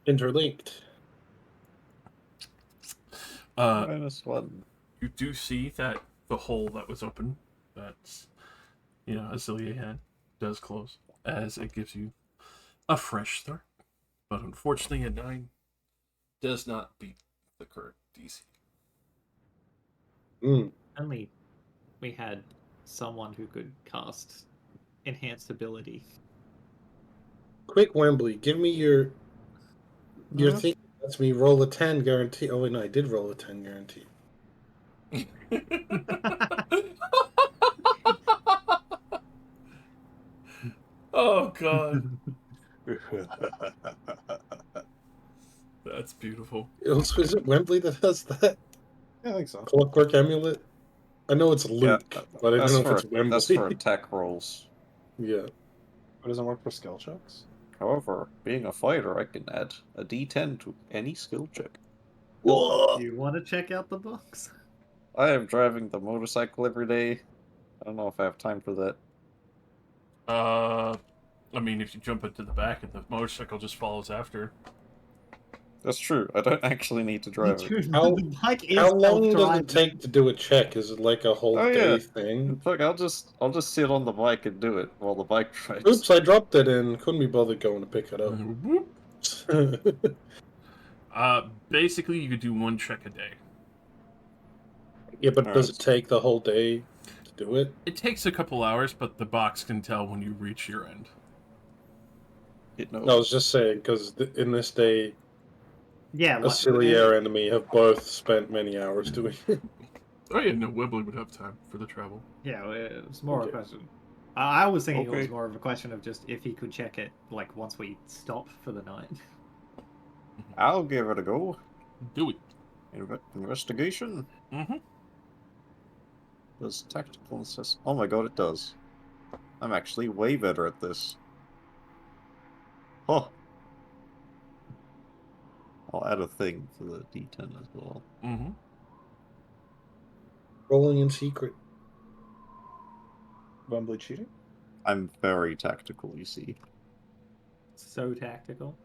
Interlinked. -1. You do see that the hole that was open, that's Azealia had, does close as it gives you a fresh start. But unfortunately, a 9 does not beat the current DC. Only we had someone who could cast enhanced ability. Quick, Wembley, give me your Huh? thing. Lets me roll a 10 guarantee. Oh wait, no, I did roll a 10 guarantee. Oh god, that's beautiful. Is it Wembley that does that? Yeah, I think so. Clockwork Amulet? I know it's Luke, but I don't know if it's Wembley. That's for attack rolls. Yeah. It doesn't work for skill checks. However, being a fighter, I can add a D10 to any skill check. Do you want to check out the box? I am driving the motorcycle every day. I don't know if I have time for that. I mean, if you jump into the back and the motorcycle just follows after. That's true. I don't actually need to drive it. Dude, How- the bike is How long does self-driving. it take to do a check? Is it like a whole Oh, day yeah. thing? Look, I'll just sit on the bike and do it while the bike drives. Oops, I dropped it and couldn't be bothered going to pick it up. Basically, you could do one check a day. Yeah, but does Alright. it take the whole day to do it? It takes a couple hours, but the box can tell when you reach your end. It I knows. was just saying, because in this day, Yeah, a silly air enemy have both spent many hours doing it. Oh yeah, no, Wembley would have time for the travel. yeah, it was more Okay. a question. I was thinking it was Okay. more of a question of just if he could check it, like once we stop for the night. I'll give it a go. Do it. Investigation? Mm-hmm. Does tactical assess... Oh my god, it does. I'm actually way better at this. Huh. I'll add a thing to the D10 as well. Mm-hmm. Rolling in secret. Wembley cheating? I'm very tactical, you see. So tactical.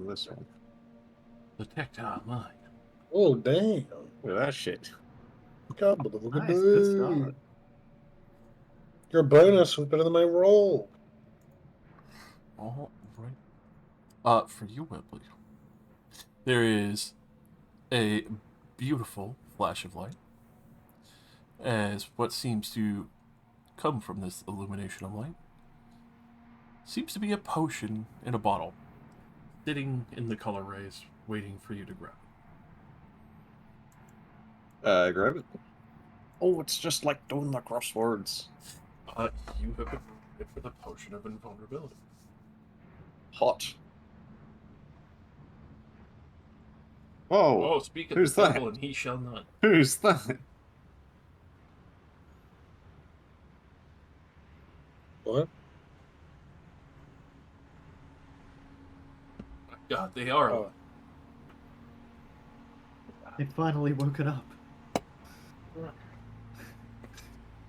This one. Detect online. Oh, damn. Look at that shit. God, look at Nice, good that. start. Your bonus was better than my roll. All right. For you, Wembley, there is a beautiful flash of light as what seems to come from this illumination of light seems to be a potion in a bottle, sitting in the color rays, waiting for you to grab it. Grab it. Oh, it's just like doing the crosswords. You have been promoted for the potion of invulnerability. Hot. Whoa. Oh, speak of who's the devil, that? and he shall not. Who's that? What? God, they are. Oh. They've finally woken up.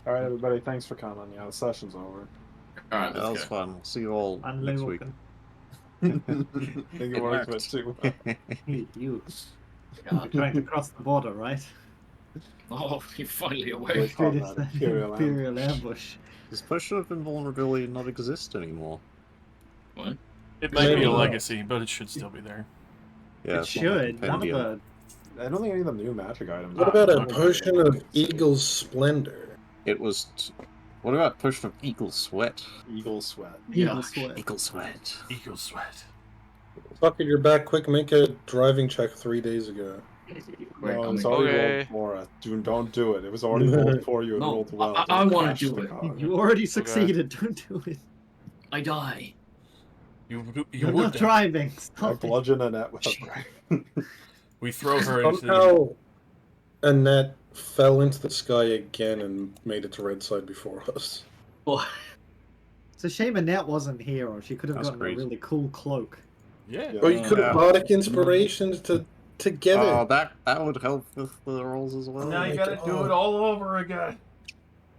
Alright, everybody, thanks for coming. Yeah, the session's over. Alright, That was let's go. fun. We'll see you all Finally next week. woken. I think it It works worked. too. You God. trying to cross the border, right? Oh, you're finally Like, awake. call Dude, that it's the Imperial Imperial ambush. Does potion of invulnerability not exist anymore? What? It might be Maybe a not. legacy, but it should still be there. Yeah, It it's not like should. None of compendium. the I don't think any of the new magic items. What about a okay. potion of Eagle's Splendor? It was... What about potion of eagle sweat? Eagle sweat? Eagle Yeah. sweat. Eagle sweat. Eagle sweat. Fuck it, you're back. Quick, make a driving check 3 days ago. Wait, No, I'm it's already Okay. rolled for it. Dude, don't do it. It was already rolled for you. It No, rolled well. I Don't wanna crash do the it. car. You already succeeded. Don't do it. I die. You You're would not die. driving. I Stop it. bludgeon Annette with a brick. We throw her into the... Somehow, Annette fell into the sky again and made it to red side before us. What? It's a shame Annette wasn't here, or she could have That's gotten crazy. a really cool cloak. Yeah. Yeah. Or you could have Yeah. bardic inspirations to get Oh, it. that would help with the rolls as well. Now you my gotta do God. it all over again.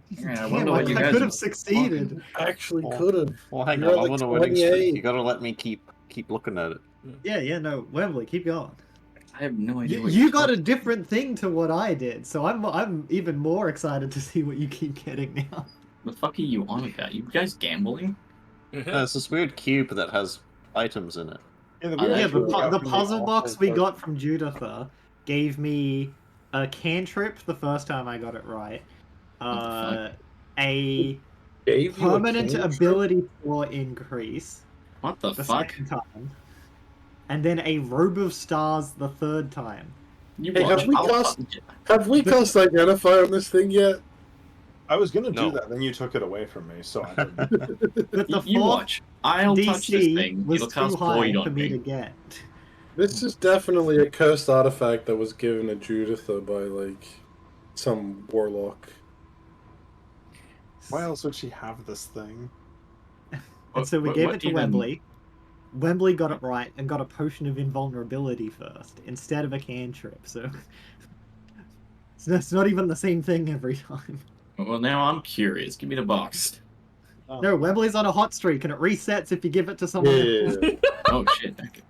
Yeah, I Damn, wonder I, what you I guys could are have succeeded. Actually, Well, could have. Well, hang You're on. I'm like gonna win streak. 28. You gotta let me keep looking at it. Yeah, no, Wembley, keep going. I have no idea You, what you you're got a talking different thing to what I did, so I'm even more excited to see what you keep getting now. about. The fuck are you on about? You guys gambling? It's this weird cube that has items in it. Yeah, the Oh, weird Yeah, that's thing the, we got the from puzzle box awful we got person- from Juditha gave me a cantrip the first time I got it right. A Gave you a permanent cantrip? ability score increase What the the fuck? second time, and then a robe of stars the third time. You Hey, watch? have we I'll cast- fucking- Have we cast identify on this thing yet? I was gonna do No. that, then you took it away from me, so I didn't. But the You fourth watch. I'll touch this DC thing. was It'll too cast high void for on me to me. get. This is definitely a cursed artifact that was given to Juditha by, like, some warlock. Why else would she have this thing? And so we What- gave what it to even- Wembley. Wembley got it right and got a potion of invulnerability first instead of a cantrip. So it's not even the same thing every time. Well, now I'm curious. Give me the box. No, Wembley's on a hot streak and it resets if you give it to someone else. Yeah, Oh shit. Okay.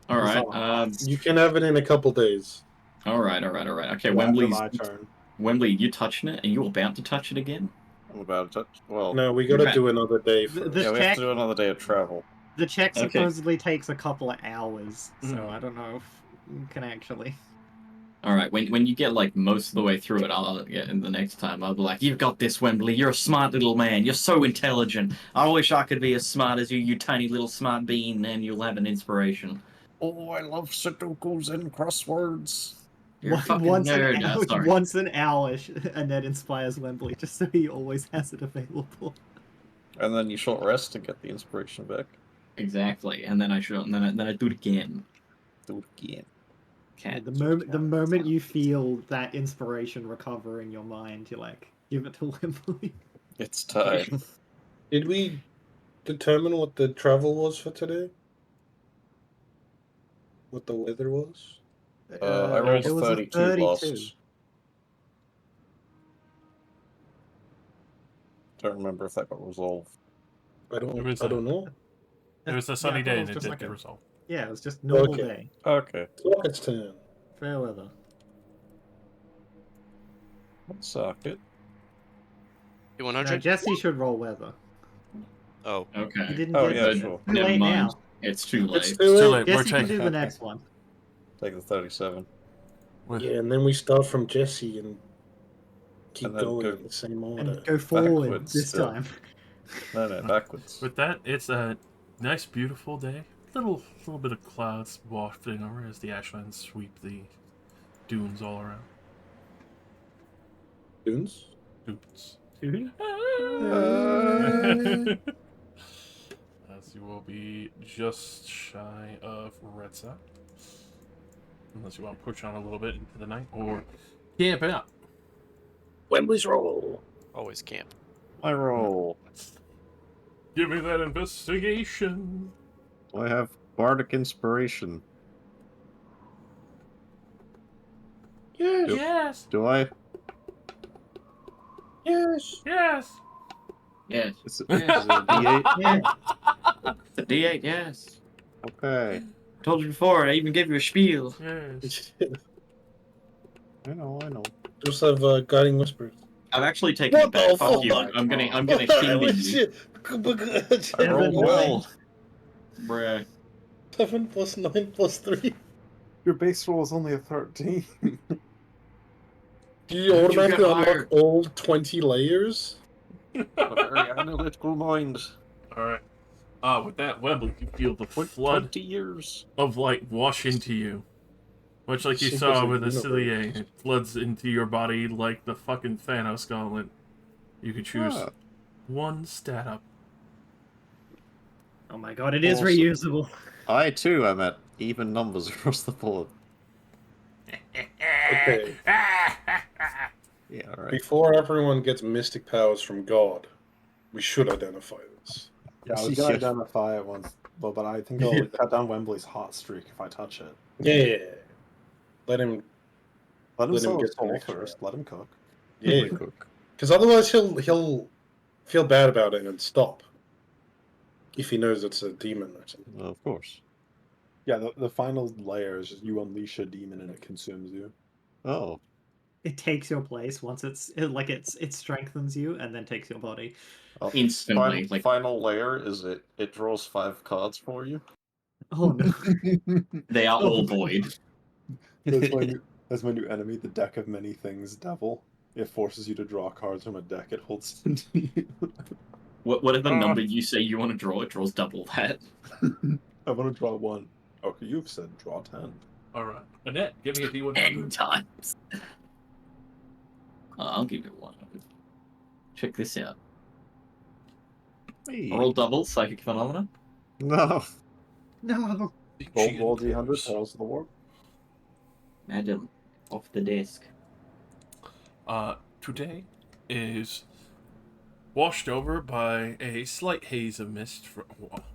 All right. you can have it in a couple days. All right. Okay, After Wembley's. my turn. Wembley, you touching it, and you about to touch it again? I'm about to touch. Well, No, we gotta Right. do another day The- first. the- yeah, we have check- to do another day of travel. The check Okay. supposedly takes a couple of hours, so Mhm. I don't know if you can actually. All right. When you get like most of the way through it, I'll get in the next time. I'll be like, "You've got this, Wembley. You're a smart little man. You're so intelligent. I wish I could be as smart as you, you tiny little smart bean." And you'll have an inspiration. Oh, I love Sudokus and crosswords. You're a fucking once nerd. an hour, Sorry. once an hour, Annette inspires Wembley just so he always has it available. And then you short rest to get the inspiration back. Exactly. And then I should. And then I do it again. Do it again. Cat. The moment you feel that inspiration recover in your mind, you're like, give it to Wembley. It's time. Did we determine what the travel was for today? What the weather was? I rolled it a was a 32 32. lost. Don't remember if that got resolved. I don't. It was I don't know. It was a sunny Yeah, day it and was it just did like get a- resolved. Yeah, it was just normal Okay. day. Okay. Rocket's turn. Fair weather. Let's suck it. You Now, 100? Jesse should roll weather. Oh, You Okay. didn't Oh, get yeah, it. sure. It's too Never late mind. now. It's too late. It's It's too too late. late. We're Jesse can taking do the next one. Take the 37. with Yeah, and then we start from Jesse and keep And then going go- in the same order. And go forward Backwards this still. time. No, backwards. With that, it's a nice, beautiful day. Little bit of clouds wafting over as the ashlands sweep the dunes all around. Dunes? Dunes. As you will be just shy of red side. Unless you want to push on a little bit into the night or camp out. Wembley's roll. always camp. I roll. Give me that investigation. I have bardic inspiration. Yes. Yes. Do I? Yes. Yes. Yes. Is it, Yeah. is it a D8? Yeah. The D8. Yes. Okay. Told you before. I even gave you a spiel. Yes. I know. Just have guiding whispers. I've actually taken What it back. the Fuck you. fuck? I'm gonna What shindig the you. shit? I rolled well. Bruh. 7 plus 9 plus 3. Your base roll is only a 13. Do you How'd you automatically get unlock higher? all 20 layers? A very analytical mind. All right. With that, Wembley, you feel the What, flood 20 years? of light wash into you. Much like you Seems saw like with the universe. Cilia, it floods into your body like the fucking Thanos gauntlet. You can choose Ah. one stat up. Oh my god, it is Awesome. reusable. I too am at even numbers across the board. Okay. Yeah, alright. Before everyone gets mystic powers from God, We should identify this. Yeah, I was gonna identify it once, but I think I'll cut down Wembley's hot streak if I touch it. Yeah. Let him Let him Let him sell get his the soul next first. Let him cook. Yeah. Because otherwise he'll feel bad about it and stop. If he knows it's a demon or something. Of course. Yeah, the final layer is just you unleash a demon and it consumes you. Oh. It takes your place once it strengthens you and then takes your body. Instantly, Final, final layer is it draws 5 cards for you. Oh no. They are all void. That's my new enemy, the deck of many things devil. It forces you to draw cards from a deck it holds into you. Whatever number you say you want to draw, it draws double that. I want to draw 1. Okay, you've said draw 10. Alright. Annette, give me a D100. 10 times. I'll give it 1. Check this out. Hey. Roll double, psychic phenomena. No. No. Roll D100, Perils of the Warp. Madam, off the desk. Today is washed over by a slight haze of mist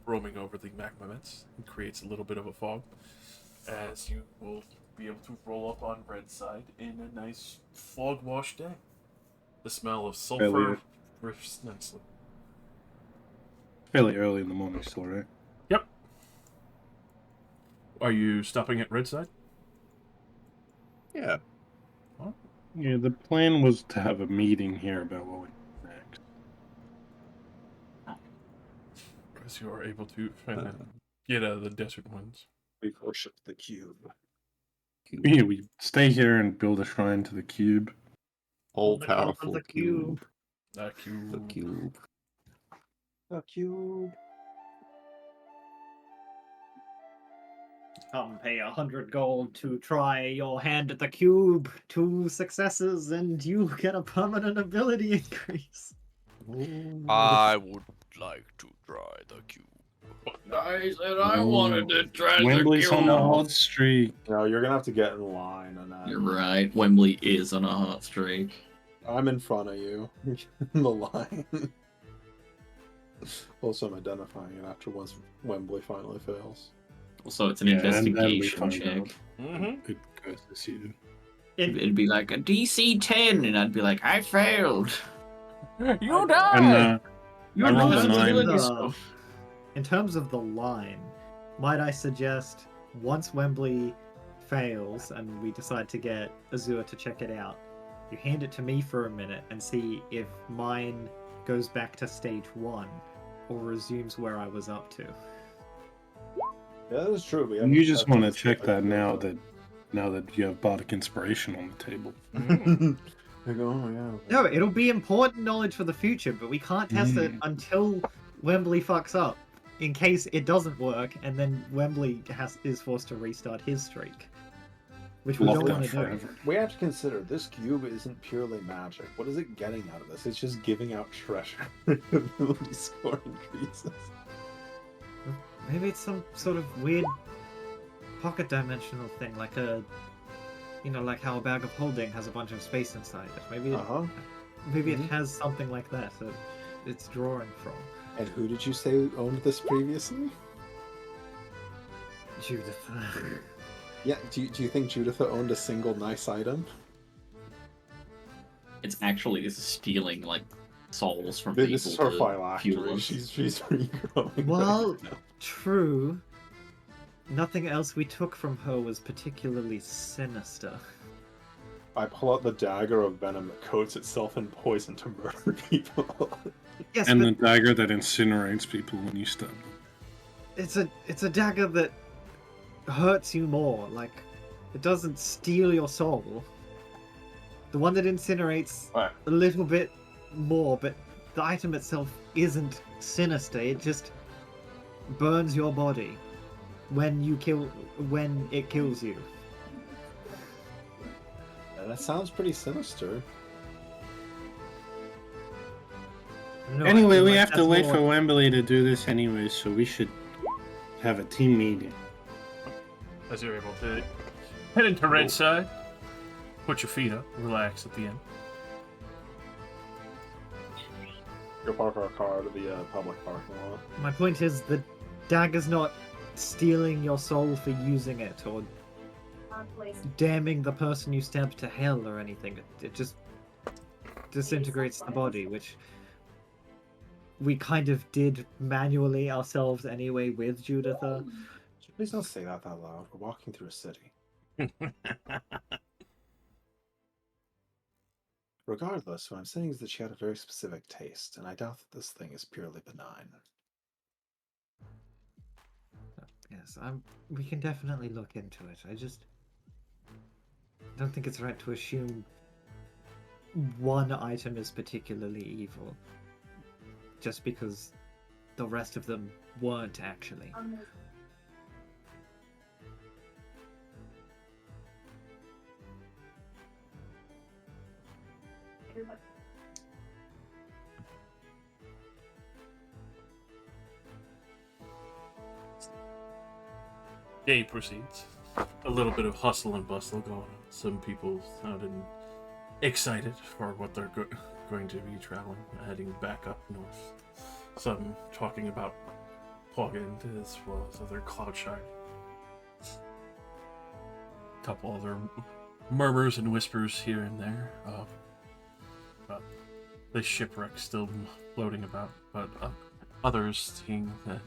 roaming over the magma vents and creates a little bit of a fog, as you will be able to roll up on Red's side in a nice fog-washed day. The smell of sulfur drifts nicely. Fairly early in the morning still, right? Yep. Are you stopping at Red's side? Yeah. Yeah, the plan was to have a meeting here about what we do next. As you are able to get out of the desert winds. We worship the cube. Yeah, we stay here and build a shrine to the cube. All The cult of powerful the cube. The cube. The cube. The cube. Come pay 100 gold to try your hand at the cube. 2 successes and you get a permanent ability increase. I would like to try the cube. I said I wanted to try Wembley's the on a cube. hot streak. No, you're gonna have to get in line on that. You're right. Wembley is on a hot streak. I'm in front of you. In the line. Also, I'm identifying it after once Wembley finally fails. Also, it's an Yeah, and then we investigation find check. out. Mm-hmm. It goes this year. It'd be like a DC 10, and I'd be like, I failed. You die! And You're I rolled not a 9. killing Uh, yourself. In terms of the line, might I suggest once Wembley fails and we decide to get Azure to check it out, you hand it to me for a minute and see if mine goes back to stage 1 or resumes where I was up to. Yeah, that is true. you just want to check that now that you have Bardic Inspiration on the table. I go, oh yeah. No, it'll be important knowledge for the future, but we can't test it until Wembley fucks up. In case it doesn't work, and then Wembley is forced to restart his streak. Which we Lock don't that want to do. forever. We have to consider this cube isn't purely magic. What is it getting out of this? It's just giving out treasure. Ability score increases. Maybe it's some sort of weird pocket dimensional thing, like like how a bag of holding has a bunch of space inside it. Maybe it has something like that that it's drawing from. And who did you say owned this previously? Judith. Yeah, do you think Judith owned a single nice item? It's actually this is stealing like souls from This people is her to phylactery. fuel us. She's regrowing. Well, true. Nothing else we took from her was particularly sinister. I pull out the dagger of venom that coats itself in poison to murder people. Yes, And but the dagger that incinerates people when you stab them. it's a dagger that hurts you more. Like, it doesn't steal your soul. The one that incinerates Right. a little bit more, but the item itself isn't sinister. It just burns your body when it kills you. Yeah, that sounds pretty sinister. No, I Anyway, feel we like have to that's wait more- for Wembley to do this anyway, so we should have a team meeting. As you're able to head into Red's side, put your feet up, relax at the end. Go park our car to the public parking lot. My point is, the dagger's not stealing your soul for using it or damning the person you stabbed to hell or anything. It just disintegrates the body, which we kind of did manually ourselves anyway with Juditha. Please don't say that out loud. We're walking through a city. Regardless, what I'm saying is that she had a very specific taste, and I doubt that this thing is purely benign. Yes, we can definitely look into it. I just don't think it's right to assume one item is particularly evil just because the rest of them weren't actually. Day proceeds. A little bit of hustle and bustle going on. Some people sounded excited for what they're going to be traveling, heading back up north. Some talking about plug-in as well as other cloud shine. A couple other murmurs and whispers here and there about the shipwreck still floating about, but others seeing that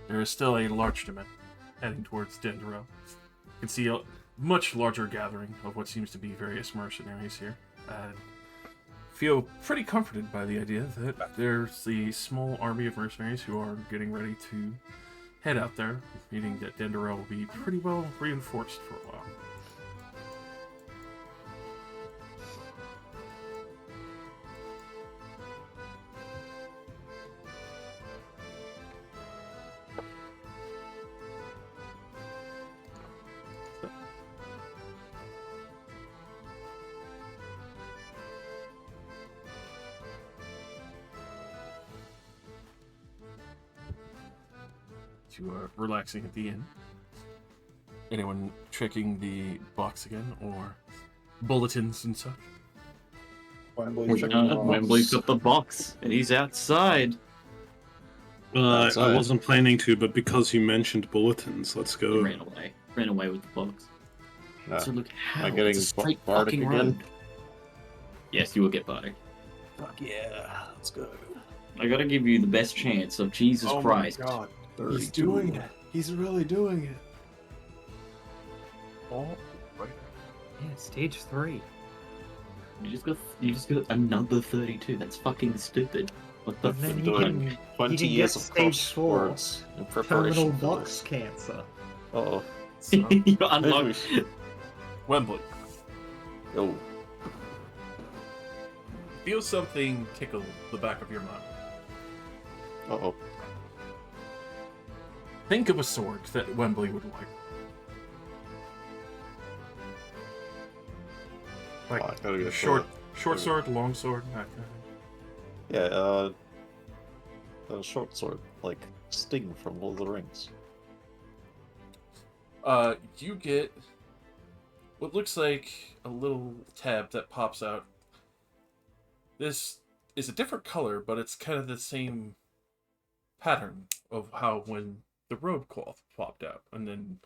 there is still a large demand heading towards Dendero. You can see a much larger gathering of what seems to be various mercenaries here, and feel pretty comforted by the idea that there's the small army of mercenaries who are getting ready to head out there, meaning that Dendero will be pretty well reinforced for a while. You are relaxing at the inn. Anyone checking the box again, or bulletins and such? Wembley's got the box, and he's outside. That's I it. wasn't planning to, but because you mentioned bulletins, let's He go. ran away with the box. So look how Am I getting it's a straight Bardic fucking again? road. Yes, you will get Bardic. Fuck yeah, let's go. I gotta give you the best chance of Jesus Christ. My God. 32. He's doing it. He's really doing it. Oh, right. Yeah, stage 3. You just got another 32. That's fucking stupid. What the And then Been you doing can 20 get years of stage 4. crosswords in terminal preparation for box this. cancer. Uh-oh. You unlock. Wembley. Yo. Feel something tickle the back of your mind. Uh-oh. Think of a sword that Wembley would like. Like I gotta get short the- sword, long sword, that kind of. Yeah, a short sword, like Sting from Lord of the Rings. You get what looks like a little tab that pops out. This is a different color, but it's kind of the same pattern of how when the robe cloth popped out, and then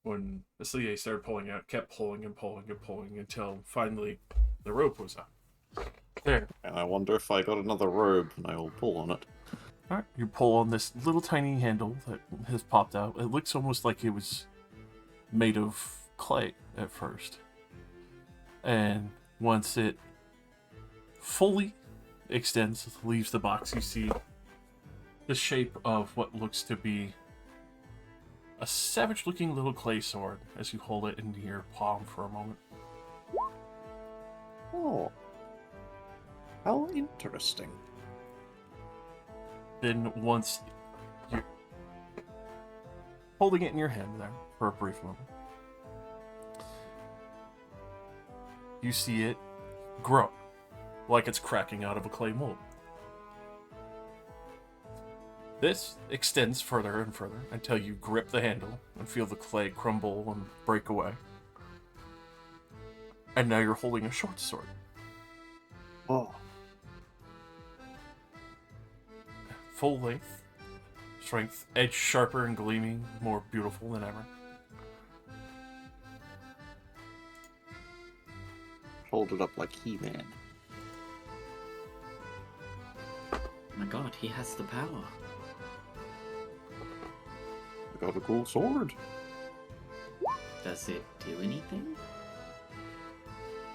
when the Slier started pulling out, kept pulling and pulling and pulling until finally the rope was out. There. And I wonder if I got another robe and I will pull on it. Alright, you pull on this little tiny handle that has popped out. It looks almost like it was made of clay at first. And once it fully extends, leaves the box, you see the shape of what looks to be a savage-looking little clay sword as you hold it into your palm for a moment. Oh. How interesting. Then once you're holding it in your hand there for a brief moment, you see it grow like it's cracking out of a clay mold. This extends further and further until you grip the handle and feel the clay crumble and break away. And now you're holding a short sword. Oh. full length, strength, edge sharper and gleaming, more beautiful than ever. Hold it up like He-Man. Oh my god, he has the power. I got a cool sword. Does it do anything?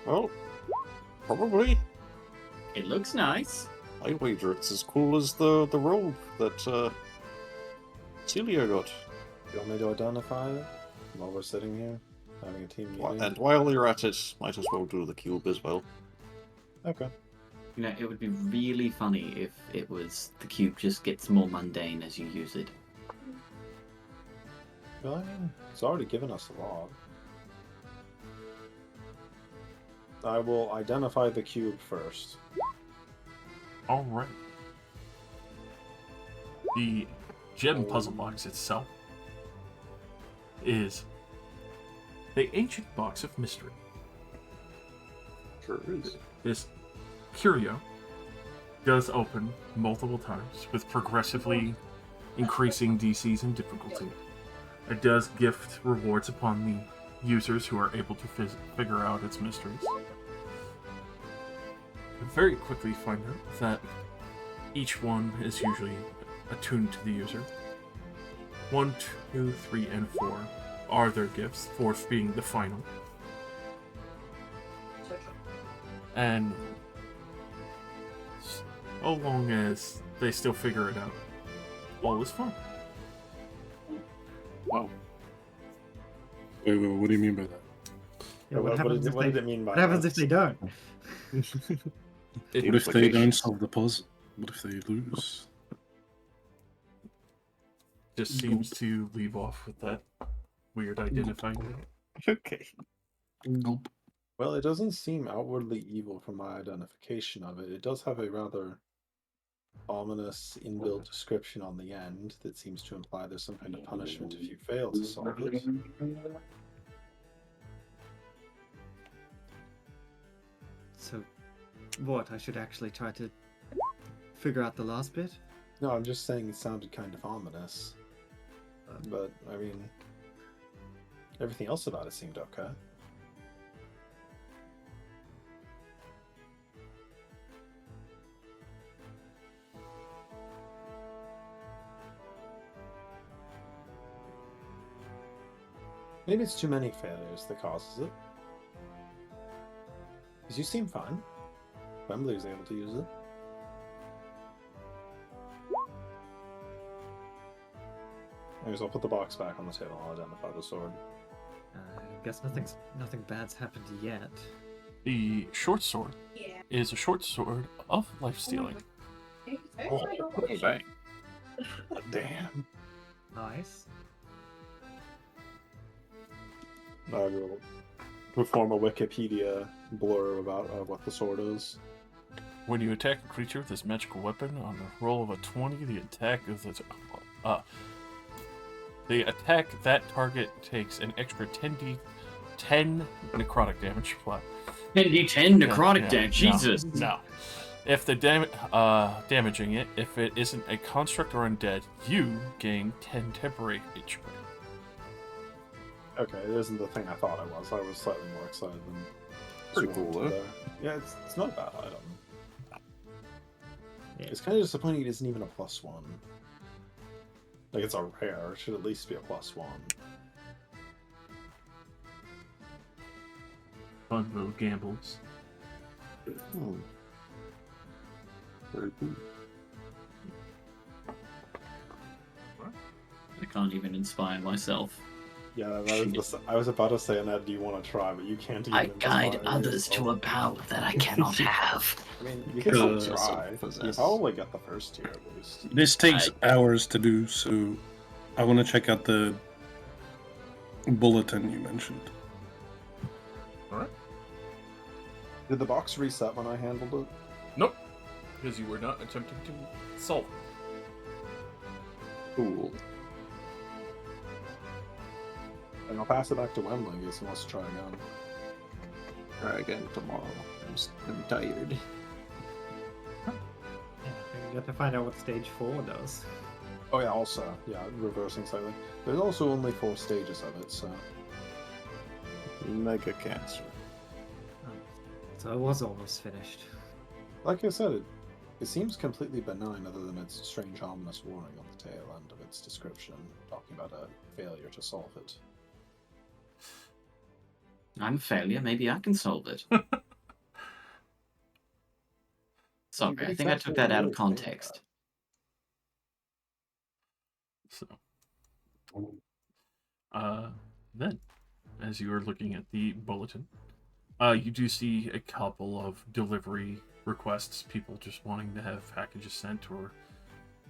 Well, probably. It looks nice. I wager it's as cool as the robe that Celia got. You want me to identify it while we're sitting here having a team meeting? And while you're at it, might as well do the cube as well. Okay. You know, it would be really funny if it was the cube just gets more mundane as you use it. Well, I mean, it's already given us a lot. I will identify the cube first. Alright. The gem puzzle box itself is the ancient box of mystery. Sure is. This curio does open multiple times with progressively increasing DCs and difficulty. It does gift rewards upon the users who are able to figure out its mysteries. You very quickly find out that each one is usually attuned to the user. 1, 2, 3, and 4 are their gifts, 4th being the final. And so long as they still figure it out, all is fine. Wow. Wait, what do you mean by that? Yeah, what happens if what they- did it mean by What happens if they don't? It What if they don't Implications. solve the puzzle? What if they lose? just seems to leave off with that weird identifying. Okay. Nope. Well, it doesn't seem outwardly evil from my identification of it. It does have a rather ominous inbuilt description on the end that seems to imply there's some kind of punishment if you fail to solve it. So, what? I should actually try to figure out the last bit? No, I'm just saying it sounded kind of ominous. But, I mean, everything else about it seemed okay. Maybe it's too many failures that causes it. Because you seem fine. Wembley was able to use it. Anyways, I'll put the box back on the table and I'll identify the sword. I guess nothing bad's happened yet. The short sword is a short sword of life stealing. Oh, dang. Damn. Nice. I will perform a Wikipedia blur about what the sword is. When you attack a creature with this magical weapon on the roll of a 20, the attack that target takes an extra 10 necrotic damage flat. 10d10 necrotic damage, Jesus! No. If the damaging it, if it isn't a construct or undead, you gain 10 temporary HP. Okay, it isn't the thing I thought it was. I was slightly more excited than Pretty Swarm cool, to though. there. Yeah, it's not a bad item. Yeah. It's kind of disappointing it isn't even a +1. Like, it's a rare. It should at least be a +1. Fun little gambles. Hmm. Very cool. I can't even inspire myself. Yeah, I was about to say, Annette, do you want to try? But you can't even I guide inspire others to yourself. a power that I cannot have. I mean, you can still Possess. try. You Possess. probably get the first tier at least. This takes hours to do, so I want to check out the bulletin you mentioned. Did the box reset when I handled it? Nope. Because you were not attempting to solve it. Cool. And I'll pass it back to Wembley in case he wants to try again. Try again tomorrow. I'm tired. Yeah, You have to find out what stage 4 does. Oh yeah, also, yeah, reversing slightly. There's also only 4 stages of it, so... Mega cancer. So it was almost finished. Like I said, it seems completely benign other than its strange ominous warning on the tail end of its description, talking about a failure to solve it. I'm a failure. Maybe I can solve it. Sorry, I think I took that out of context. So, then, as you are looking at the bulletin, you do see a couple of delivery requests, people just wanting to have packages sent or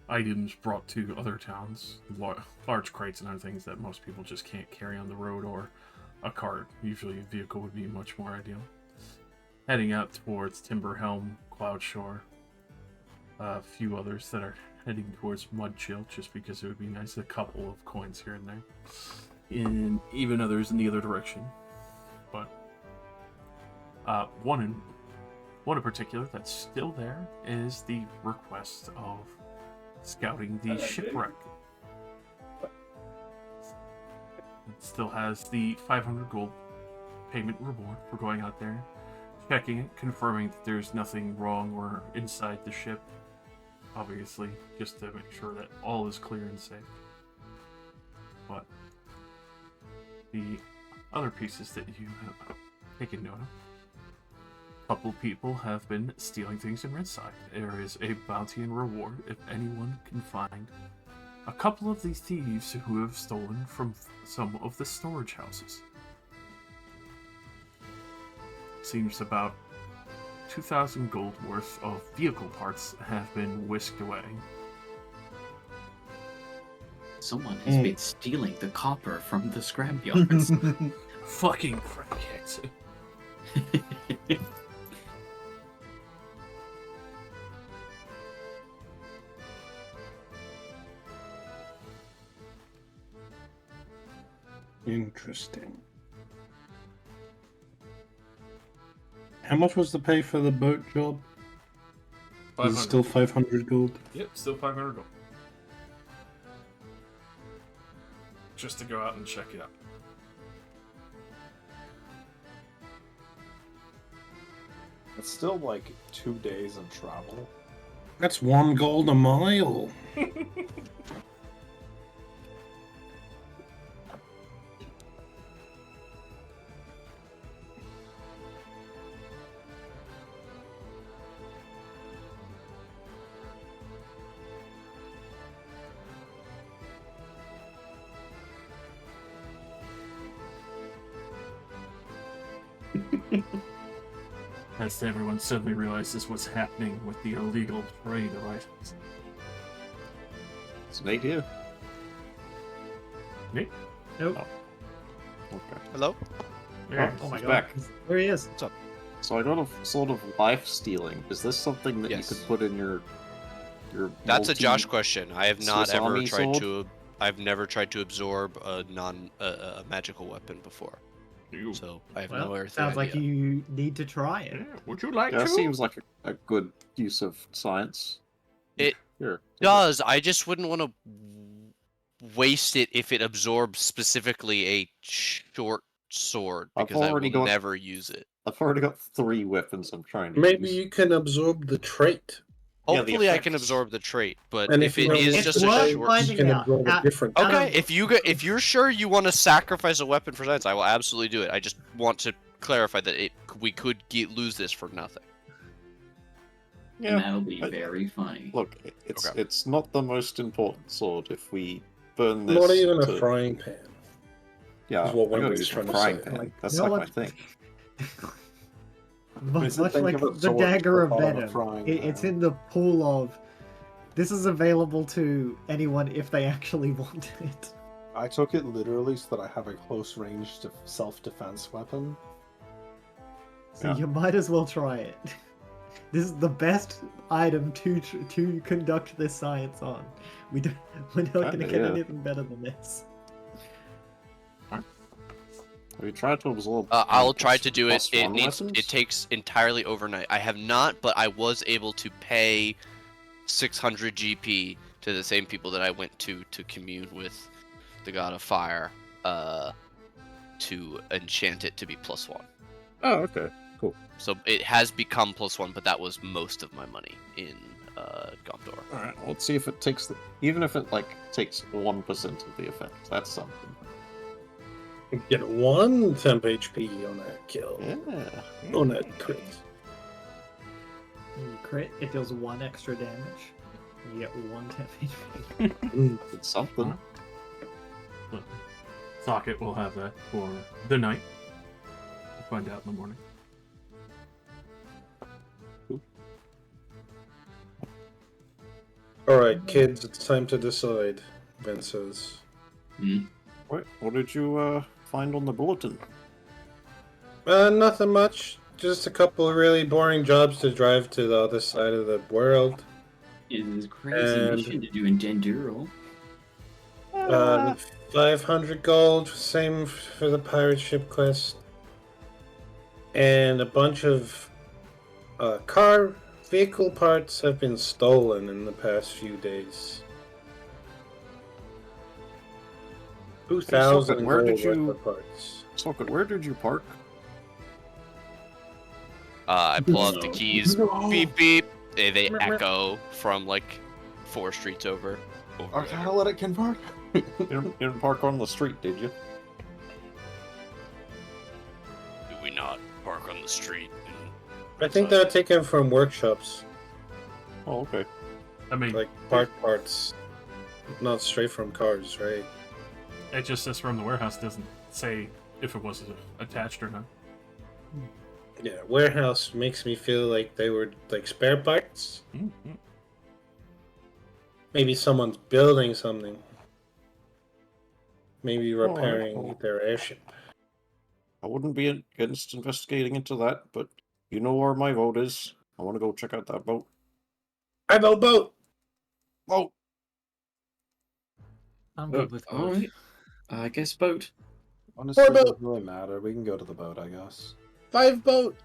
items brought to other towns, large crates and other things that most people just can't carry on the road, or a cart. Usually a vehicle would be much more ideal. Heading out towards Timberhelm, Cloud Shore, a few others that are heading towards Mudchill just because it would be nice, a couple of coins here and there, and even others in the other direction. But one in particular that's still there is the request of scouting the shipwreck. It still has the 500 gold payment reward for going out there, checking it, confirming that there's nothing wrong or inside the ship, obviously, just to make sure that all is clear and safe. But the other pieces that you have taken note of, a couple people have been stealing things in Redside. There is a bounty and reward if anyone can find a couple of these thieves who have stolen from some of the storage houses. Seems about 2,000 gold worth of vehicle parts have been whisked away. Someone has been stealing the copper from the scrapyards. Fucking crackheads. Interesting. How much was the pay for the boat job? Is it still 500 gold? Yep, still 500 gold. Just to go out and check it out. It's still like 2 days of travel. That's 1 gold a mile. As everyone suddenly realizes what's happening with the illegal trade of items. It's Nate here. Me? Nope. Okay. Hello? Yeah. Oh my he's god. back. There he is. So I got a sort of life stealing. Is this something that Yes. you could put in your That's a multi- Josh question. I have not Swiss ever Army tried sword? to. I've never tried to absorb a magical weapon before, You. so I have Well, no earthly sounds like idea. you need to try it. Yeah, would you like Yeah, to? that seems like a good use of science. It Here. does. I just wouldn't want to waste it if it absorbs specifically a short sword I've because I will already got- never use it. I've already got 3 weapons I'm trying to Maybe use. you can absorb the trait. Yeah, the Hopefully, I can effects. absorb the trait, but And if if it you don't is want just to a worth say, short, finding you can out. absorb a Out- different out okay. of- If you're sure you want to sacrifice a weapon for science, I will absolutely do it. I just want to clarify that we could lose this for nothing. And Yeah. that'll be I- very funny. Look, it's Okay. it's not the most important sword. If we burn this, Not even to, a frying pan. yeah, is what I gotta Wendy's use a trying to frying say. pan. Like, That's no like one- my thing. Much Think like of a the sword dagger of with a venom, frying it's pan. in the pool of. This is available to anyone if they actually want it. I took it literally so that I have a close range to self-defense weapon. So Yeah. you might as well try it. This is the best item to conduct this science on. We're not going to Kinda, get yeah. anything better than this. Have you tried to absorb? I'll try to do it. plus It one needs. weapons? It takes entirely overnight. I have not, but I was able to pay 600 GP to the same people that I went to commune with the god of fire, to enchant it to be +1. Oh, okay. Cool. So it has become +1, but that was most of my money in Gondor. Alright, let's see if it takes the... Even if it, like, takes 1% of the effect. That's something. Get 1 temp HP on that kill. Yeah. On that crit. You crit, it deals 1 extra damage. You get 1 temp HP. It's something. But Socket will have that for the night. We'll find out in the morning. Alright, kids, it's time to decide, Ben says. What did you find on the bulletin? Nothing much. Just a couple of really boring jobs to drive to the other side of the world. It is crazy And- mission to do in Denduro. 500 gold, same for the pirate ship quest. And a bunch of vehicle parts have been stolen in the past few days. 2,000 where gold did you- worth of parts. Socket, where did you park? I pull out the No. keys, beep beep. They echo from like 4 streets over. Or gotta let it convert. You didn't park on the street, did you? Do we not park on the street? I think they're taken from workshops, Oh, okay. I mean, like parts, not straight from cars, right? it just says from the warehouse. Doesn't say if it was attached or not. Yeah, warehouse makes me feel like they were like spare parts. Mm-hmm. Maybe someone's building something. Maybe Alright, repairing well. their airship. I wouldn't be against investigating into that, but you know where my vote is. I want to go check out that boat. I vote boat. Vote! I'm good with both. Alright. I guess boat. Honestly, it Four boat. doesn't really matter. We can go to the boat, I guess. 5 boat.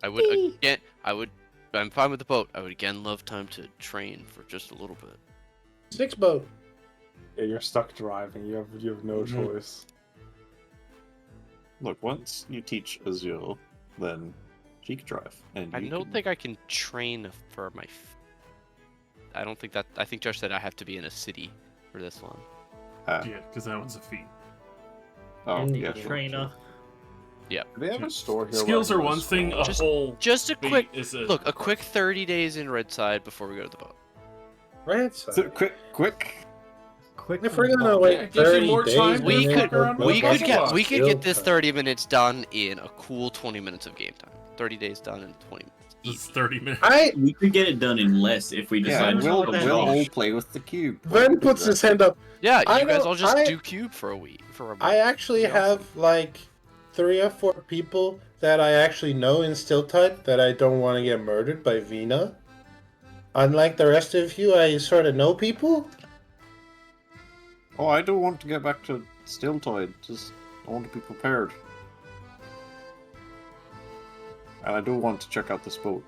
I would again. I'm fine with the boat. I would again love time to train for just a little bit. 6 boat. Yeah, you're stuck driving. You have no Mhm. choice. Look, once you teach Azul, then she can drive. And I you don't can- think I can train for my. I don't think that. I think Josh said I have to be in a city for this one. Ah, Yeah, because that one's a feat. oh, And yeah, the sure, Trainer. Do they have a store here? Skills where are I can one just thing. go? A Just- whole Just a feat quick is look. A quick 30 days in Red Side before we go to the boat. Right So, side. quick. Quick. If we're gonna and wait Yeah, it gives you 30 more days, time then We they could- go to We the could get boat. we could get Skill this time. 30 minutes done in a cool 20 minutes of game time. 30 days done in 20 minutes. It's Easy. 30 minutes. We could get it done in less if we Yeah, decide and to we'll, go that we'll Josh. all play with the cube. Ven puts his hand up. Yeah, I you guys don't- all just I- do cube for a week. For a month. I actually Be awesome. have like 3 or 4 people that I actually know in Stilltide that I don't want to get murdered by Vina. Unlike the rest of you, I sort of know people. Oh, I don't want to get back to Stilltide. Just I want to be prepared. And I do want to check out this boat.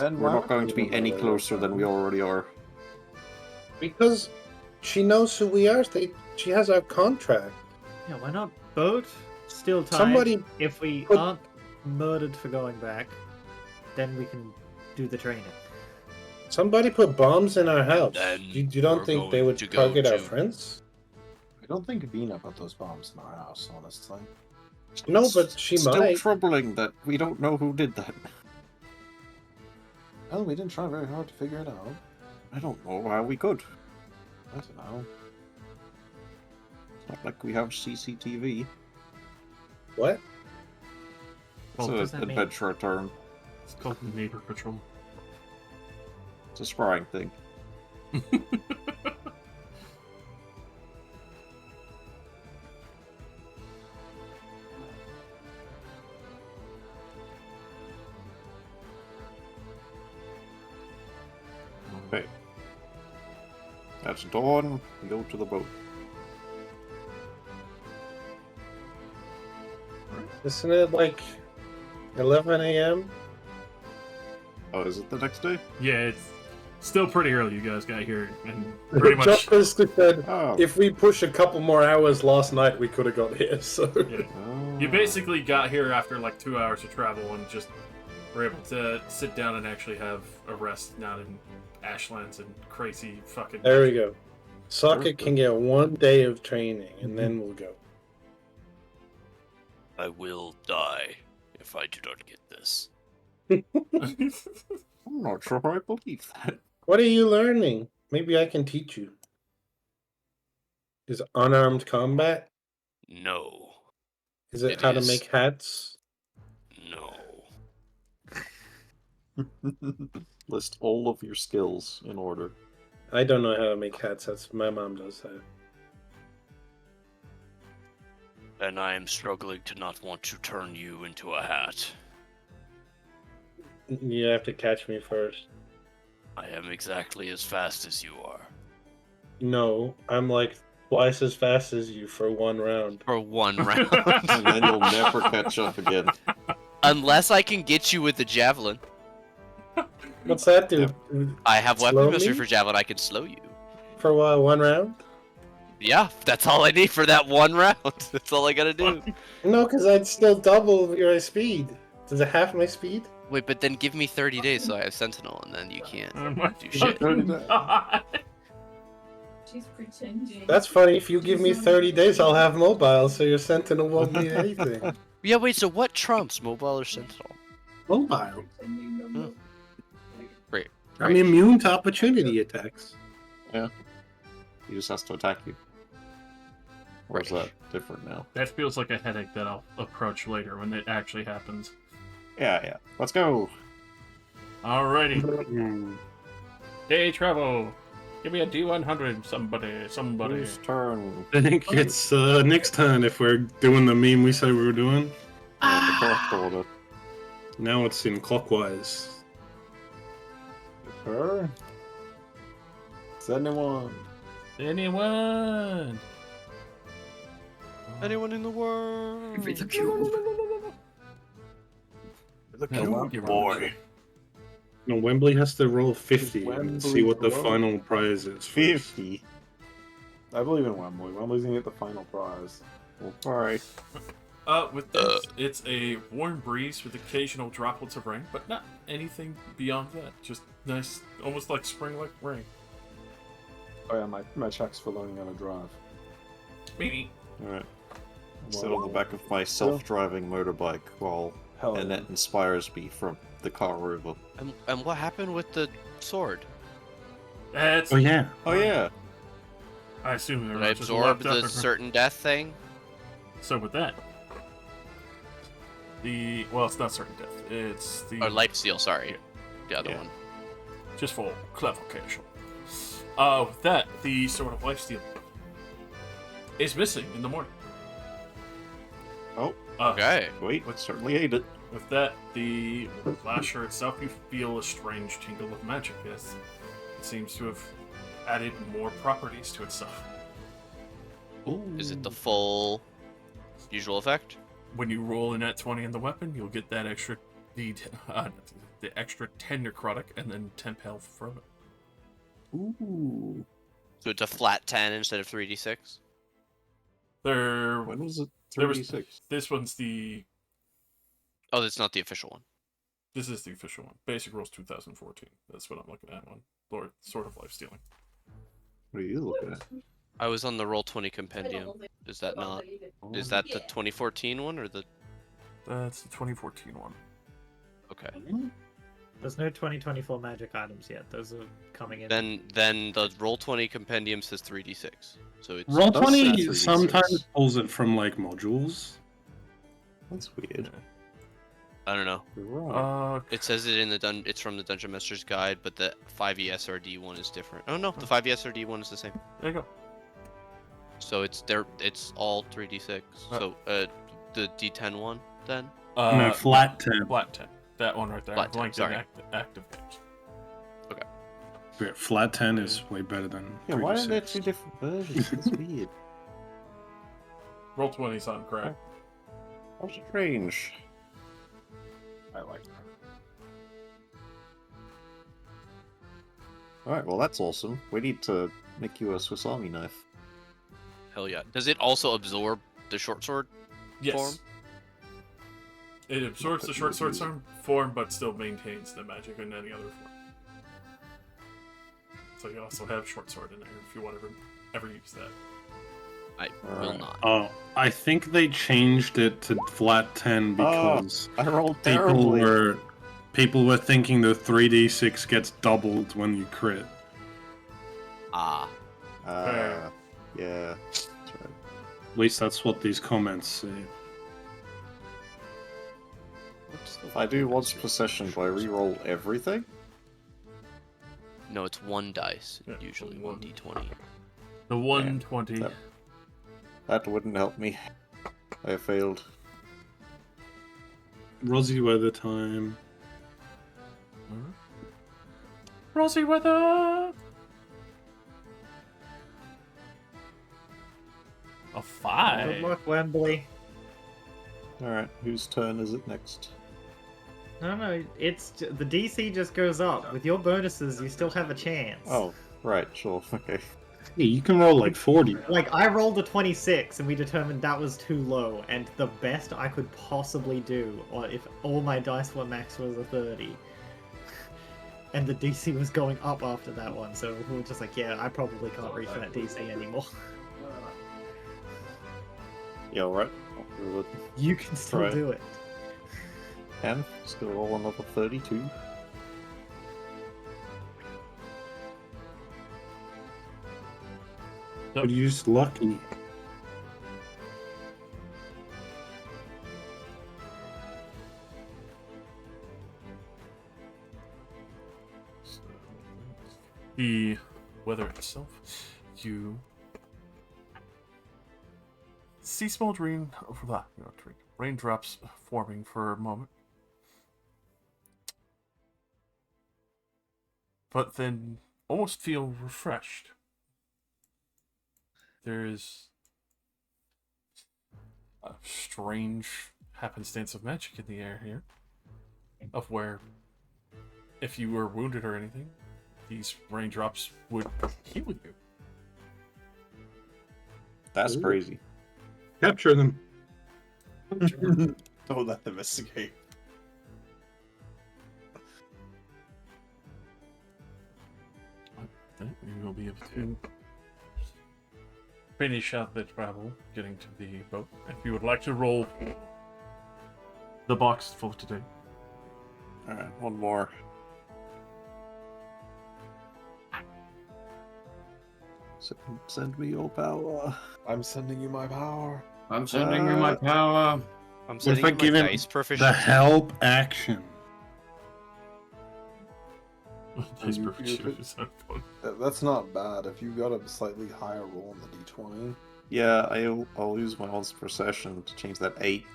And We're why not would going we to be even any bother closer than we already are. Because she knows who we are. She has our contract. Yeah, why not boat? Still time. Somebody If we put- aren't murdered for going back, then we can do the training. Somebody put bombs in our house. Then You don't we're think they going would to go target our to- friends? I don't think Vina put those bombs in our house, honestly. No, It's but she still might. troubling that we don't know who did that. Well, we didn't try very hard to figure it out. I don't know how we could. I don't know. It's not like we have CCTV. What? It's Well, does an that mean? adventure term. It's called the neighbor patrol. It's a sparring thing. Okay. That's dawn. We go to the boat. Isn't it like 11 a.m.? Oh, is it the next day? Yeah, it's Still pretty early, you guys got here, and pretty much. Just basically said, Oh. if we push a couple more hours last night, we could have got here. So Yeah. Oh. You basically got here after like 2 hours of travel and just were able to sit down and actually have a rest, not in Ashlands and crazy fucking. there we go. Socket can get 1 day of training, and then we'll go. I will die if I do not get this. I'm not sure I believe that. What are you learning? Maybe I can teach you. Is it unarmed combat? No. Is it It how to is. make hats? No. List all of your skills in order. I don't know how to make hats. That's my mom does that. And I am struggling to not want to turn you into a hat. You have to catch me first. I am exactly as fast as you are. No, I'm like twice as fast as you for 1 round. For 1 round. And then you'll never catch up again. Unless I can get you with the javelin. What's that do? I have Slow weapon mastery me? for javelin, I can slow you. For what, 1 round? Yeah, that's all I need for that 1 round. That's all I gotta do. No, because I'd still double your speed. Does it half my speed? Wait, but then give me 30 days so I have Sentinel, and then you can't Oh my do shit. God. She's pretending. That's funny. If you give me 30 days, I'll have mobile, so your sentinel won't need anything. Yeah, wait, so what trumps, mobile or Sentinel? Mobile. Great. I'm immune to opportunity attacks. He just has to attack you. Or is that different now? That feels like a headache that I'll approach later when it actually happens. Yeah. Let's go. Alrighty. Hmm. Day travel. Give me a D100, somebody. Whose turn? I think it's next turn if we're doing the meme we said we were doing. The correct order. Now it's in clockwise. Sure. Is anyone? Anyone? Anyone in the world? It's a cube. The cube boy. No, Wembley has to roll 50 and Wembley see what the roll? final prize is. 50. I believe in Wembley. Wembley's gonna get the final prize. Well, alright. With this, it's a warm breeze with occasional droplets of rain, but not anything beyond that. Just nice, almost like spring-like rain. Oh yeah, my checks for learning how to drive. Maybe. Alright. Sit on the back of my self-driving motorbike while Hell yeah. Annette inspires me from the car over. And what happened with the sword? That's. Oh yeah. Oh yeah! I assume Did they're I just absorb left up the or- certain death thing? So with that, it's not certain death. It's the Or life seal, sorry. The other Yeah. one. just for clarification. With that, the sword of lifesteal is missing in the morning. Oh, Okay. wait, let's certainly hate it. With that, the lasher itself, you feel a strange tingle of magic as it seems to have added more properties to itself. Is it the full usual effect? When you roll in at 20 in the weapon, you'll get that extra the extra 10 necrotic and then 10 health from it. Ooh. So it's a flat 10 instead of 3d6? There, When was it? there was 36. this one's the Oh, that's not the official one. this is the official one. Basic rules 2014. That's what I'm looking at. One Lord Sword of Life Stealing. What are you looking at? I was on the Roll20 compendium. Is that not? Is that the 2014 one or the? That's the 2014 one. Okay. There's no 2024 magic items yet. Those are coming in. Then the Roll20 compendium says 3d6. So it's Roll Those 20 stats are sometimes useless. pulls it from like modules. That's weird. I don't know. You're wrong. It says it in the it's from the Dungeon Master's Guide, but the 5e SRD one is different. Oh no, the 5e SRD one is the same. There you go. So it's all 3d6. So the d10 one then. No, flat 10. Flat 10. That one right there. Flat 10, Blank sorry. active games. Yeah, flat 10 is way better than Yeah, why are 3d6. there two different versions? That's weird. Roll 20 is on correct. How strange. I like Alright, well that's awesome. We need to make you a Swiss Army knife. Hell yeah. Does it also absorb the short sword Yes. form? It absorbs the short sword form, but still maintains the magic in any other form. So you also have short sword in there if you want to ever use that. I will not. Oh, I think they changed it to flat 10 because I rolled terribly. people were thinking the 3d6 gets doubled when you crit. Ah. Fair. Yeah. That's right. At least that's what these comments say. If I do once per session, do I re-roll everything? No, it's one dice. Yeah, Usually one. 1d20. The 120. That wouldn't help me. I failed. Rosie weather time. Rosy weather! A 5. Good luck, Wembley. Alright, whose turn is it next? No, the DC just goes up. With your bonuses, you still have a chance. Oh, right, sure, okay. Yeah, you can roll like 40. Like, I rolled a 26, and we determined that was too low, and the best I could possibly do, or if all my dice were max, was a 30. And the DC was going up after that one, so we were just like, yeah, I probably can't reach that DC anymore. Yeah, alright. I'll do it. You can still Right. do it. And still roll another 32. But you're just lucky. The weather itself, you see small raindrops forming for a moment, but then almost feel refreshed. There is a strange happenstance of magic in the air here, of where if you were wounded or anything, these raindrops would heal you. That's Ooh. crazy. Capture them. Don't let them escape. Then you will be able to finish out the travel, getting to the boat. If you would like to roll the box for today. Alright, one more. Send me your power. I'm sending you my power. I'm sending you my power. I'm What sending if I you give my him dice the proficiency. help action? Dice You- proficiency you- is not fun. That's not bad. If you got a slightly higher roll in the d20. Yeah, I'll use my once per session to change that 8.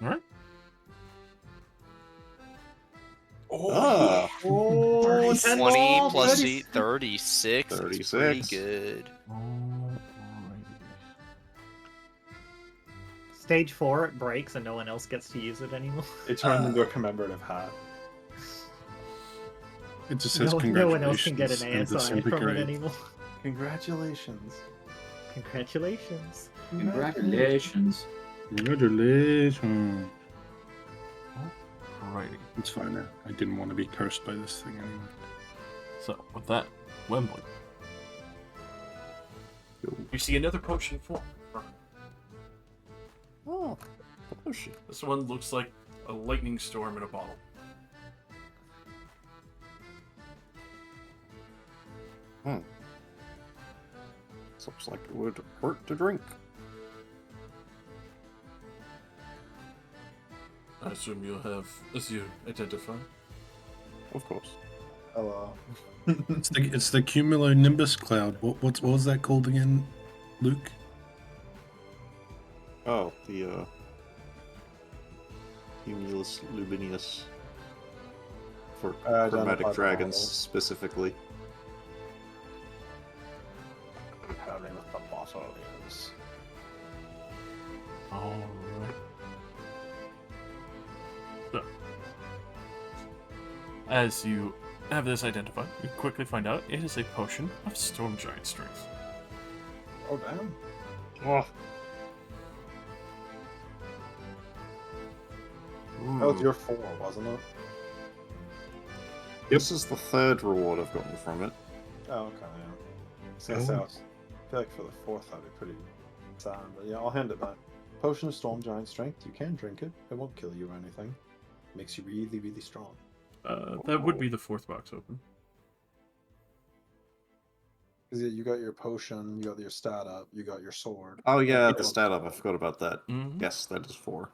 Alright. Ah! Oh, 10 20 more, plus 30. 8, 36. That's pretty 36. good. Stage 4, it breaks and no one else gets to use it anymore. It turned into a commemorative hat. It just says No one else can get congratulations an and ASI from it disintegrate. anymore. Congratulations. Congratulations. Congratulations. Congratulations. Alrighty. It's fine now. I didn't want to be cursed by this thing anyway. So, with that, Wembley. You see another potion form. Oh, potion. This one looks like a lightning storm in a bottle. Looks like it would hurt to drink. I assume you'll have, as you identify. Of course. Hello. It's the cumulonimbus cloud. What was that called again, Luke? Oh, the Cumulus Lumineus. For Identify chromatic the dragons model. specifically. How name of the motto is. Alright. So, as you have this identified, you quickly find out it is a potion of Storm Giant Strength. Oh damn. Oh. That was your 4, wasn't it? This is the third reward I've gotten from it. Oh, okay, yeah. I was gonna say, I feel like for the 4th that'd be pretty sad, but yeah, I'll hand it back. Potion of Storm Giant Strength, you can drink it. It won't kill you or anything. Makes you really, really strong. That would be the 4th box open. Because you got your potion, you got your stat up, you got your sword. Oh yeah, Yeah. the stat up. I forgot about that. Mhm. Yes, that is 4.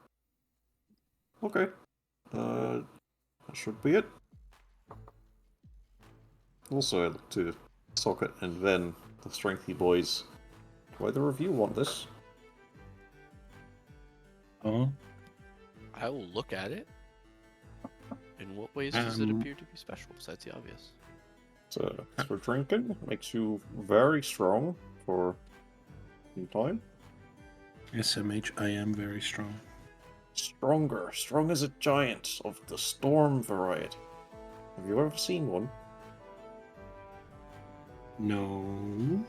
Okay. That should be it. Also, I'd like to Socket and Ven, the strengthy boys. Do either of you want this? Oh, I will look at it. In what ways does it Um, appear to be special, besides the obvious? It's for drinking. Makes you very strong for some time. SMH, I am very strong. Stronger. Strong as a giant of the storm variety. Have you ever seen one? No.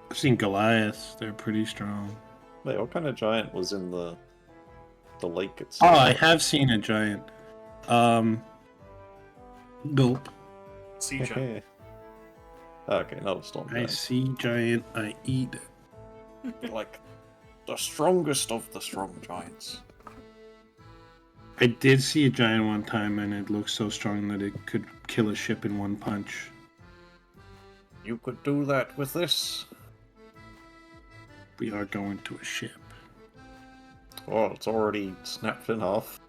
I've seen Goliaths. They're pretty strong. Wait, what kind of giant was in the lake Oh, itself? I have seen a giant. Gulp. Sea Giant. Okay, not a storm I giant. see giant, I eat. Like the strongest of the strong giants. I did see a giant one time, and it looked so strong that it could kill a ship in one punch. You could do that with this. We are going to a ship. Well, it's already snapped in half.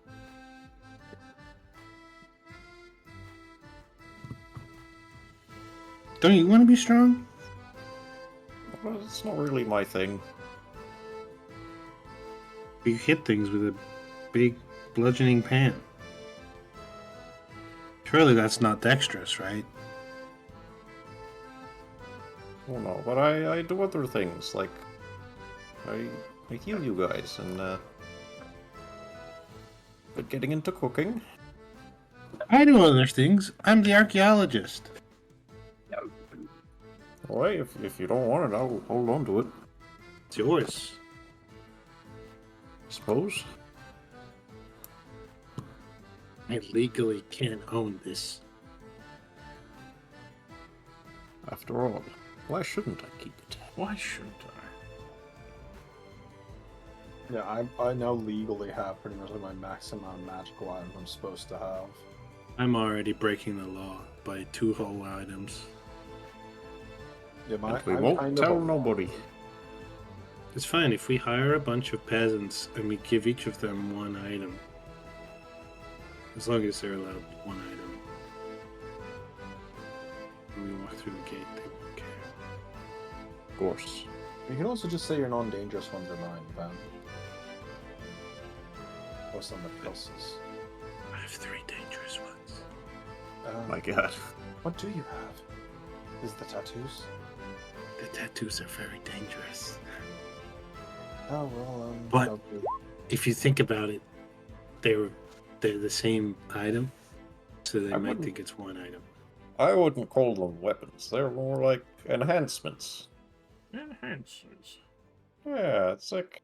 Don't you want to be strong? Well, it's not really my thing. You hit things with a big bludgeoning pan. Surely that's not dexterous, right? Oh no, but I do other things, like I heal you guys, and but getting into cooking. I do other things. I'm the archaeologist. Alright, if you don't want it, I'll hold on to it, It's yours. I suppose. I legally can't own this. After all, why shouldn't I keep it? Why shouldn't I? Yeah, I now legally have pretty much like my maximum amount of magical items I'm supposed to have. I'm already breaking the law by 2 whole items. Yeah, And we I'm won't kind of tell a- nobody. It's fine if we hire a bunch of peasants and we give each of them 1 item. As long as they're allowed 1 item. When we walk through the gate, they won't care. Of course. You can also just say your non-dangerous ones are mine, Van. Or somebody else's. I have 3 dangerous ones. My god. What do you have? Is the tattoos? The tattoos are very dangerous. Oh well, But- no, really. If you think about it, they're the same item, so they I might wouldn't- think it's 1 item. I wouldn't call them weapons. They're more like enhancements. Enhancers. Yeah, it's like,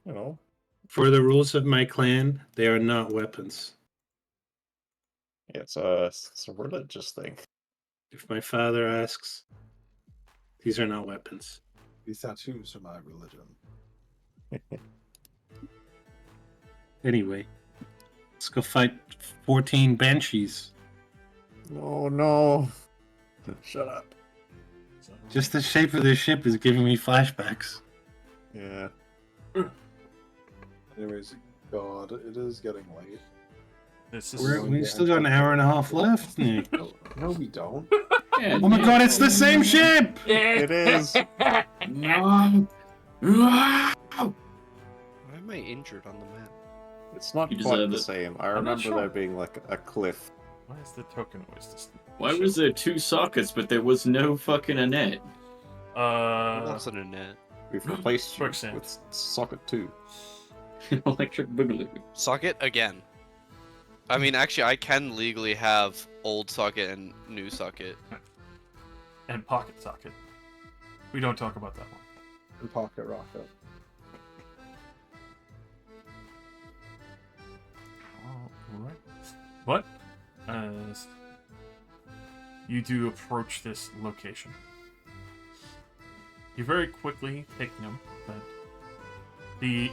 you know, For the rules of my clan, they are not weapons. it's a religious thing. If my father asks, these are not weapons. These tattoos are my religion. Anyway, let's go fight 14 banshees. Oh no! Shut up. Just the shape of this ship is giving me flashbacks. Yeah. Anyways, God, it is getting late. This is We still got an hour and a half left, Nick. No, we don't. Yeah, Oh my god, it's the same ship! It is. No. Why am I injured on the map? It's not You quite deserve the it. same. I I'm not remember sure. there being like a cliff. Why is the token always this? Why was there 2 sockets, but there was no fucking Annette? Wasn't a net. We've replaced you Quicksand. with socket 2. Electric Boogaloo. Socket again. I mean, actually, I can legally have old socket and new socket. And pocket socket. We don't talk about that one. And pocket rocket. Alright. But, as you do approach this location, you very quickly take note that the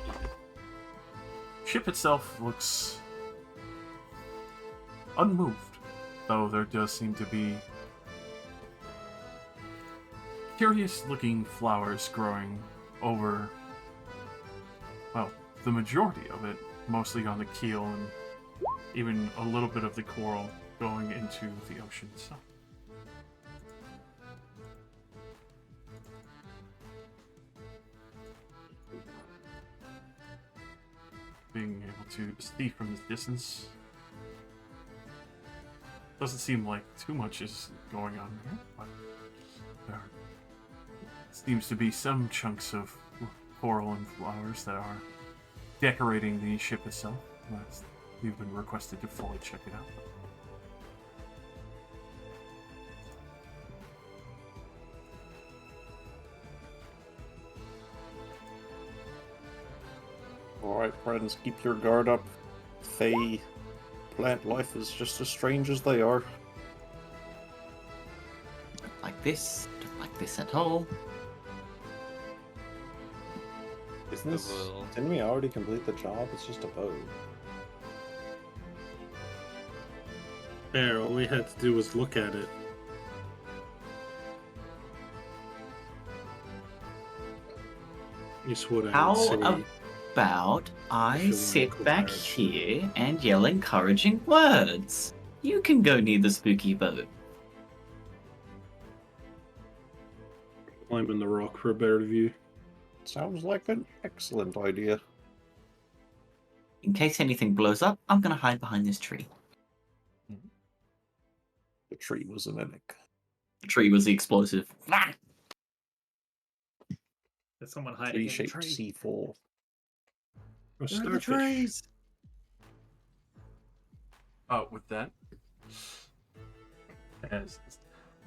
ship itself looks unmoved, though there does seem to be curious-looking flowers growing over, well, the majority of it, mostly on the keel and even a little bit of the coral going into the ocean itself. Being able to see from this distance, doesn't seem like too much is going on here, but there seems to be some chunks of coral and flowers that are decorating the ship itself. We've been requested to fully check it out. Alright, friends, keep your guard up. Fae plant life is just as strange as they are. Don't like this. Don't like this at all. Isn't this? will. Didn't we already complete the job? It's just a vote. There, all we had to do was look at it. Is what I How would say. about I If you sit want back encourage. here and yell encouraging words? You can go near the spooky boat. Climbing the rock for a better view. Sounds like an excellent idea. In case anything blows up, I'm gonna hide behind this tree. The tree was a mimic. The tree was the explosive. Ah! There's someone hiding in the Tree-shaped tree. C4. Or They're in the starfish. trees. With that, as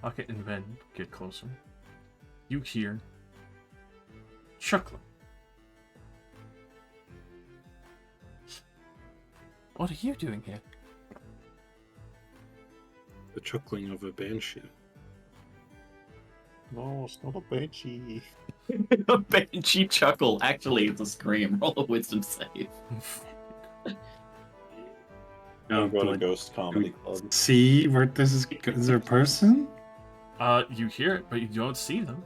Pocket and Ben get closer, you hear chuckling. What are you doing here? The chuckling of a banshee. No, it's not a banshee. A banshee chuckle. Actually, it's a scream. Roll a wisdom save. Oh, Go to blood. Ghost Comedy Club. See where this is. Is there a person? You hear it, but you don't see them.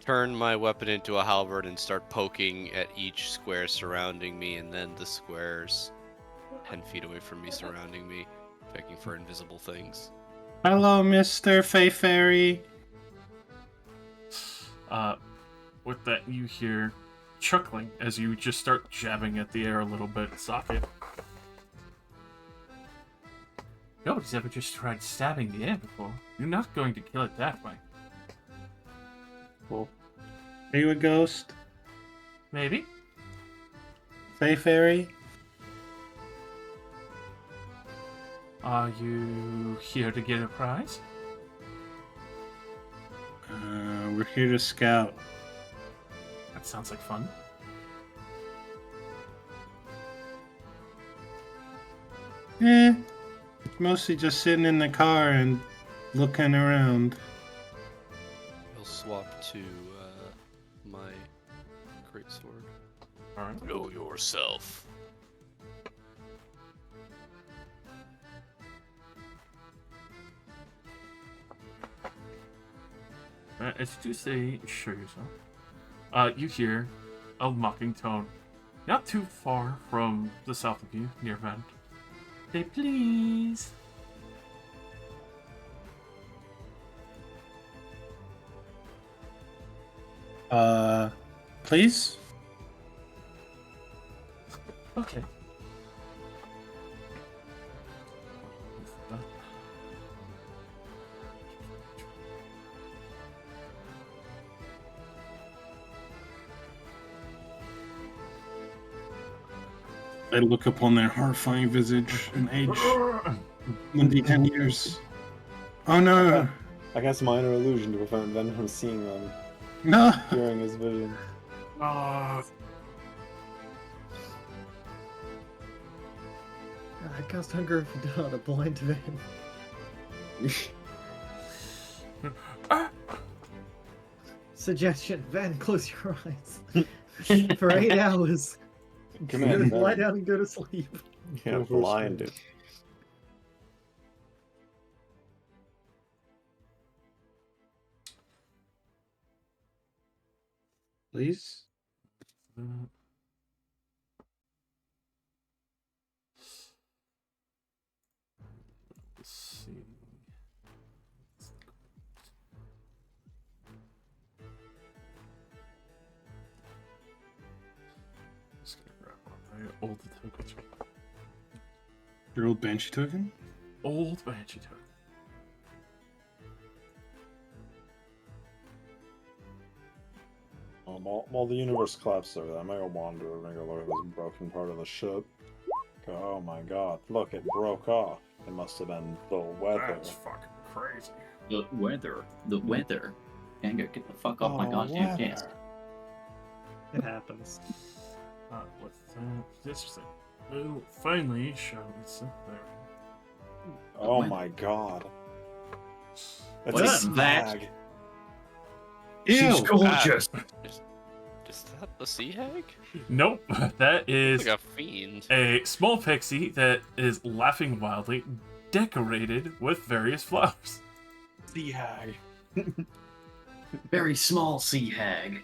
Turn my weapon into a halberd and start poking at each square surrounding me, and then the squares 10 feet away from me surrounding me, checking for invisible things. Hello, Mr. Fay Fairy. With that, you hear chuckling as you just start jabbing at the air a little bit. Socket. Nobody's ever just tried stabbing the air before. You're not going to kill it that way. Well, Are you a ghost? Maybe. Fay Fairy? Are you here to get a prize? We're here to scout. That sounds like fun. Mostly just sitting in the car and looking around. I'll swap to my greatsword. Alright. Know yourself. As you do say, show yourself. You hear a mocking tone, not too far from the south of you, near Vent. Say please. Please? Okay. I look upon their horrifying visage and age 1d10 years. Oh no! I cast minor illusion to prevent Ven from seeing them No! during his vision. Ah, I cast Hunger of the to blind Van. Suggestion: Van, close your eyes for 8 hours. Command Lie Ven. down and go to sleep. Yeah, blinded. Please? let's see. Just gonna grab one. My old tokens. Your old Banshee token? Old Banshee token. While the universe collapses over that, I'm gonna go wander over and go look at this broken part of the ship. Go, oh my god, look, it broke off. It must have been the weather. That's fucking crazy. The weather. The weather. Django, get the fuck off my goddamn weather. desk. It happens. With this thing. Well, finally, Charlotte's up there. Oh Weather. my god. It's What a is that? snag. She's Ew! gorgeous. Is that the sea hag? Nope, that is Like a fiend. a small pixie that is laughing wildly, decorated with various flowers. Sea hag. Very small sea hag.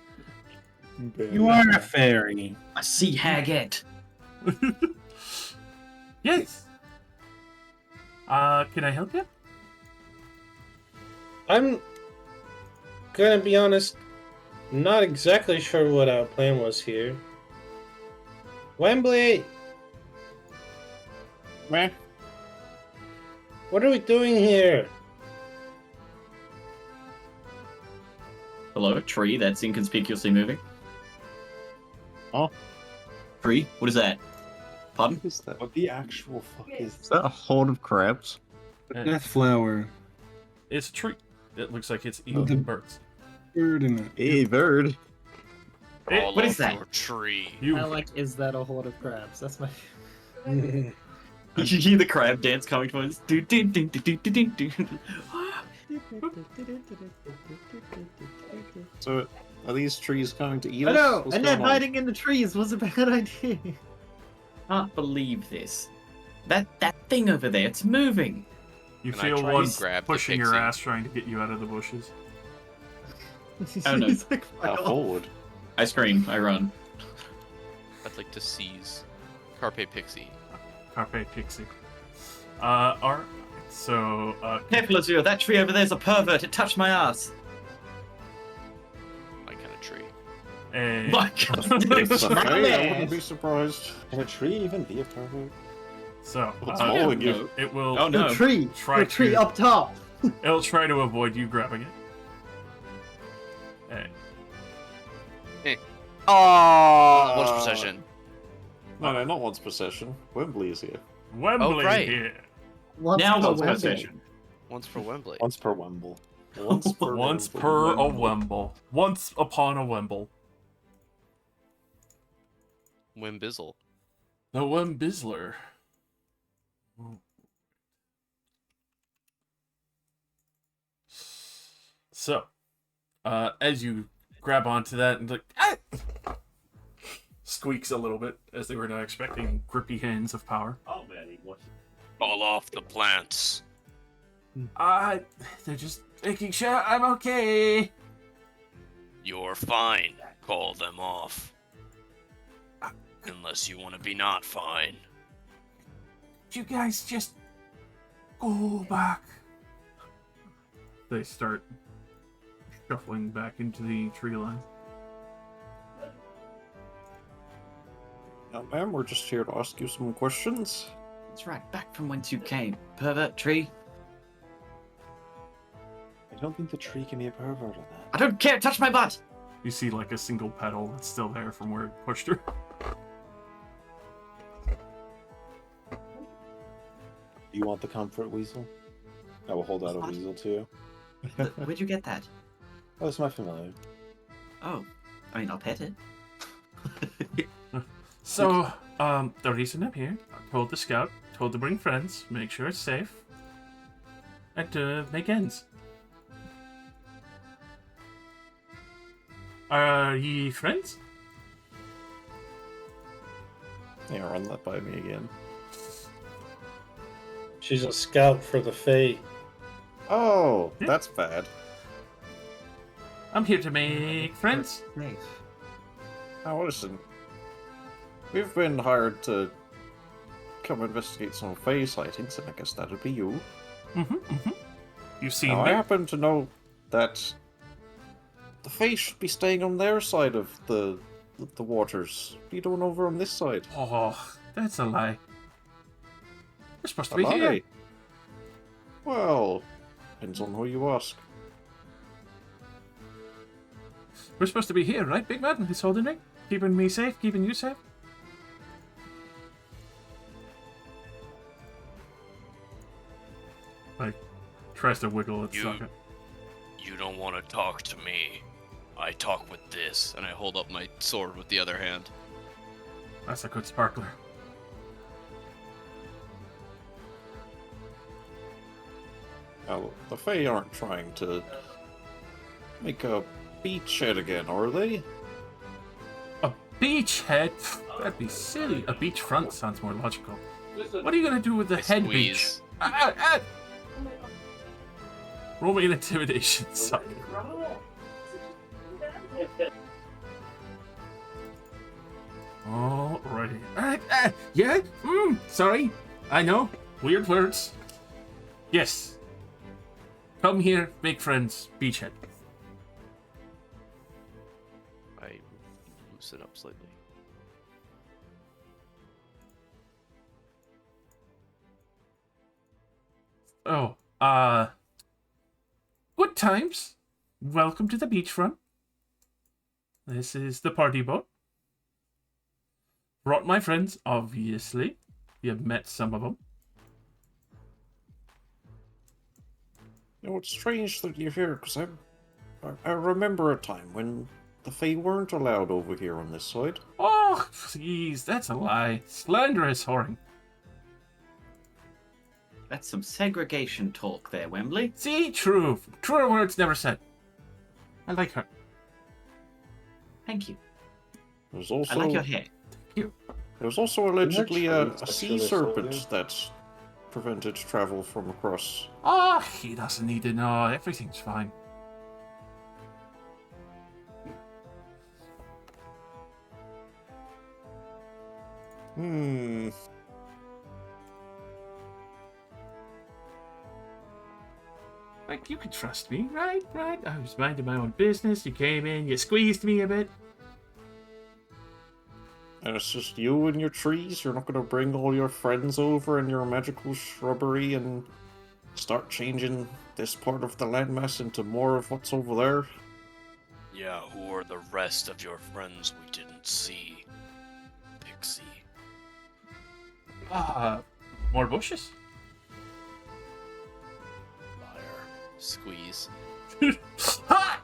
You are a fairy. A sea hagette. Yes. Can I help you? I'm gonna be honest, not exactly sure what our plan was here. Wembley! Meh. What are we doing here? Hello, tree that's inconspicuously moving. Oh. Tree? What is that? Pardon? What is that? What the actual fuck is Is that a horde of crabs? Death flower. It's a tree. It looks like it's Oh. eating birds. Bird in it. Hey, bird. All what is of that? your tree. You I like, is that a horde of crabs? That's my. You hear the crab dance coming towards. Do, do, do, do, do, do, do, do. So, are these trees going to eat Oh us? no! What's And then going on? hiding in the trees was a bad idea. Can't believe this. That thing over there, it's moving. you Can I feel try one and grab the pushing your pixie? ass trying to get you out of the bushes. Oh, no. He's like, How fuck off. forward? I scream, I run. I'd like to seize Carpe Pixie. Carpe Pixie. Alright. So, Careful, Azure, that tree over there's a pervert. It touched my ass. My kind of tree. a... My God. It's a My fairy, I man. wouldn't be surprised. Can a tree even be a pervert? So, What's Oh, wrong with you? no. it will. Oh, no. The tree! Try The tree to- up top! It'll try to avoid you grabbing it. Oh, what's possession? No, not once per session. Wembley is here. Wembley right. here. Once Now per what's my Wembley. session? Once per Wembley. Once per Wemble. Once per Once per a Wemble. Once upon a Wemble. Wembizzle. The Wembizzler. So, as you grab onto that and like, squeaks a little bit as they were not expecting grippy hands of power. Fall off the plants. They're just making sure I'm okay. You're fine. Call them off. Unless you want to be not fine. You guys just go back. They start shuffling back into the tree line. Now, ma'am, we're just here to ask you some questions. That's right, back from whence you came. Pervert tree. I don't think the tree can be a pervert on that. I don't care, touch my butt! You see like a single petal that's still there from where it pushed her. Do you want the comfort weasel? I will hold out a What? weasel to you. Where'd you get that? Oh, it's my familiar. Oh, I mean, I'll pet it. So, the reason I'm here, I told the scout, told to bring friends, make sure it's safe, and to make ends. Are ye friends? Yeah, run that by me again. She's a scout for the Fae. Oh, Yeah. that's bad. I'm here to make friends. Nice. Now listen, we've been hired to come investigate some Fae sightings, and I guess that'd be you. You've seen Now, I me? happen to know that the Fae should be staying on their side of the waters. What are you doing over on this side? Oh, that's a lie. We're supposed to A be here. lie? Well, depends on who you ask. We're supposed to be here, right, big man? He's holding me, keeping me safe, keeping you safe. Like, tries to wiggle its You- socket. You don't want to talk to me. I talk with this, and I hold up my sword with the other hand. That's a good sparkler. Now, the Fae aren't trying to make a beachhead again, are they? A beachhead? That'd be silly. A beachfront sounds more logical. What are you gonna do with the head beach? Squeeze. Roll me an intimidation, suck. Alrighty. Yeah? Sorry. I know. Weird words. Yes. Come here, make friends, beachhead. I loosen up slightly. Oh, good times. Welcome to the beachfront. This is the party boat. Brought my friends, obviously. You've met some of them. You know, it's strange that you're here, because I remember a time when the Fae weren't allowed over here on this side. Oh, please, that's a lie. Slanderous whoring. That's some segregation talk there, Wembley. See, true. Truer words never said. I like her. Thank you. There's also I like your hair. There's also allegedly a traits sea actually serpent solely? that prevented travel from across. Oh, he doesn't need to know. Everything's fine. Hmm. Like, you can trust me, right? Right? I was minding my own business. You came in, you squeezed me a bit. And it's just you and your trees? You're not going to bring all your friends over and your magical shrubbery and start changing this part of the landmass into more of what's over there? Yeah, who are the rest of your friends we didn't see? Pixie. More bushes? Liar. Squeeze. Ha!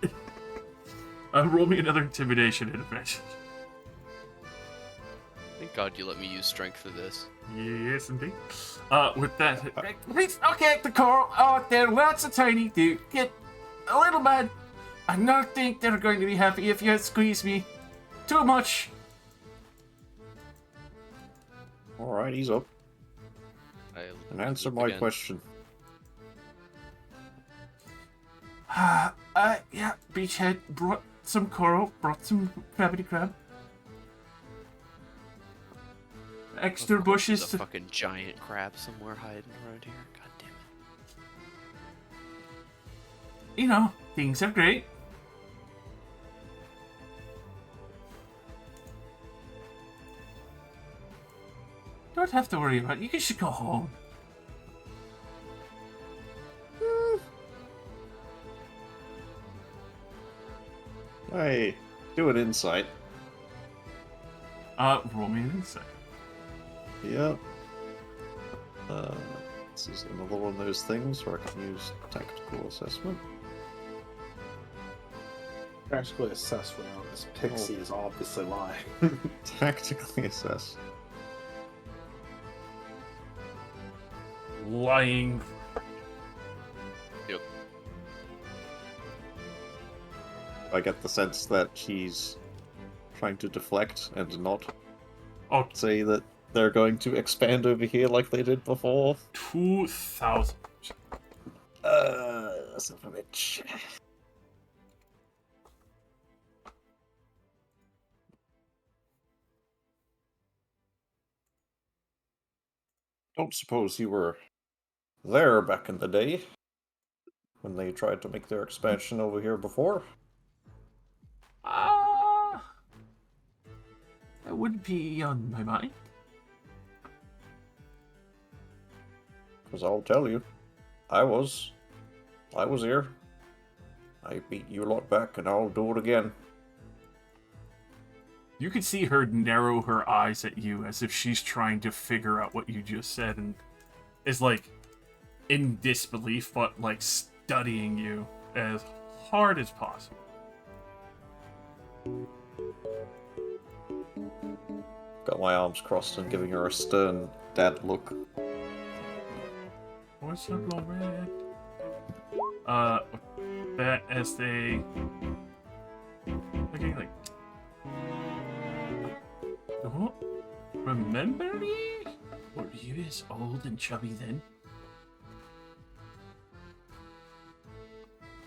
Roll me another intimidation intervention. Thank God you let me use strength for this. Yes, indeed. With that, please, okay, the coral out there, lots of tiny dude, get a little mad. I not think they're going to be happy if you squeeze me too much. Alright, he's up. And answer my again. question. Yeah, Beachhead brought some coral, brought some crabbity crab. Extra Of course bushes there's to... a fucking giant crab somewhere hiding around here. God damn it. You know, things are great. Don't have to worry about it. You should go home. Hey, do an insight. Roll me an insight. Yep. This is another one of those things where I can use tactical assessment. Practically assess for now. This pixie is obviously lying. Tactically assess. Lying. Yep. I get the sense that she's trying to deflect and not Oh, say that they're going to expand over here like they did before. 2,000. Son of a bitch. Don't suppose you were there back in the day when they tried to make their expansion over here before? That would be on my mind. Because I'll tell you, I was here. I beat you a lot back, and I'll do it again. You could see her narrow her eyes at you as if she's trying to figure out what you just said and is like in disbelief, but like studying you as hard as possible. Got my arms crossed and giving her a stern dad look. What's up, Lorette? That as they looking like, don't remember me? Were you as old and chubby then?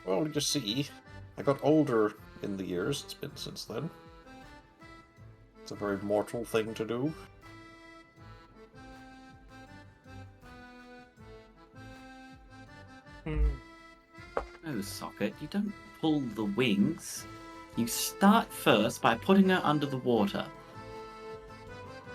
Well, you see, I got older in the years it's been since then. It's a very mortal thing to do. No, Socket, you don't pull the wings. You start first by putting her under the water.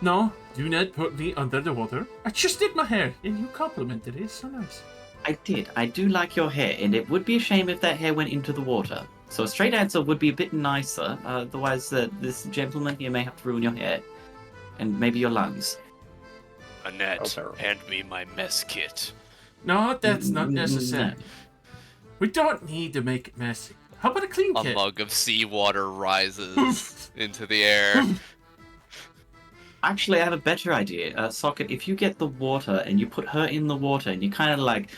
No, do not put me under the water. I just did my hair, and you complimented it. So nice. I did. I do like your hair, and it would be a shame if that hair went into the water. So a straight answer would be a bit nicer. Otherwise, this gentleman here may have to ruin your hair. And maybe your lungs. Annette, hand me my mess kit. No, that's not necessary. We don't need to make it messy. How about a clean A kit? mug of seawater rises into the air. Actually, I have a better idea. Socket, if you get the water and you put her in the water and you kind of like,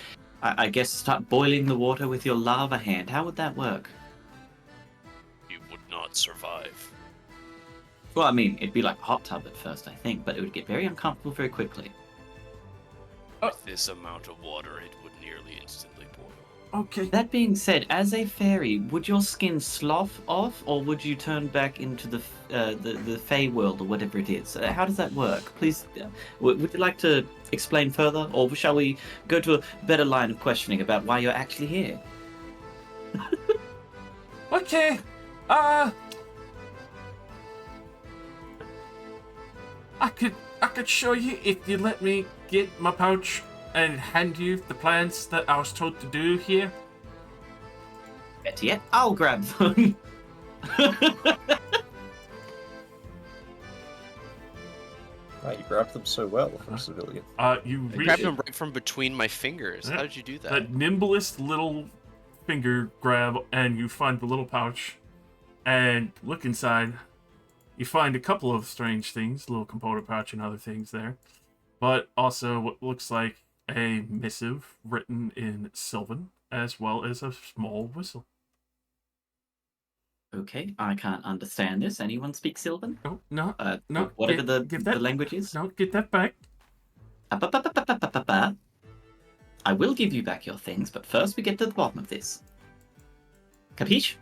I guess, start boiling the water with your lava hand, how would that work? You would not survive. Well, I mean, it'd be like a hot tub at first, I think, but it would get very uncomfortable very quickly. With this amount of water, it would nearly instantly boil. Okay. That being said, as a fairy, would your skin slough off, or would you turn back into the Fey world, or whatever it is? How does that work? Please, would you like to explain further, or shall we go to a better line of questioning about why you're actually here? Okay. I could show you if you let me get my pouch and hand you the plans that I was told to do here. Better yet, I'll grab them. You grabbed them so well from a civilian. You I reach grabbed them right from between my fingers. Yeah. How did you do that? that nimblest little finger grab, and you find the little pouch, and look inside. You find a couple of strange things, little component pouch and other things there, but also what looks like a missive written in Sylvan, as well as a small whistle. Okay, I can't understand this. Anyone speak Sylvan? Oh, no, no. Whatever give the that, language is. No, get that back. I will give you back your things, but first we get to the bottom of this. Capiche?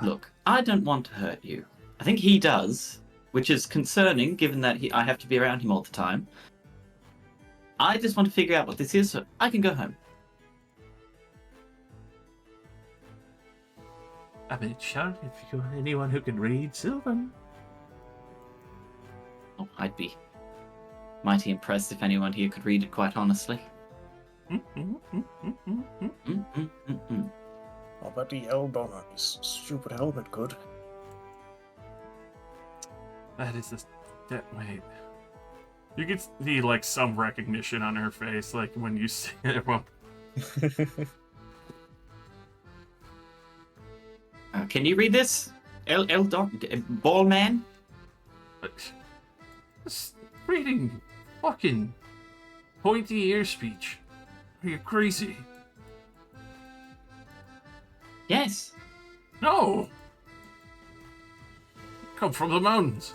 Look, I don't want to hurt you. I think he does, which is concerning given that I have to be around him all the time. I just want to figure out what this is so I can go home. I mean, sure, if you got anyone who can read Sylvan. Oh, I'd be mighty impressed if anyone here could read it, quite honestly. I bet he held on his stupid helmet could. That is the Wait. You could see, like, some recognition on her face, like, when you say it. Well, Can you read this? Ball man? just reading fucking pointy ear speech. Are you crazy? Yes. No! Come from the mountains.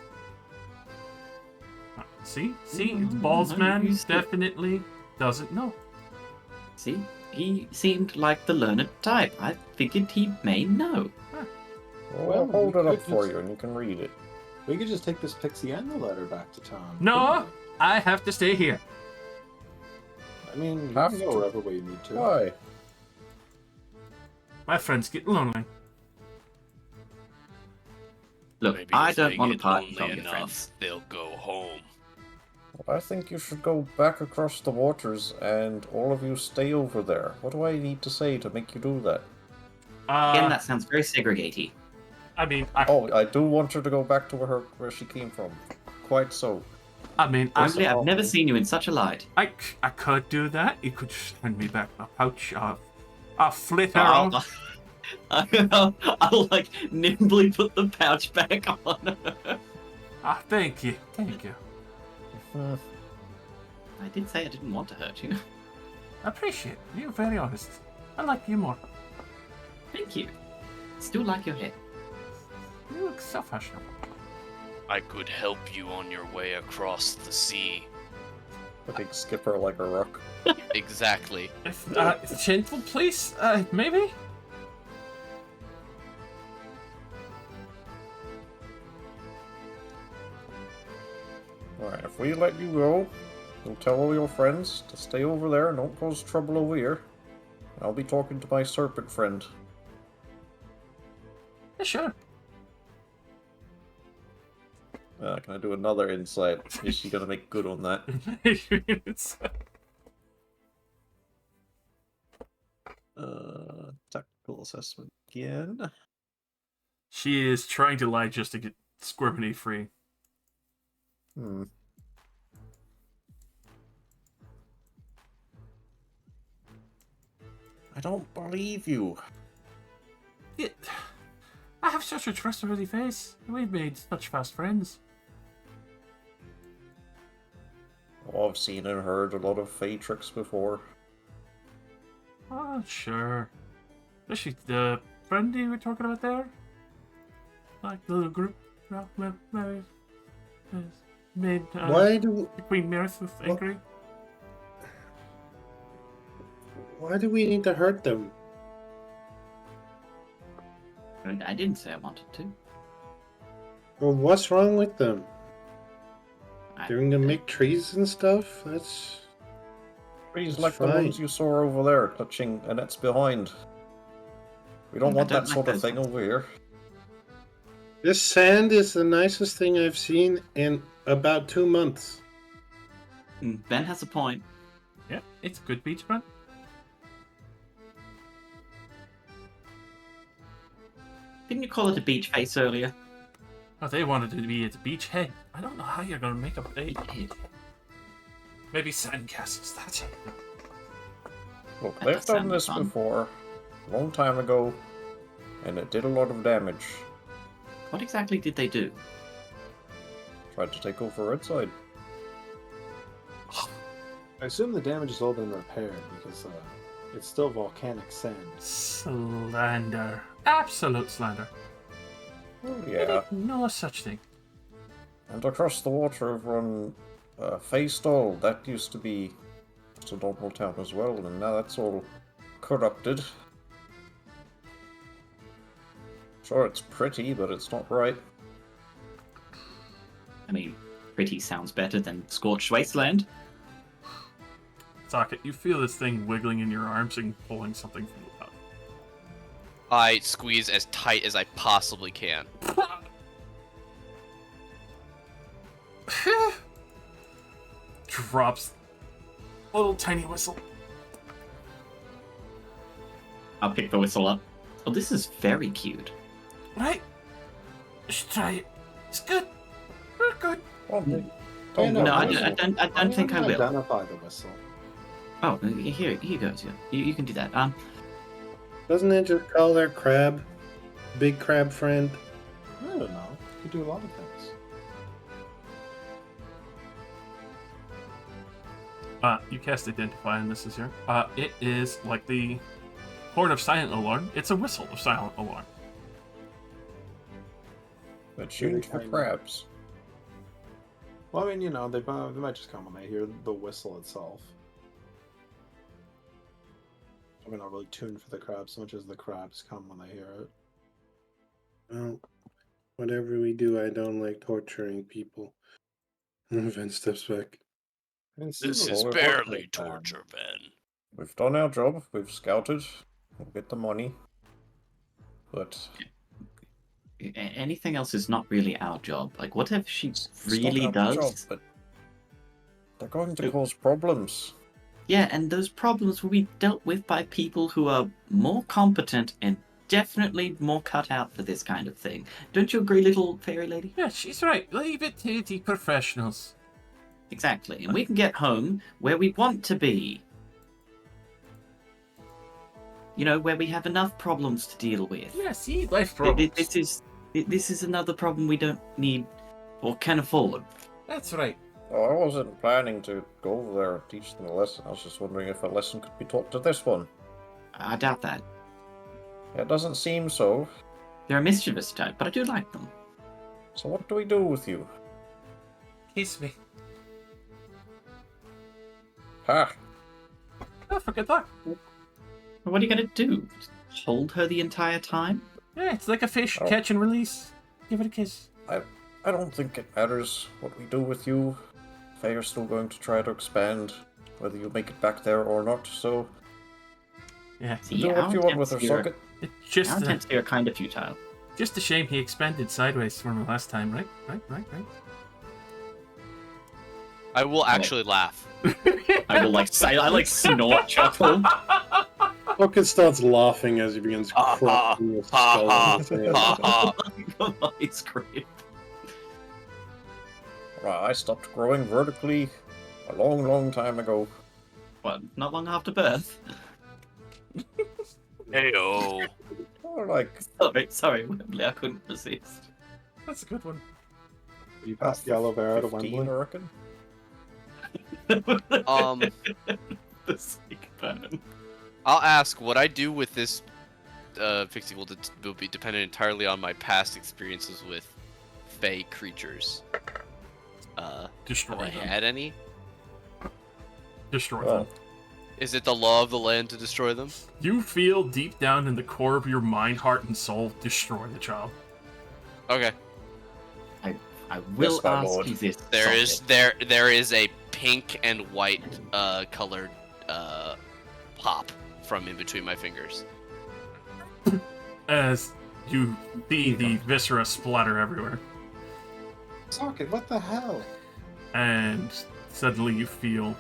See? Balls I'm man used to it. definitely doesn't know. See? He seemed like the learned type. I figured he may know. Well, I'll hold we it up could for just- you and you can read it. We could just take this pixie and the letter back to town. No! couldn't I have to stay here. we? I mean, you Have can go to. wherever way you need to. Why? My friends get lonely. Look, Maybe I if don't they want to get part lonely from your enough, friends. they'll go home. Well, I think you should go back across the waters and all of you stay over there. What do I need to say to make you do that? Again, that sounds very segregaty. I mean, Oh, I do want her to go back to where she came from. Quite so. Honestly, I've never seen you in such a light. I could do that. You could send me back my pouch. I'll flip her I'll, off. I'll like nimbly put the pouch back on. Thank you. Thank you. I did say I didn't want to hurt you. I appreciate it. You're very honest. I like you more. Thank you. Still like your hair. You look so fashionable. I could help you on your way across the sea. I think skipper like a rock. Exactly. If gentle, please. Maybe. Alright, if we let you go, you'll tell all your friends to stay over there and don't cause trouble over here. I'll be talking to my serpent friend. Yeah, sure. Can I do another insight? Is she gonna make good on that? Technical assessment again. She is trying to lie just to get Squirmity free. I don't believe you. I have such a trustworthy face. We've made such fast friends. Oh, I've seen and heard a lot of Fey tricks before. Oh, sure. Especially the friend you were talking about there? Like the little group made Why do Queen Meredith angry? why do we need to hurt them? I didn't say I wanted to. Well, what's wrong with them? I- Doing them make trees and stuff? That's Trees It's like the fine. ones you saw over there, touching Annette's behind. We don't I want don't that like sort of those thing ones. over here. this sand is the nicest thing I've seen in about 2 months. Ben has a point. Yeah, it's a good beach front. Didn't you call it a beach face earlier? Oh, they wanted it to be at the beach head. I don't know how you're gonna make a bait. Maybe sandcastles, that's it. Look, That they've does done sound this fun. before, a long time ago, and it did a lot of damage. What exactly did they do? Tried to take over Redside. I assume the damage has all been repaired because it's still volcanic sand. Slander. Absolute slander. Oh, yeah. No such thing. And across the water over on Faystall, that used to be just a normal town as well, and now that's all corrupted. Sure, it's pretty, but it's not right. I mean, pretty sounds better than scorched wasteland. Socket, you feel this thing wiggling in your arms and pulling something from the top. I squeeze as tight as I possibly can. Drops a little tiny whistle. I'll pick the whistle up. Oh, this is very cute. Right? You should try it. It's good. We're good. Oh, Hey, No, I whistle. don't think I will. Identify the whistle. Oh, here goes. Yeah, you can do that. Doesn't it just call their crab? Big crab friend? I don't know. You do a lot of things. You cast Identify, and this is here. It is like the horn of silent alarm. It's a whistle of silent alarm. But tuned for crabs. Well, I mean, you know, they might just come when they hear the whistle itself. We're not really tuned for the crabs so much as the crabs come when they hear it. Well, whatever we do, I don't like torturing people. Vin steps back. This Well, is we're barely working, torture, Ben. We've done our job. We've scouted. We'll get the money. But Anything else is not really our job. Like, whatever she it's really not our does. job, but they're going to cause problems. Yeah, and those problems will be dealt with by people who are more competent and definitely more cut out for this kind of thing. Don't you agree, little fairy lady? Yeah, she's right. Leave it to the professionals. Exactly, and we can get home where we want to be. You know, where we have enough problems to deal with. Yeah, see, life problems. This is another problem we don't need or can afford. That's right. Oh, I wasn't planning to go over there and teach them a lesson. I was just wondering if a lesson could be taught to this one. I doubt that. It doesn't seem so. They're a mischievous type, but I do like them. So what do we do with you? Kiss me. Ha! Oh, forget that. What are you gonna do? Hold her the entire time? Yeah, it's like a fish. Oh. Catch and release. Give it a kiss. I don't think it matters what we do with you. Faye's still going to try to expand, whether you make it back there or not, so Yeah. See, do what you want with her socket. It's Our just attempts here are kind of futile. just a shame he expanded sideways from the last time, right? Right. I will actually laugh. I will like snort chuckle. Socket starts laughing as he begins cracking his skull. on his hand. Ice cream. Right, I stopped growing vertically a long, long time ago. Well, not long after birth. Heyo. Oh, like, Sorry, Wembley, I couldn't resist. That's a good one. You passed Yellow Bear to 15, Wembley. I reckon. The sick burn. I'll ask what I do with this pixie will be dependent entirely on my past experiences with fey creatures. Destroy Have I them. had any? Destroy Well, them. Is it the law of the land to destroy them? You feel deep down in the core of your mind, heart, and soul, destroy the child. Okay. I will Yes, my ask lord. you this. There is Socket. there is a pink and white colored pop from in between my fingers. As you see the viscera splatter everywhere, Socket, what the hell? and suddenly you feel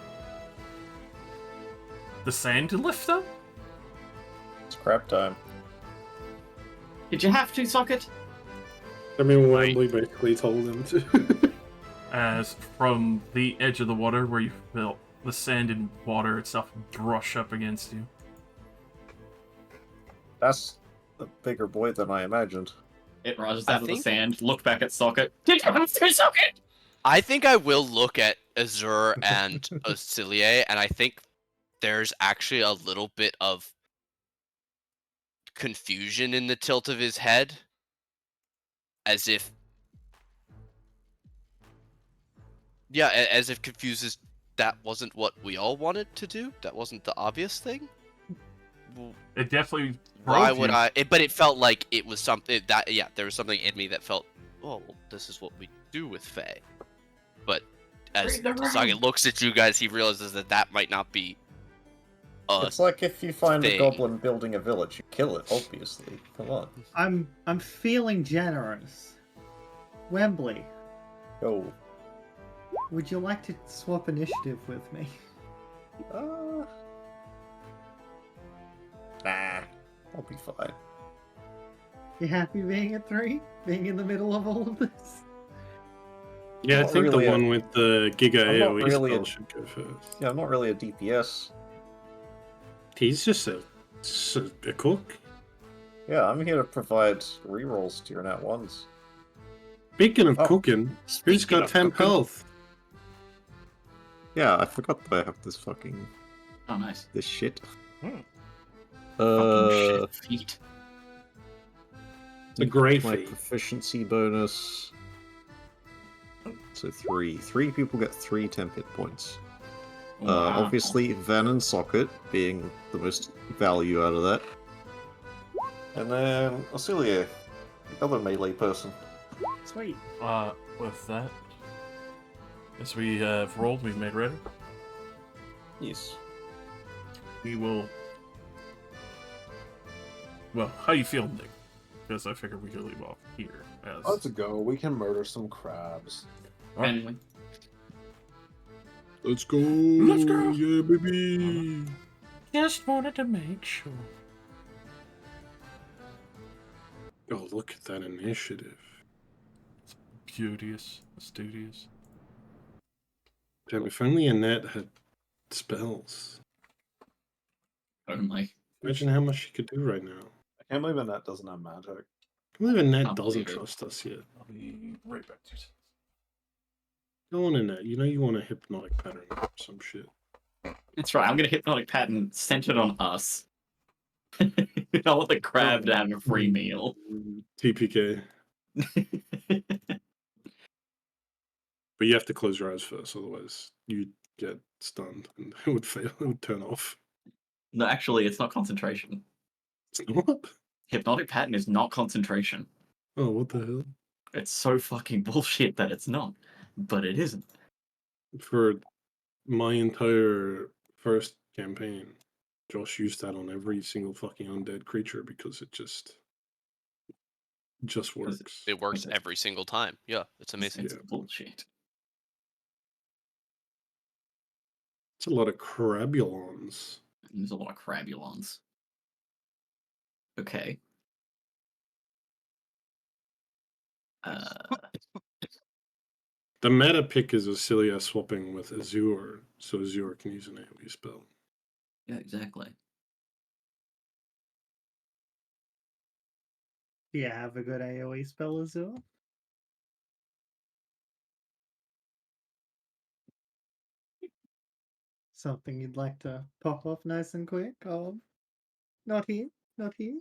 the sand lift up. it's crap time. Did you have to, Socket? I mean, Wembley basically told him to. As from the edge of the water where you felt the sand and water itself brush up against you. That's a bigger boy than I imagined. It rises I out of the think- sand. Look back at Socket. Did you have to, Socket? I think I will look at Azur and Osilier, and I think there's actually a little bit of confusion in the tilt of his head. As if... Yeah, as if confuses that wasn't what we all wanted to do? That wasn't the obvious thing? It definitely. Why drove would you. I? But it felt like it was something that, yeah, there was something in me that felt, oh, well, this is what we do with Fae. But as Saga looks at you guys, he realizes that that might not be. It's like if you find a thing. goblin building a village, you kill it, obviously. Come on. I'm feeling generous. Wembley, Go. would you like to swap initiative with me? Nah. I'll be fine. You happy being at 3? Being in the middle of all of this? Yeah, I Not think really the a- one with the Giga I'm not AoE really spell a- should go first. Yeah, I'm not really a DPS. He's just a cook. Yeah, I'm here to provide rerolls to your nat ones. Speaking of Oh, cooking, who's speaking got of temp cooking- health? Yeah, I forgot that I have this fucking Oh, nice. this shit. Fucking shit feet. It's a great My feat. proficiency bonus. So 3. 3 people get 3 temp hit points. Wow. Obviously, Ven and Socket being the most value out of that. And then Osilia, the other melee person. Sweet. With that, as we have rolled, we've made ready. Yes. We will. Well, how you feel, Nick? Because I figured we could leave off here. As Let's go. We can murder some crabs. Friendly. Let's go. Let's go. Yeah, baby. just wanted to make sure. Oh, look at that initiative. Beauteous, studious. Damn, if only Annette had spells. Only. Imagine how much she could do right now. I can't believe Annette doesn't have magic. I can't believe Annette Can't doesn't believe it. trust us yet. I'll be right back to you. Go on, Annette. You know you want a hypnotic pattern or some shit. That's right. I'm gonna hypnotic pattern centered on us. I want the crab to have a free meal. TPK. But you have to close your eyes first, otherwise you'd get stunned and it would fail. It would turn off. No, actually, it's not concentration. It's not? Hypnotic pattern is not concentration. Oh, what the hell? It's so fucking bullshit that it's not. But it isn't. For my entire first campaign, Josh used that on every single fucking undead creature because it just works. It works every single time. Yeah, it's amazing. It's Yeah. bullshit. It's a lot of crabulons. There's a lot of crabulons. Okay. The meta pick is Osilia swapping with Azure, so Azure can use an AoE spell. Yeah, exactly. Do you have a good AoE spell, Azure? Something you'd like to pop off nice and quick? Oh, not here, not here,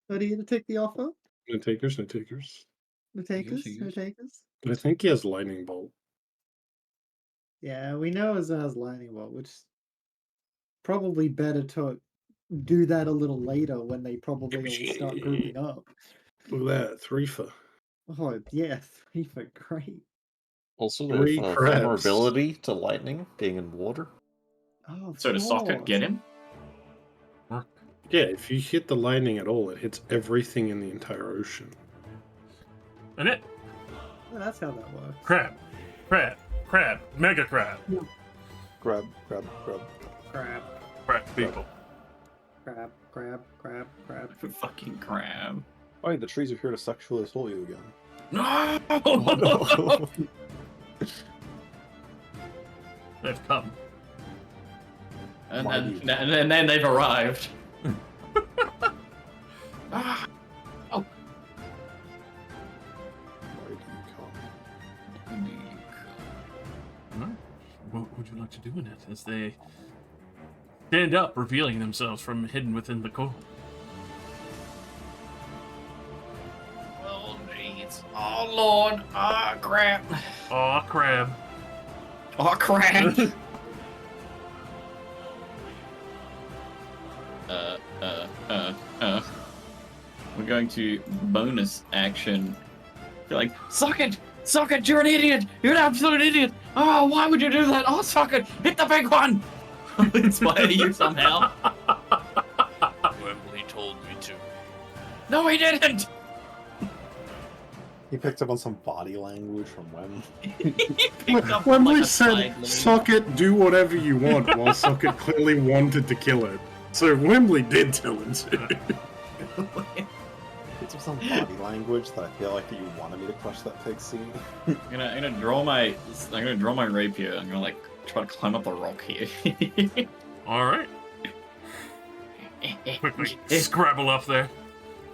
not here to take the offer. No takers, no takers. No takers, no Yes. takers. But I think he has lightning bolt. Yeah, we know Azure has lightning bolt, which is probably better to do that a little later when they probably all start grouping up. Look at that, 3 for. Oh yeah, 3 for great. Also, Three there's crabs. vulnerability to lightning being in water. Oh, of So does Socket course. get him? Yeah, if you hit the lightning at all, it hits everything in the entire ocean. And it Oh, that's how that works. crab, mega crab, Grab. Crab, people. crab. Fucking crab. Oh, the trees are here to sexually assault you again. No! They've come. and then they've arrived. Ah! Oh. Why do you come? What would you like to do in it as they stand up, revealing themselves from hidden within the core? Oh, jeez. Oh, Lord. Ah, crap. Aw, crab. Oh, crap. We're going to bonus action. You're like, Socket! Socket, you're an idiot! You're an absolute idiot! Oh, why would you do that? Oh, Socket, hit the big one! Inspire you somehow. Wembley told me to. No, he didn't! He picked up on some body language from Wem. He picked up When like we a said side lead. Socket, do whatever you want, while Socket clearly wanted to kill it. So Wembley did tell him to. Pockets of some body language that I feel like that you wanted me to crush that pig seat. I'm gonna draw my rapier. I'm gonna like try to climb up a rock here. All right. Quickly scrabble up there.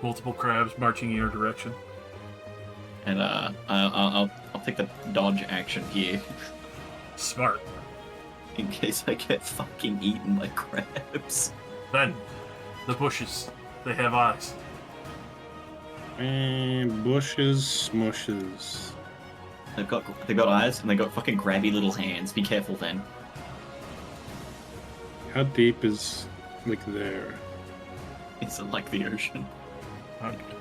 Multiple crabs marching in your direction. And I'll take the dodge action here Smart. in case I get fucking eaten by crabs. Then, the bushes. They have eyes. And bushes, smushes. They've got eyes and they got fucking grabby little hands. Be careful then. How deep is like there? It's like the ocean.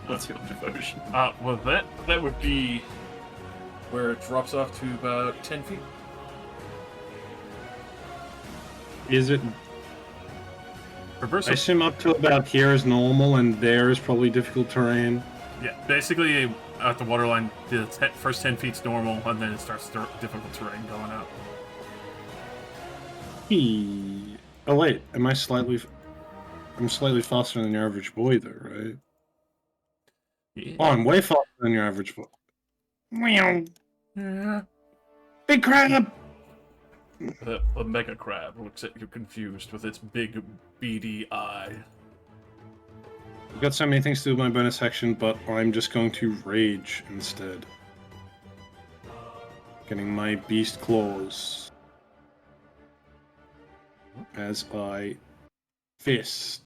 What's your devotion? Well, that would be where it drops off to about 10 feet. Is it? I Reversal. assume up to about here is normal, and there is probably difficult terrain. Yeah, basically at the waterline, the first 10 feet's normal, and then it starts difficult terrain going out. Oh wait, am I slightly? I'm slightly faster than your average boy, though, right? Yeah. Oh, I'm way faster than your average boy. Meow. Yeah. Big crab! A mega crab looks at you confused with its big, beady eye. I've got so many things to do with my bonus action, but I'm just going to rage instead. Getting my beast claws. As I fist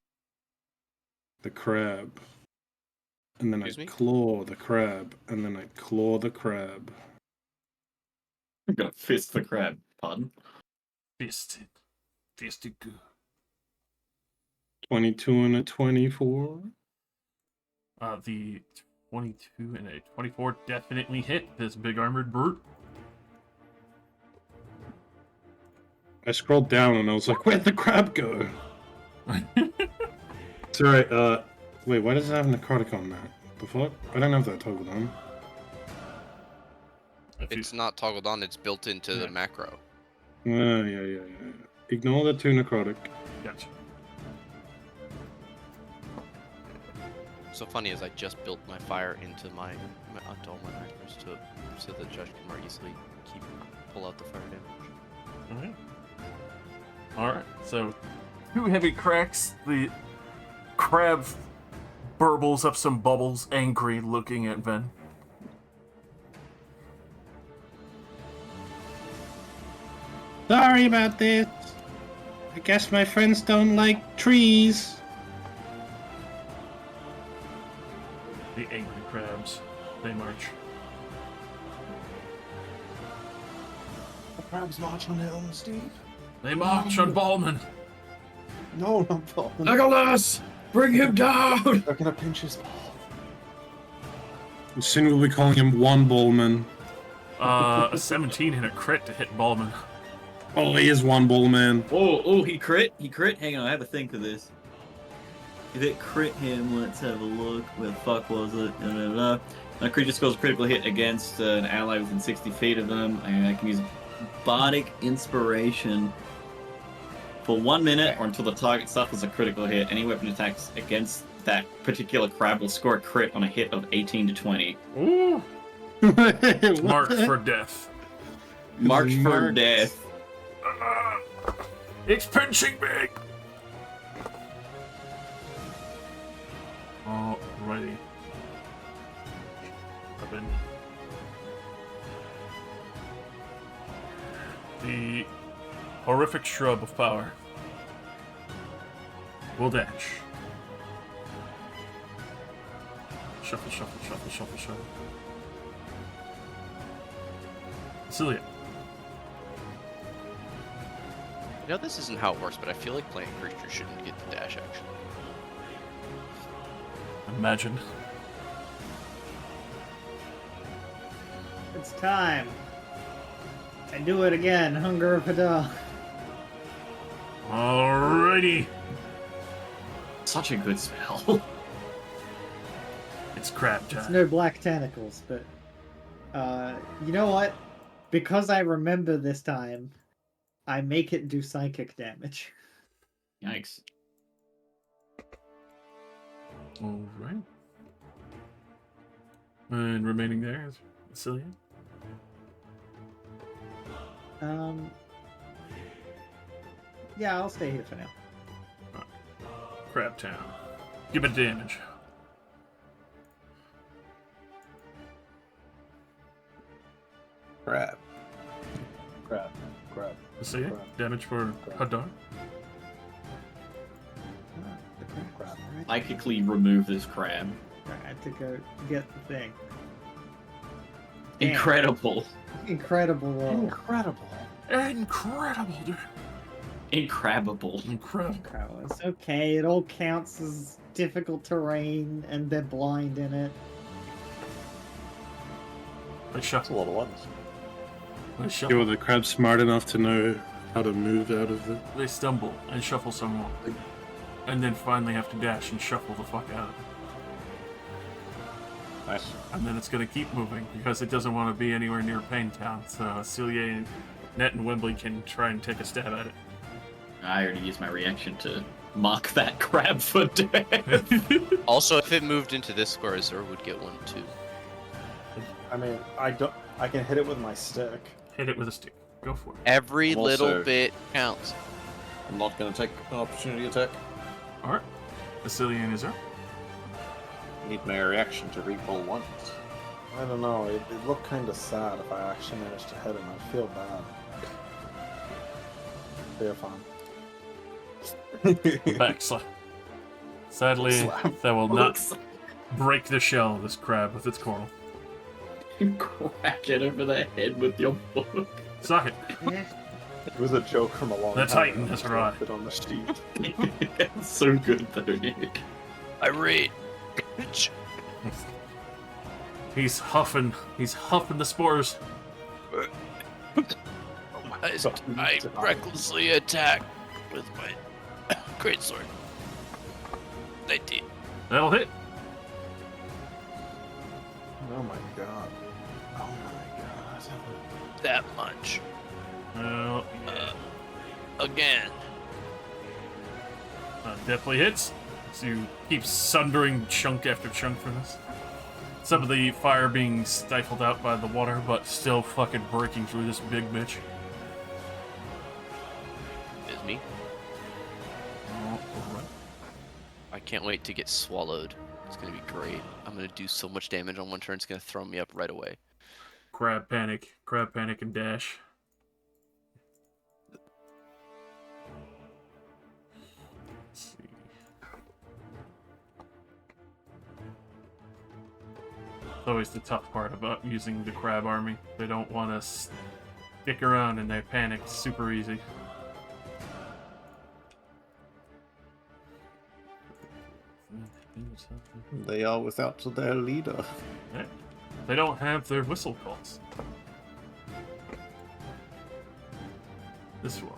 the crab. And then Excuse I me? claw the crab. And then I claw the crab. I'm gonna fist the crab. Pardon? Fisted. Fisted good. 22 and a 24. The 22 and a 24 definitely hit this big armored brute. I scrolled down and I was like, where'd the crab go? Sorry, wait, why does it have necrotic on that? The fuck? I don't have that toggled on. It's not toggled on, it's built into the Yeah. macro. Yeah. Ignore the 2 necrotic. Gotcha. So funny is I just built my fire into my onto all my macros so the judge can more easily pull out the fire damage. Alright, so 2 heavy cracks. The crab burbles up some bubbles, angry, looking at Ven. Sorry about this. I guess my friends don't like trees. The angry crabs. They march. The crabs march on Helm, Steve. They march on Ballman. No, not Ballman. Legolas! Bring him down! They're gonna pinch his ball. Soon we'll be calling him One Ballman. A 17 and a crit to hit Ballman. Oh, he is One Ballman. Oh, he crit? He crit? Hang on, I have a thing for this. If it crit him, let's have a look. Where the fuck was it? A creature scores a critical hit against an ally within 60 feet of them, and I can use Bardic Inspiration for 1 minute or until the target suffers a critical hit. Any weapon attacks against that particular crab will score a crit on a hit of 18 to 20. Ooh! What? Marked for death. Marked for Marked. death. It's pinching me! Alrighty. Up in. The horrific shrub of power will dash. Shuffle, shuffle, shuffle, shuffle, shuffle. Celia. You know, this isn't how it works, but I feel like playing creature shouldn't get the dash action. Imagine. It's time. I do it again. Hunger of Hadar. Alrighty. Such a good spell. It's crab It's time. no black tentacles, but you know what? Because I remember this time, I make it do psychic damage. Yikes. Alright. And remaining there is Celia. Yeah, I'll stay here for now. Crab Town. Give it damage. Crab. Crap. Celia, Crab. damage for Hadar. Crap. Psychically remove this crab. I had to go get the thing. Damn. Incredible. Incredible roll. Incredible. Incredible, dude. Incredible. Incredible. Incredible. It's okay. It all counts as difficult terrain, and they're blind in it. They That's a shuffle. lot of ones. They Yeah, shuffle. well, the crab's smart enough to know how to move out of it. They stumble and shuffle some more. And then finally have to dash and shuffle the fuck out of it. Nice. And then it's going to keep moving because it doesn't want to be anywhere near Pain Town. So Celia, Net, and Wembley can try and take a stab at it. I already used my reaction to mock that crab for death. Also, if it moved into this square, Azur would get one too. I mean, I can hit it with my stick. Hit it with a stick. Go for it. Every I'm little also- bit counts. I'm not going to take an opportunity attack. Alright. Celia is there. Need my reaction to re-roll once. I don't know. It looked kind of sad if I actually managed to hit him. I'd feel bad. They're fine. Back slap. Sadly, that will not break the shell of this crab with its coral. Crack it over the head with your book. Suck it. It was a joke from a long The time Titan ago. has I arrived. left it on the sheet. It's so good though, Nick. Irate. He's huffing the spores. I recklessly attack with my greatsword. 19. That'll hit. Oh my god. Oh my god. That much. Well, Again. definitely hits. So you keep sundering chunk after chunk from this. Some of the fire being stifled out by the water, but still fucking breaking through this big bitch. Is me. Oh, alright. I can't wait to get swallowed. It's gonna be great. I'm gonna do so much damage on one turn, it's gonna throw me up right away. Crab panic and dash. Let's see. It's always the tough part about using the crab army. They don't want to stick around and they panic super easy. They are without their leader. Yeah. They don't have their whistle calls. This one.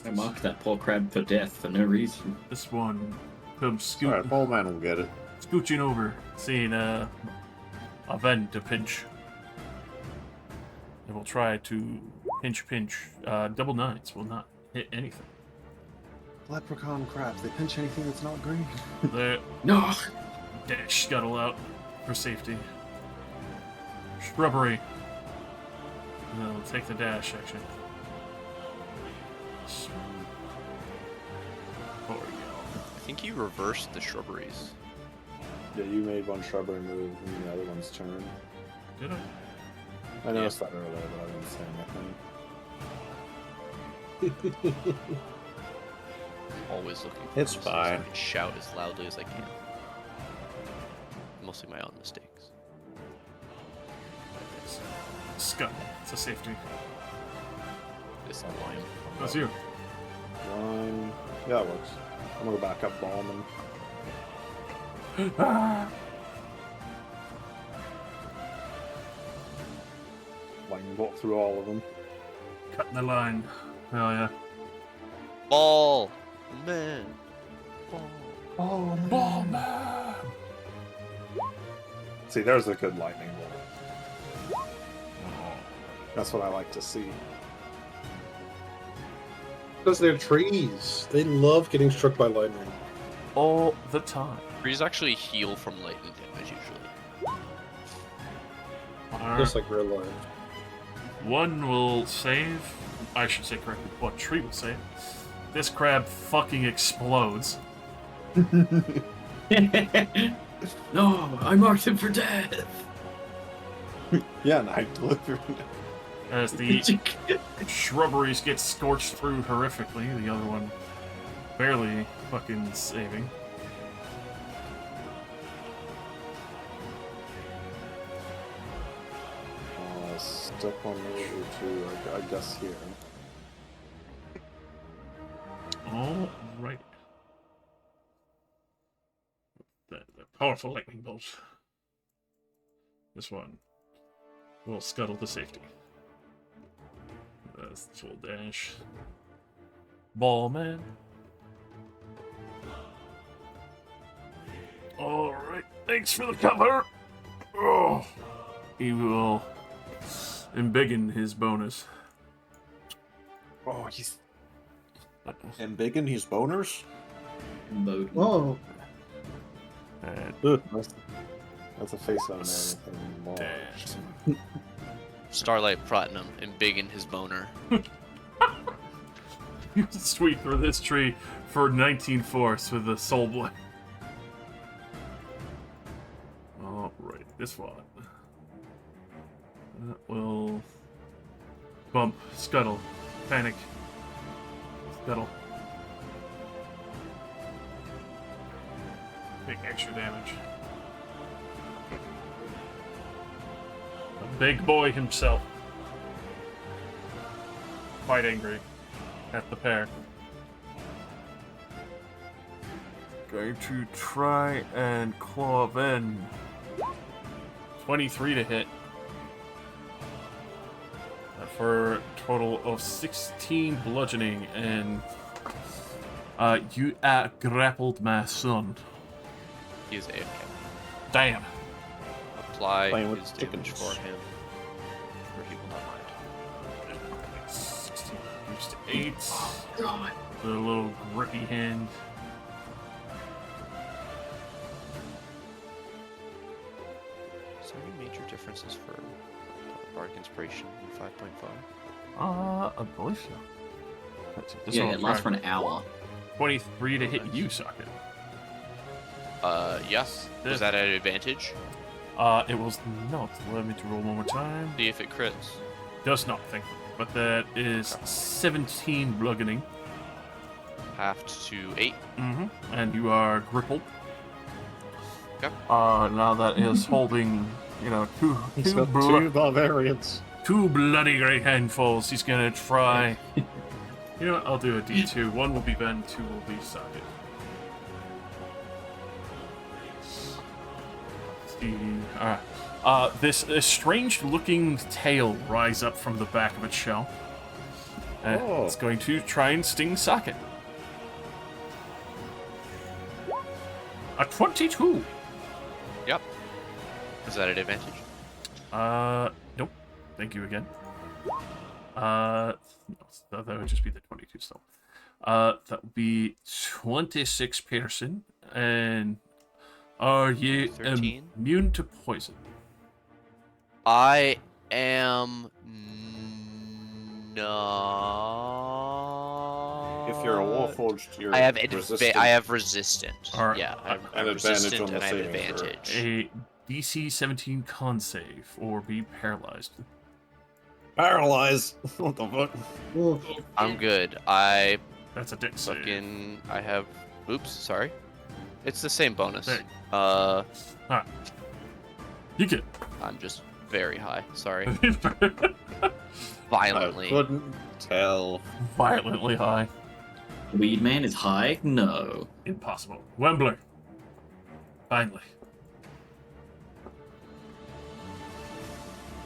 I mocked that poor crab for death for no reason. This one comes Alright, Ball Man will get it. scooching over, seeing a vent to pinch. They will try to pinch. Double nines will not hit anything. Leprechaun crabs. They pinch anything that's not green. The No! dash scuttle out for safety. Shrubbery. They'll take the dash action. There we go. I think you reversed the shrubberies. Yeah, you made one shrubbery move and the other one's turn. Did I? I noticed that earlier, but I didn't say anything. Always looking. It's for so fine. I can shout as loudly as I can. Mostly my own mistakes. Scuttle. It's a safety. This line. That's you. Line. Yeah, it works. I'm gonna go back up bomb and lightning bolt through all of them. Cutting the line. Hell yeah. Ball! Man! Ball! Oh, Ball man! See, there's a good lightning bolt. That's what I like to see. Because they're trees. They love getting struck by lightning. All the time. Trees actually heal from lightning damage usually. Just like real life. One will save. I should say correctly. What tree will save? This crab fucking explodes. No, I marked him for death. Yeah, and I delivered. As the shrubberies get scorched through horrifically, the other one barely fucking saving. Step on over to, I guess, here. Alright. The powerful lightning bolt. This one will scuttle to safety. That's the full dash. Ball man. Alright, thanks for the cover. Oh, he will embiggen his bonus. Oh, he's embiggen his boners? Oh, And That's a face on anything more. dash. Starlight Platinum and big in his boner. You sweep through this tree for 19 force with the soul blade. Alright, this one. That will bump, scuttle, panic, scuttle. Take extra damage. The big boy himself. Quite angry at the pair. Going to try and claw in. 23 to hit. For a total of 16 bludgeoning, and you grappled my son. He's AFK. Damn. Apply Playing with his damage chickens. for him. Or he will not mind. 16 reduced to 8. God. With a little grippy hand. Is there any major differences for Bardic Inspiration in 5.5? I believe so. This Yeah, one it will lasts try for an hour. 23 to hit you, Socket. Yes. Yeah. Was that at advantage? It was not. Let me to roll one more time. See if it crits. Does not think. But that is 17 bludgeoning. Halved to 8. Mm-hmm. And you are grippled. Okay. Now that is holding, two He's got two barbarians. two bloody great handfuls. He's gonna try. You know what? I'll do a D2. One will be Ben, two will be Socket. See. This strange-looking tail rise up from the back of its shell. Oh. It's going to try and sting Socket. A 22. Yep. Is that at advantage? Nope. Thank you again. No, that would just be the 22 still. That would be 26 Pearson. And are you 13? immune to poison? I am not. If you're a Warforged, you're I have resistant. I have resistant. Alright. Yeah, An I'm advantage resistant on the and I have saving throw. advantage. A DC 17 con save or be paralyzed. Paralyzed. What the fuck? I'm good. I That's a dick save. fucking I have. Oops, sorry. It's the same bonus. Hey. You get. I'm just very high. Sorry. I Violently. couldn't tell. Violently high. Weed Man is high? No. Impossible. Wembley. Finally.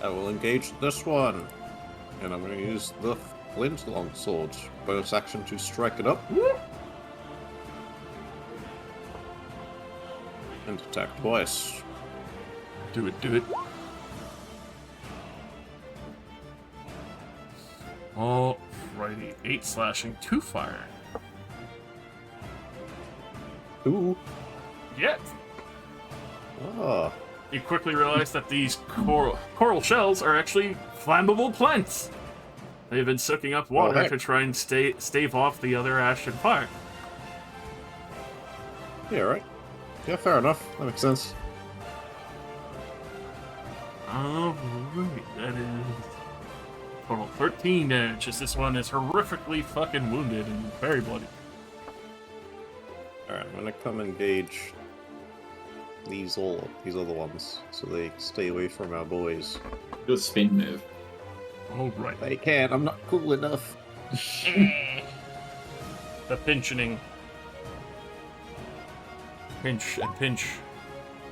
I will engage this one. And I'm going to use the flint longsword. Bonus action to strike it up. And attack twice. Do it, do it. Alrighty. 8 slashing, 2 fire. Ooh. Yeah. Ah. you quickly realize that these coral shells are actually flammable plants. They've been soaking up water heck. to try and stave off the other ash and fire. Yeah, right. Yeah, fair enough. That makes sense. Alright, that is total 13 damage, as this one is horrifically fucking wounded and very bloody. Alright, I'm gonna come engage these other ones, so they stay away from our boys. Do a spin move. Alright. They can't, I'm not cool enough. The pinching. Pinch and pinch.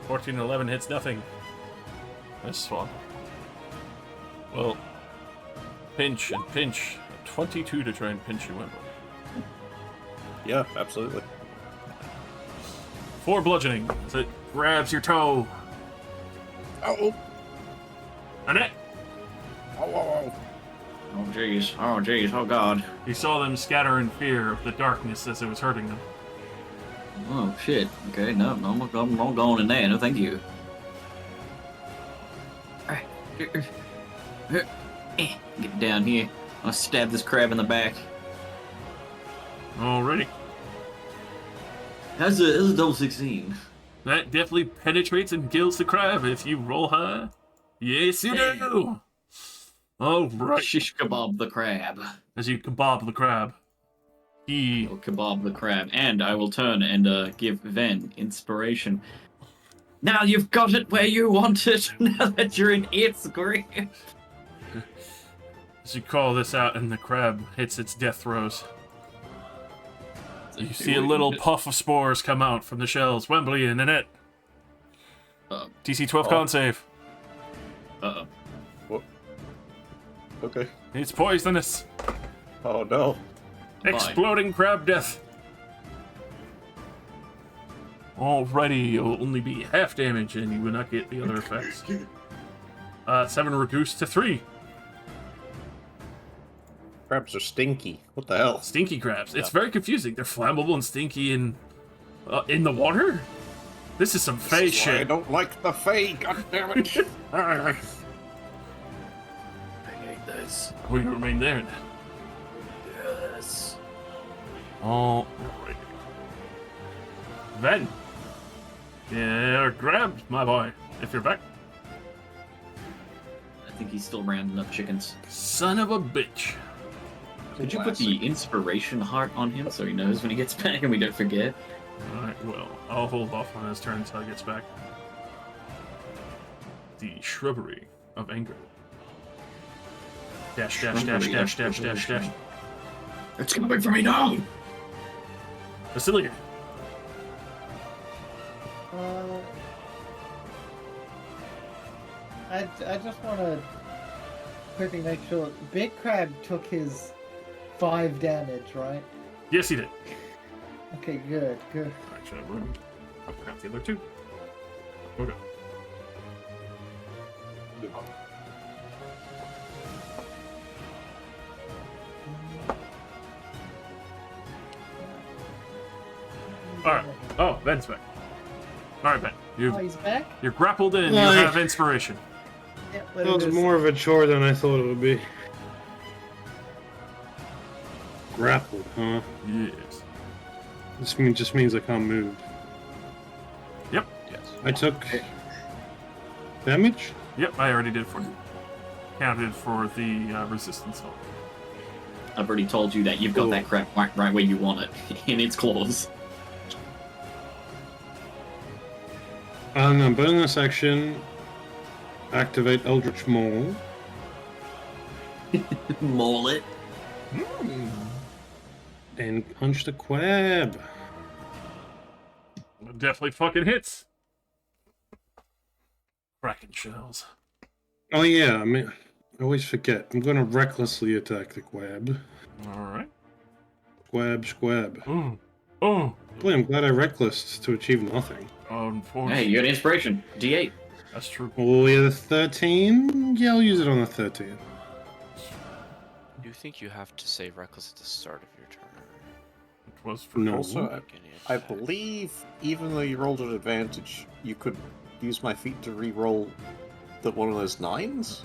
14 and 11 hits nothing. This one. Well, pinch and pinch. 22 to try and pinch you, Wembley. Yeah, absolutely. 4 bludgeoning as it grabs your toe. Oh, Annette! oh. Oh jeez, oh jeez, oh god. You saw them scatter in fear of the darkness as it was hurting them. Oh shit. Okay, no, I'm not going in there. No, thank you. Get down here. I'll stab this crab in the back. Alrighty. That's a double 16. That definitely penetrates and kills the crab if you roll high. Yes, you do! Alright. Shish kebab the crab. As you kebab the crab. He... I'll kebab the crab. And I will turn and give Ven inspiration. Now you've got it where you want it. Now that you're in its grip. As you call this out and the crab hits its death throes. You see a little puff of spores come out from the shells. Wembley and Annette. DC 12 con save. Uh-oh. What? Okay. It's poisonous. Oh no. Exploding crab death. Alrighty, it'll only be half damage and you will not get the other effects. 7 reduced to 3. Crabs are stinky. What the hell? Stinky crabs. It's very confusing. They're flammable and stinky in the water? This is some Fae shit. I don't like the Fae, god damn it. I hate this. We remain there then. Yes. Alright. Ven. Yeah, grabbed, my boy. If you're back. I think he's still rounding up chickens. Son of a bitch. Could you put the inspiration heart on him so he knows when he gets back and we don't forget? Alright, well, I'll hold off on his turn until he gets back. The Shrubbery of Anger. Dash, dash, dash, dash, dash, dash, dash. It's coming for me now! Basilia. I just want to quickly make sure. Big Crab took his 5 damage, right? Yes, he did. Okay, good. Actually, I forgot the other 2. Okay. Alright. Oh, Ben's back. Alright, Ben. Oh, he's back? You're grappled in. You Like- have inspiration. Yep, That was more of a chore than I thought it would be. Grappled, huh? Yes. This just means I can't move. Yep. Yes. I took damage? Yep, I already did for you. Counted for the resistance hold. I've already told you that you've got that crap right where you want it, in its claws. I'm gonna bonus action, activate Eldritch Maul, Maul it. and punch the quab. Definitely fucking hits. Kraken shells. Oh yeah, I mean, I always forget. I'm gonna recklessly attack the quab. Alright. Squab. Oh. Boy, I'm glad I reckless to achieve nothing. Unfortunately. Hey, you got inspiration. D8. That's true. Oh yeah, the 13? Yeah, I'll use it on the 13. You think you have to say reckless at the start of your turn? It was for No. Also, Make any I attack. believe even though you rolled an advantage, you could use my feet to re-roll one of those 9s?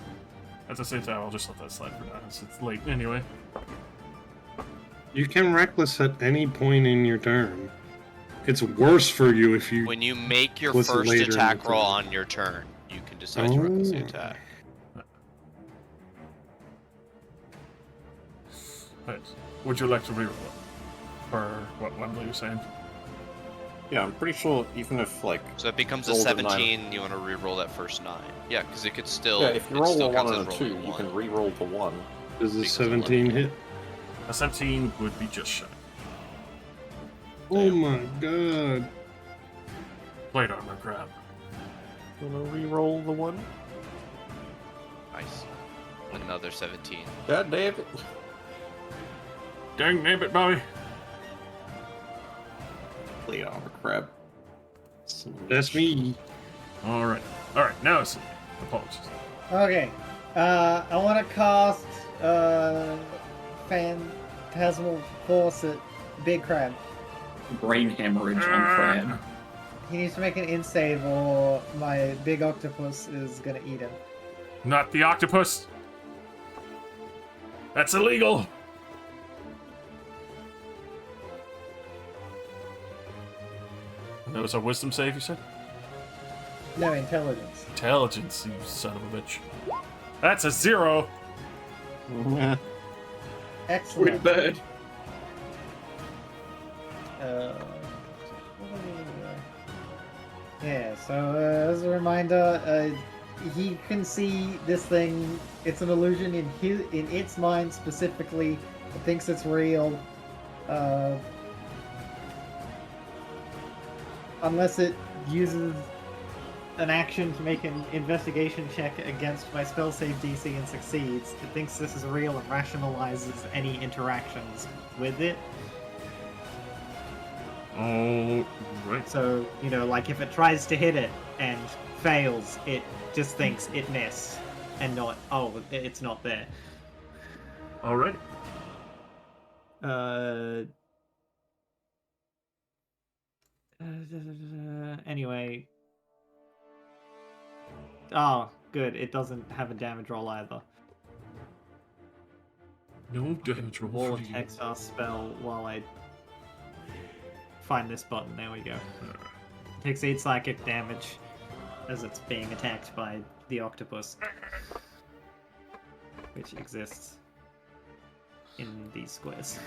At the same time, I'll just let that slide for now, since it's late anyway. You can reckless at any point in your turn. It's worse for you if you. When you make your What's first later in the attack roll turn? on your turn, you can decide to recklessly Oh. attack. Right. Would you like to reroll it? Or what Wembley was saying? Yeah, I'm pretty sure even if, like... So it becomes a rolled a 17, you want to re-roll that first 9. Yeah, because it could still... Yeah, if you it roll still a 1 counts and a as 2, rolling you one. can re-roll the 1. Does the Because 17 hit? A 17 would be just shy. Oh my god. Plate armor grab. Wanna re-roll the 1? Nice. Another 17. God damn it. Dang nabbit, Bobby. Plate armor crab. That's me. Alright. Alright, now it's... Apologies. Okay. I want to cast Phantasmal Force at Big Crab. Brain hemorrhage on Crab. He needs to make an in save or my big octopus is gonna eat him. Not the octopus! That's illegal! That was a wisdom save, you said? No, intelligence. Intelligence, you son of a bitch. That's a 0! Excellent. bird. Yeah, so as a reminder, he can see this thing. It's an illusion in its mind specifically. It thinks it's real. Unless it uses an action to make an investigation check against my spell save DC and succeeds, it thinks this is real and rationalizes any interactions with it. Oh, right. So, you know, like if it tries to hit it and fails, it just thinks it missed and not, oh, it's not there. Alright. Anyway. Oh, good. It doesn't have a damage roll either. No damage roll Wall for of you. text our spell while I find this button. There we go. Takes 8 psychic damage as it's being attacked by the octopus, which exists in these squares.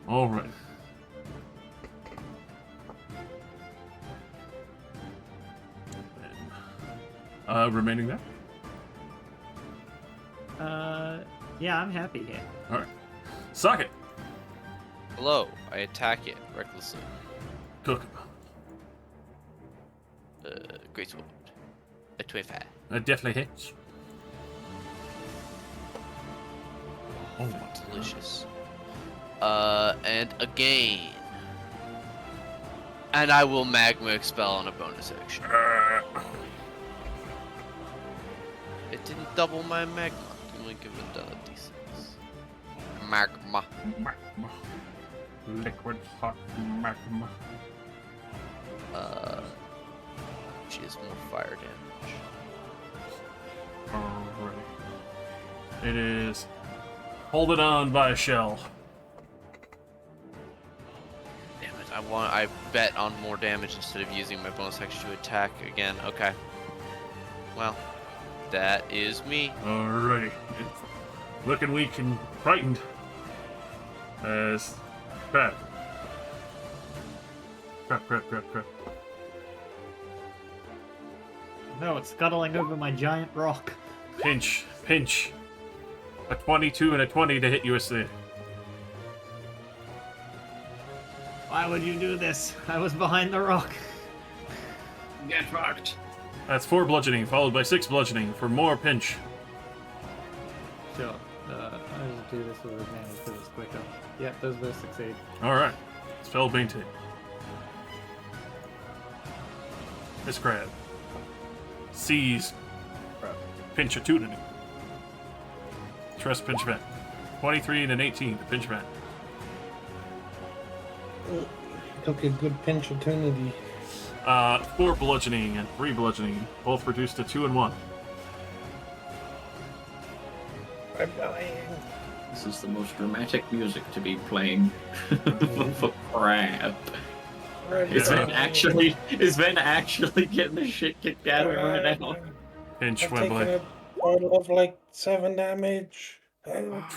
Alright. Remaining there? Yeah, I'm happy here. Alright. Suck it! Hello, I attack it recklessly. Cook. Great sword. A 25. That definitely hits. Oh, delicious. And again. And I will magma expel on a bonus action. It didn't double my magma. Let me give it a d6. Magma. Magma. Liquid hot magma. She has more fire damage. Alright. It is. Hold it on by a shell. Damn it! I bet on more damage instead of using my bonus action to attack again. Okay. Well, that is me. Alrighty. It's looking weak and frightened. As crap. Crap. No, it's scuttling over my giant rock. Pinch. A 22 and a 20 to hit you, USC. Why would you do this? I was behind the rock. Get fucked. That's 4 bludgeoning, followed by 6 bludgeoning for more pinch. Sure. I'll just do this with advantage because it's quicker. Yep, those both succeed. Alright. Spell maintain. Miss Crab. Seize. Pinch a tuning. Trust pinch vent. 23 and an 18 to pinch vent. Took a good pinch opportunity. 4 bludgeoning and 3 bludgeoning, both reduced to 2 and 1. I'm dying. This is the most dramatic music to be playing for crap. Is Ben actually getting the shit kicked out of him right now? Pinch I've taken Wembley. a total of like 7 damage.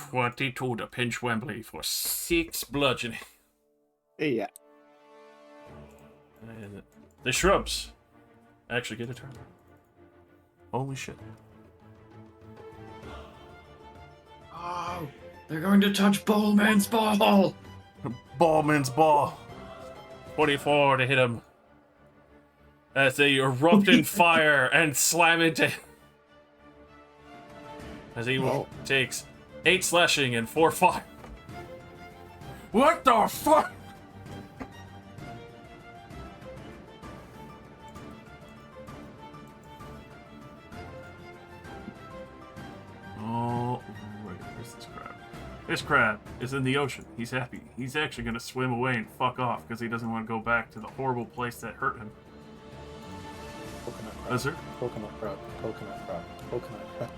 22 to pinch Wembley for 6 bludgeoning. Yeah. And the shrubs actually get a turn. Holy shit. Oh, they're going to touch Ballman's ball! Ballman's ball. 24 to hit him. As they erupt in fire and slam into him. As he takes 8 slashing and 4 fire. What the fuck? Oh, wait, where's this crab? This crab is in the ocean. He's happy. He's actually going to swim away and fuck off because he doesn't want to go back to the horrible place that hurt him. Coconut crab. Is there? Coconut crab. Coconut crab. Coconut crab.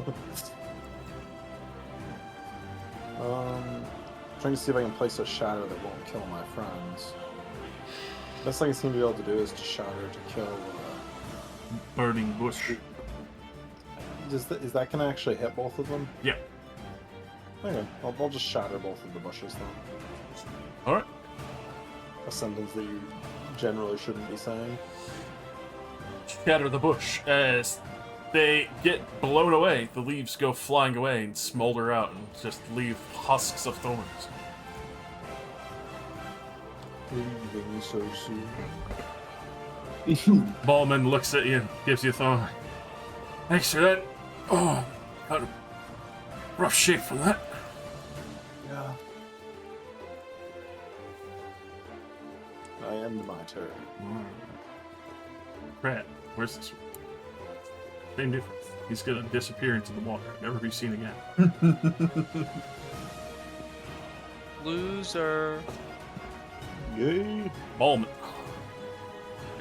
Trying to see if I can place a shatter that won't kill my friends. Best thing I seem to be able to do is to shatter to kill. Burning bush. Is that gonna actually hit both of them? Yeah. Okay, I'll just shatter both of the bushes then. Alright. A sentence that you generally shouldn't be saying. Shatter the bush. As they get blown away, the leaves go flying away and smolder out and just leave husks of thorns. Leaving so soon. Ballman looks at you and gives you a thorn. Thanks for that. Oh, got a rough shape from that. Yeah. I end my turn. Crap, where's this one? Same difference. He's gonna disappear into the water, never be seen again. Loser. Yay! Ballman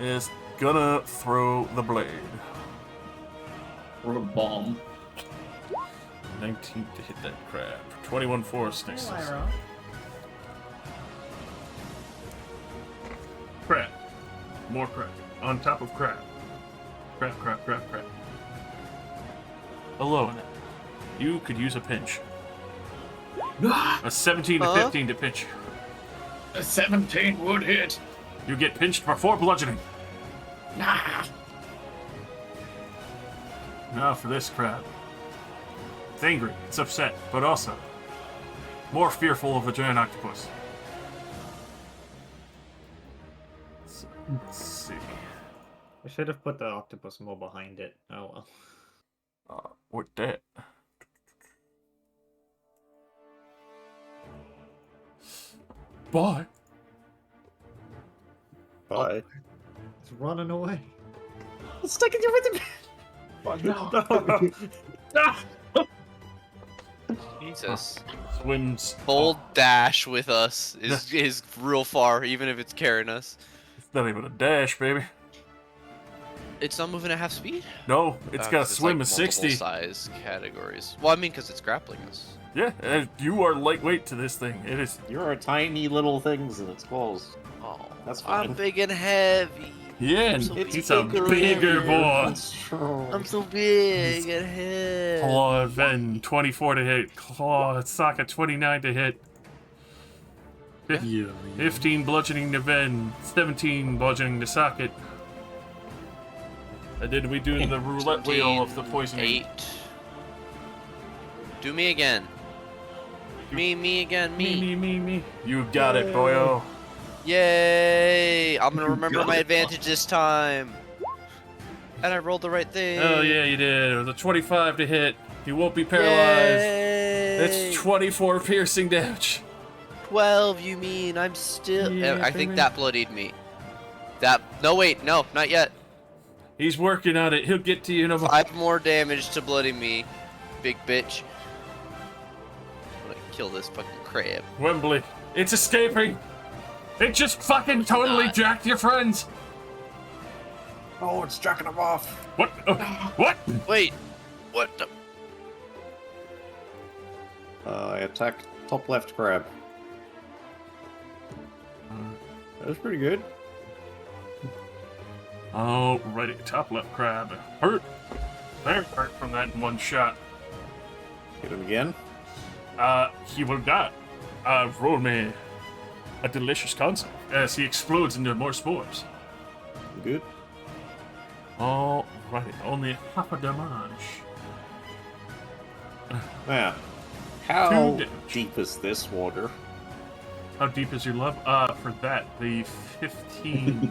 is gonna throw the blade. Or a bomb. 19 to hit that crab. 21 force next to Lyra. crab. More crab. On top of crab. Crab, crab, crab, crab. Hello, Annette. You could use a pinch. A 17 to 15 to pinch. A 17 would hit. You get pinched for 4 bludgeoning. Nah. Now for this crab. It's angry, it's upset, but also more fearful of a giant octopus. Let's see. I should have put the octopus more behind it. Oh well. With that. Bye. Bye. It's running away. It's sticking you with the. Jesus. Swims. Bold dash with us is real far, even if it's carrying us. It's not even a dash, baby. It's not moving at half speed? No, it's got a 'Cause swim like of 60. multiple size categories. Well, I mean, because it's grappling us. Yeah, and you are lightweight to this thing. It is. You're a tiny little things in its claws. Oh, That's fine. I'm big and heavy. Yeah, and so he's a bigger bigger than- boy. That's true. I'm so big and heavy. Claw Ven, 24 to hit. Claw Sokka, 29 to hit. 15 bludgeoning to Ven, 17 bludgeoning to Socket. And then we do the roulette wheel of the poisoning. 8. Do me again. Me again, me. Me. You got it, boyo. Yay! I'm gonna remember my advantage this time. And I rolled the right thing. Oh yeah, you did. It was a 25 to hit. You won't be paralyzed. Yay! It's 24 piercing damage. 12, you mean? I'm still. Yeah, I think baby. that bloodied me. No, wait, no, not yet. He's working on it. He'll get to you in a moment. 5 more damage to bloody me, big bitch. I'm gonna kill this fucking crab. Wembley, it's escaping. It just fucking totally not. jacked your friends. Oh, it's jacking him off. What? Oh, what? Wait, what the? I attack top left crab. That was pretty good. Alrighty, top left crab. Hurt. Very hurt from that in one shot. Hit him again. He will die. Roll me a delicious concept as he explodes into more spores. Good. Alrighty, only half a damage. Now, how Two damage. deep is this water? How deep is your love? For that, the 15.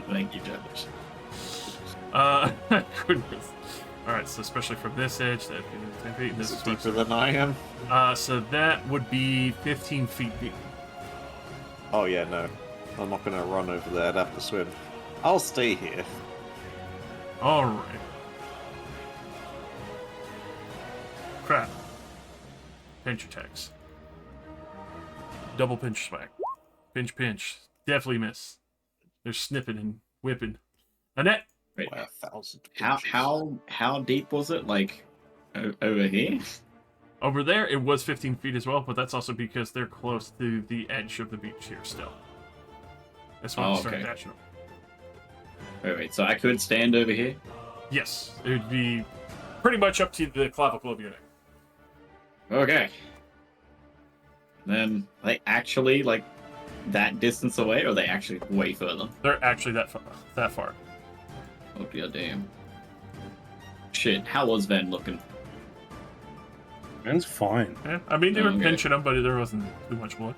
Thank you, Josh. Goodness. Alright, so especially from this edge, that 10 feet, this Is is it deeper than I am? so that would be 15 feet deep. Oh yeah, no. I'm not gonna run over there, I'd have to swim. I'll stay here. Alright. Crap. Pinch attacks. Double pinch smack. Pinch, pinch. Definitely miss. They're snipping and whipping. Annette! Wait, By 1,000 how pinches. how deep was it? Like over here? Over there, it was 15 feet as well, but that's also because they're close to the edge of the beach here still. That's when Oh, I started okay. dashing them. Wait, so I could stand over here? Yes, it would be pretty much up to the clavicle of your neck. Okay. Then are they actually like that distance away, or are they actually way further? They're actually that far. That far. Oh dear damn. Shit, how was Ven looking? It's fine. Yeah, I mean, they were Okay. pinching them, but there wasn't too much blood.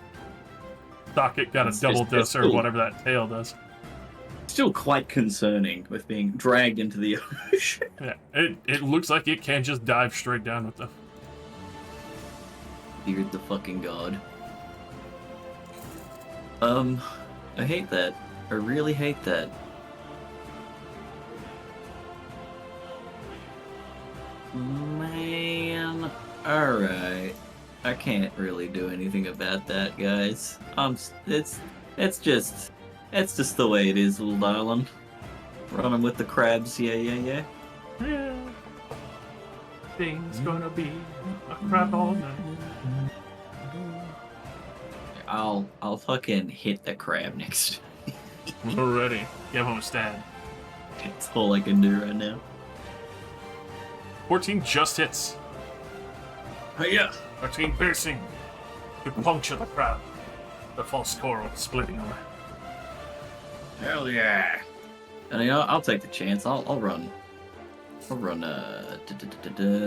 Docket got It's- a double it's dose or still- whatever that tail does. Still quite concerning with being dragged into the ocean. Yeah, it looks like it can just dive straight down with them. Dear the fucking god. I hate that. I really hate that. Man, alright. I can't really do anything about that, guys. It's just the way it is, little darling. Running with the crabs, yeah. Yeah. Things gonna be a crap all night. I'll fucking hit the crab next. Already. Give him a stab. That's all I can do right now. 14 just hits. Yeah. 13 piercing. To puncture the crab. The false coral splitting away. Hell yeah. And I'll take the chance. I'll run. I'll run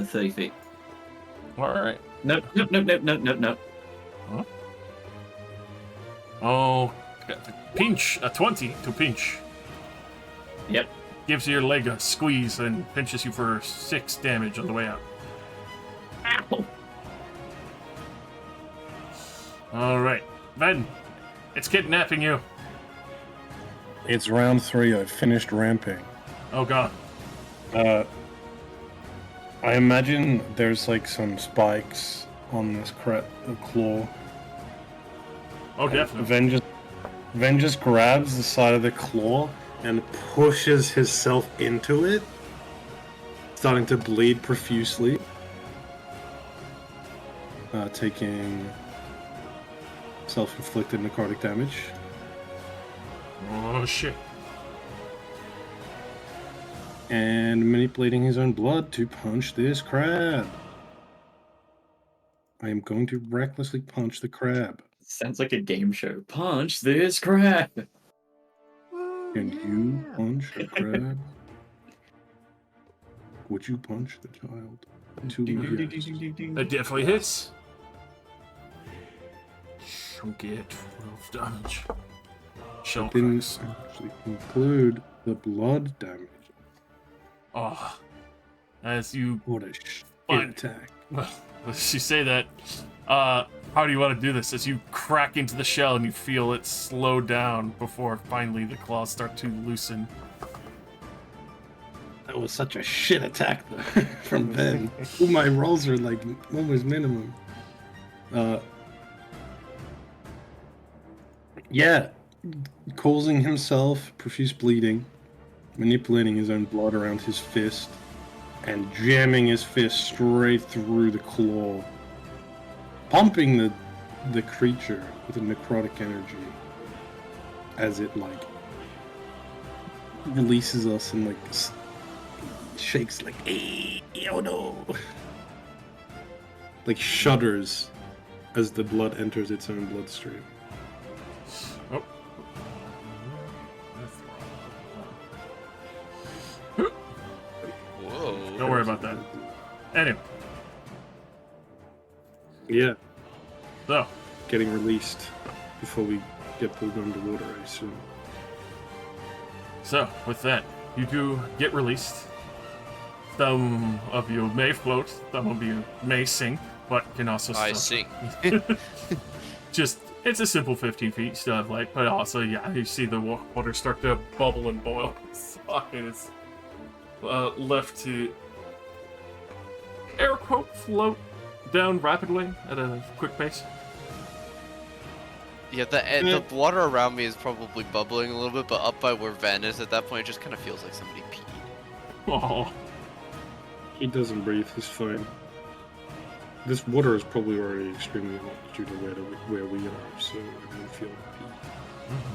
30 feet. Alright. Nope. Huh? Oh, pinch, a 20 to pinch. Yep. Gives your leg a squeeze and pinches you for 6 damage on the way out. Ow. Alright, Ven, it's kidnapping you. It's round 3. I've finished ramping. Oh god. I imagine there's like some spikes on this claw. Oh, definitely. Ven just grabs the side of the claw and pushes himself into it, starting to bleed profusely. Taking self-inflicted necrotic damage. Oh shit. And manipulating his own blood to punch this crab. I am going to recklessly punch the crab. Sounds like a game show. Punch this crab. Can you punch the crab? Would you punch the child? Two yes. That definitely hits. Chunky at 12 damage. Shell Didn't cracks. actually include the blood damage. Oh. As you What a shit Fine. attack. Well, as you say that, how do you want to do this? As you crack into the shell and you feel it slow down before finally the claws start to loosen. That was such a shit attack from Ben. Ooh, my rolls are like almost minimum. Yeah, causing himself profuse bleeding. manipulating his own blood around his fist and jamming his fist straight through the claw, pumping the creature with a necrotic energy as it like releases us and like shakes like, "Hey, oh no!" Like shudders as the blood enters its own bloodstream. Oh. Whoa. Don't worry about that. Anyway, Yeah, so getting released before we get pulled underwater, I assume. So, with that, you do get released. Some of you may float, some of you may sink, but can also I still... sing. Just, it's a simple 15 feet, still have light, but also, yeah, you see the water start to bubble and boil. Socket is left to, air quote, float down rapidly at a quick pace. Yeah, the water around me is probably bubbling a little bit, but up by where Ven is at that point, it just kind of feels like somebody peed. Oh. He doesn't breathe, he's fine. This water is probably already extremely hot due to where we are, so I don't feel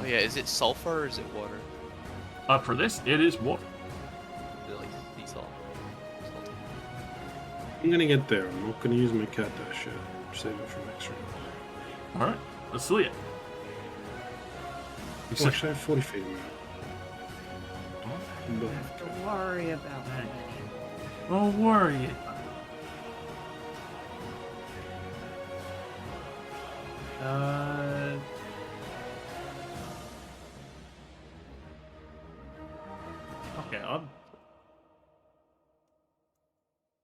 Oh yeah, is it sulfur or is it water? For this, it is water. Is it like sea salt? Salty. I'm gonna get there. I'm not gonna use my cat dash yet. Save it for next round. Alright, let's see it. You Well, actually, I have 40 feet now. Don't have to worry about that anymore. Don't worry. Okay,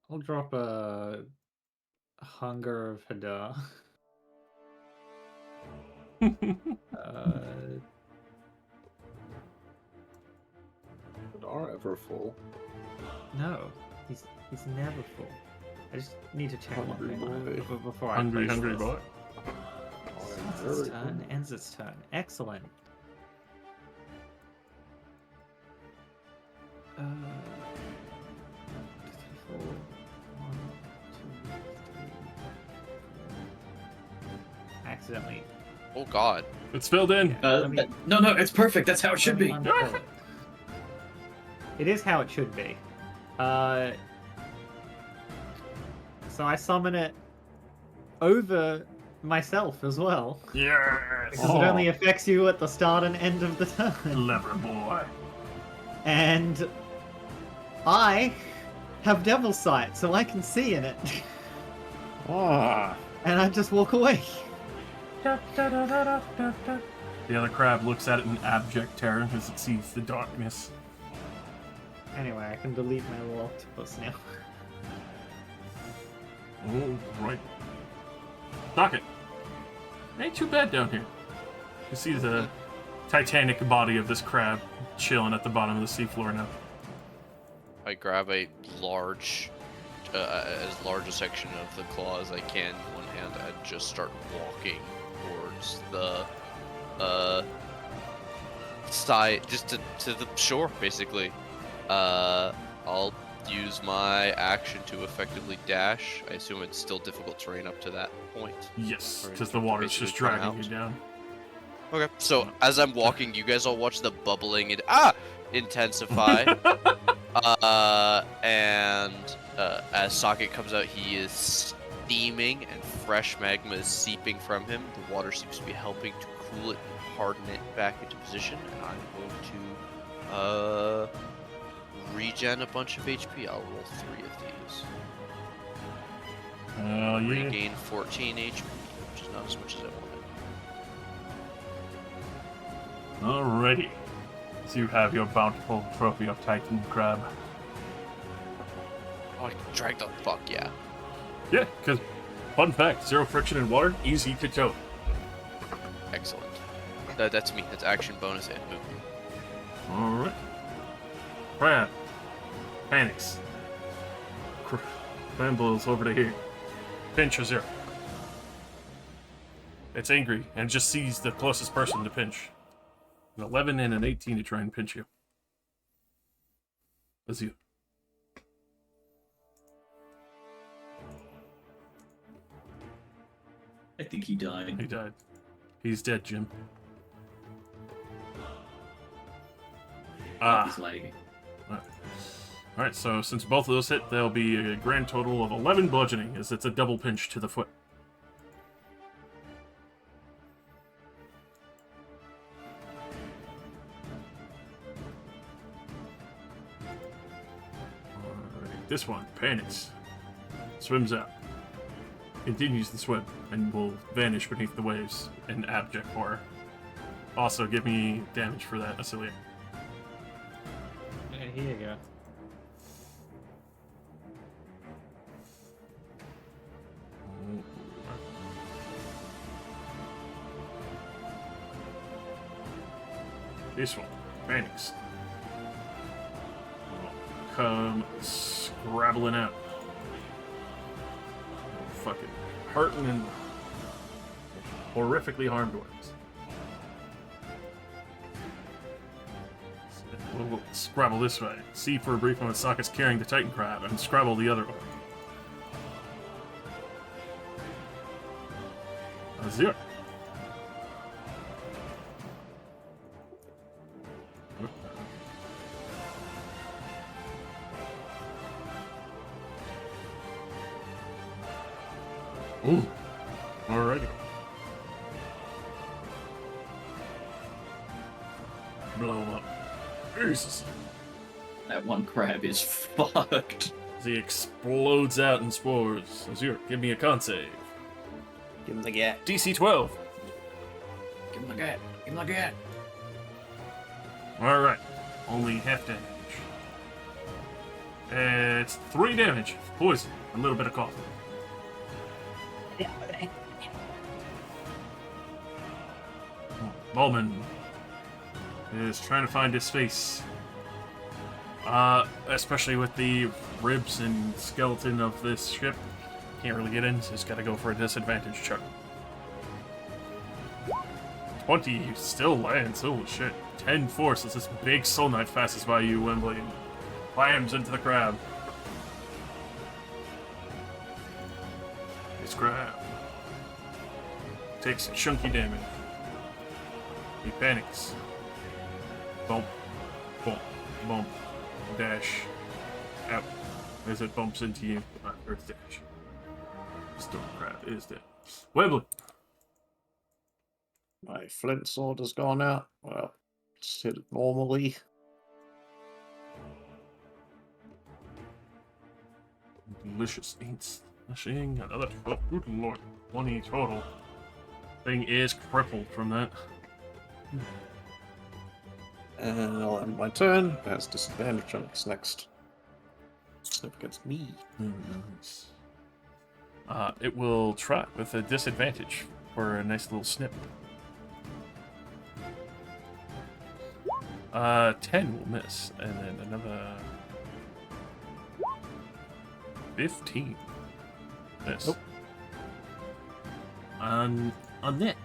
I'll drop a Hunger of Hadar. Are ever full. No, he's never full. I just need to check one Hungry thing boy. before I Hungry, place hungry this. boy. Starts its turn, ends its turn. Excellent. Four, 1, 2, 3. Accidentally. Oh god. It's filled in. No, it's perfect. That's how it should be. unfill it. It is how it should be. So I summon it over myself as well. Yes. Because it only affects you at the start and end of the turn. Clever boy. And I have Devil's Sight, so I can see in it. Ah. And I just walk away. The other crab looks at it in abject terror as it sees the darkness. Anyway, I can delete my little octopus now. Oh, right. Socket. Ain't too bad down here. You see the titanic body of this crab chilling at the bottom of the seafloor now. I grab a large, as large a section of the claw as I can in one hand and just start walking towards the side, just to the shore, basically. I'll use my action to effectively dash. I assume it's still difficult terrain up to that point. Yes, Or because the water's basically just come dragging out. you down. Okay, so as I'm walking, you guys all watch the bubbling and intensify. As Socket comes out, he is steaming and fresh magma is seeping from him. The water seems to be helping to cool it and harden it back into position. And I'm going to regen a bunch of HP. I'll roll 3 of these. Yeah. Regain 14 HP, which is not as much as I wanted. Alrighty. So you have your bountiful trophy of Titan Crab. Oh, I dragged the fuck, yeah. Yeah, because, fun fact, 0 friction in water, easy to tow. Excellent. That's me. That's action bonus and movement. Alright. Crab. Panics. Crumbles over to here. Pinch a 0. It's angry and just sees the closest person to pinch. An 11 and an 18 to try and pinch you. Azure. I think he died. He died. He's dead, Jim. He's lagging. Alright, so since both of those hit, there'll be a grand total of 11 bludgeoning, as it's a double pinch to the foot. Alright, this one panics, swims out, continues the swim, and will vanish beneath the waves in abject horror. Also, give me damage for that, Asilia. And here you go. This one, panics. Come scrabbling out. Fucking hurting and horrifically harmed ones. We'll scrabble this way. See for a brief moment Sokka's carrying the Titan Crab, and scrabble the other way. Azure. Ooh. Alrighty. Blow him up. Jesus. That one crab is fucked. As he explodes out in spores. Azure, give me a con save. Give him the gap. DC 12. Give him the gat. Give him the gat. Alright. Only half damage. It's 3 damage. Poison. A little bit of cough. Bowman is trying to find his face. Especially with the ribs and skeleton of this ship. Can't really get in, so he's gotta go for a disadvantage check. 20 still lands, holy shit. 10 force as this big soul knife passes by you, Wembley, and slams into the crab. This crab takes chunky damage. He panics. Bump, bump, bump, dash, out. As it bumps into you. Earth dash. Storm crab is dead. Wembley. My flint sword has gone out. Well, just hit it normally. Delicious ain't slashing. Another 12. Good lord. 20 total. Thing is crippled from that. And I'll end my turn. It has disadvantage on its next snip against me. Nice. It will try with a disadvantage for a nice little snip. 10 will miss, and then another 15. Miss. Nope. On net.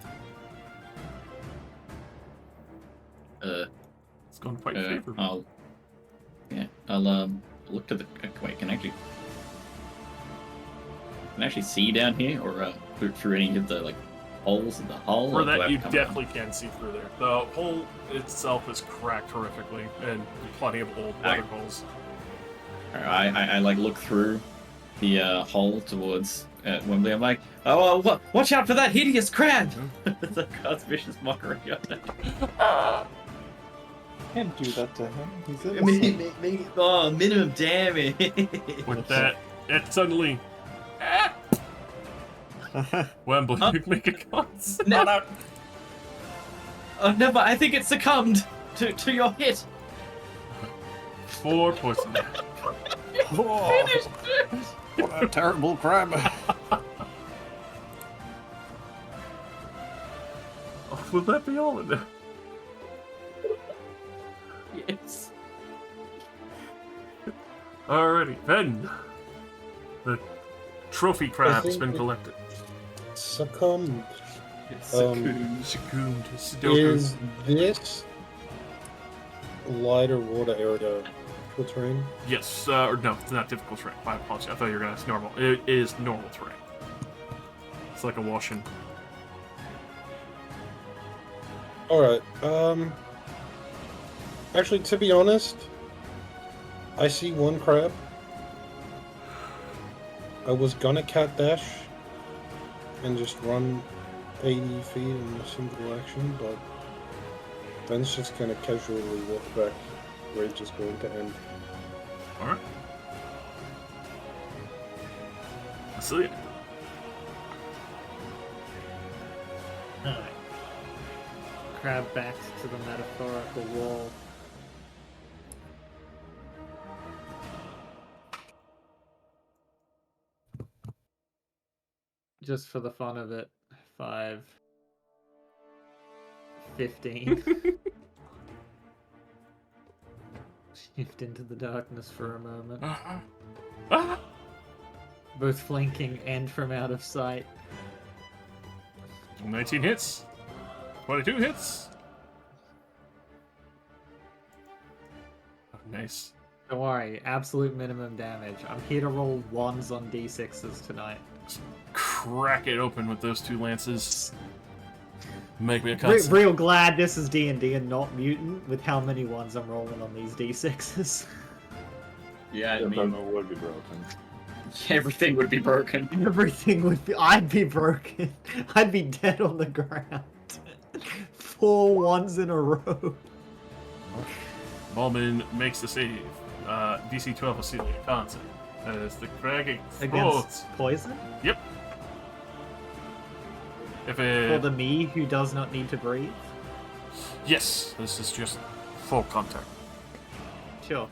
It's going quite favorable. I'll look to the. Wait, can I actually see down here, or through any of the holes in the hull? For or do I that, have you to come definitely can see through there. The hole itself is cracked horrifically, and plenty of old weather holes. Alright, I look through the hole towards Wembley. I'm like, oh, watch out for that hideous crab! It's a God's vicious mockery. Can't do that to him. He's I innocent. mean, oh, minimum damage. With that, it suddenly. Wembley, you make a con. No. Oh, no, but I think it succumbed to your hit. 4 poison. Oh, what a terrible crab. Would that be all in there? Yes. Alrighty, then. The trophy crab has think been it- collected. Succumbed. Succumbed to Sudoku. Is this lighter water area difficult terrain? Yes, or no, it's not difficult terrain. My apologies. I thought you were gonna ask normal. It is normal terrain. It's like a washing. Alright, actually, to be honest, I see one crab. I was gonna cat dash and just run 80 feet in a single action, but then it's just gonna casually walk back. Rage is going to end. Alright. I see it. Alright. Crab backs to the metaphorical wall. Just for the fun of it. 5. 15. Shift into the darkness for a moment. Both flanking and from out of sight. 19 hits. 22 hits. Oh, nice. Don't worry, absolute minimum damage. I'm here to roll 1s on d6s tonight. Crack it open with those 2 lances. Make me a Real, constant. real glad this is D&D and not Mutant with how many 1s I'm rolling on these d6s. Yeah, I Yeah, mean, but it would be broken. everything would be broken. Everything would be... I'd be broken. I'd be dead on the ground. 4 1s in a row. Ballman makes the save. DC 12 will seal your concept. As the crag explodes. Against poison? Yep. If For it... the me who does not need to breathe? Yes, this is just full contact. Sure.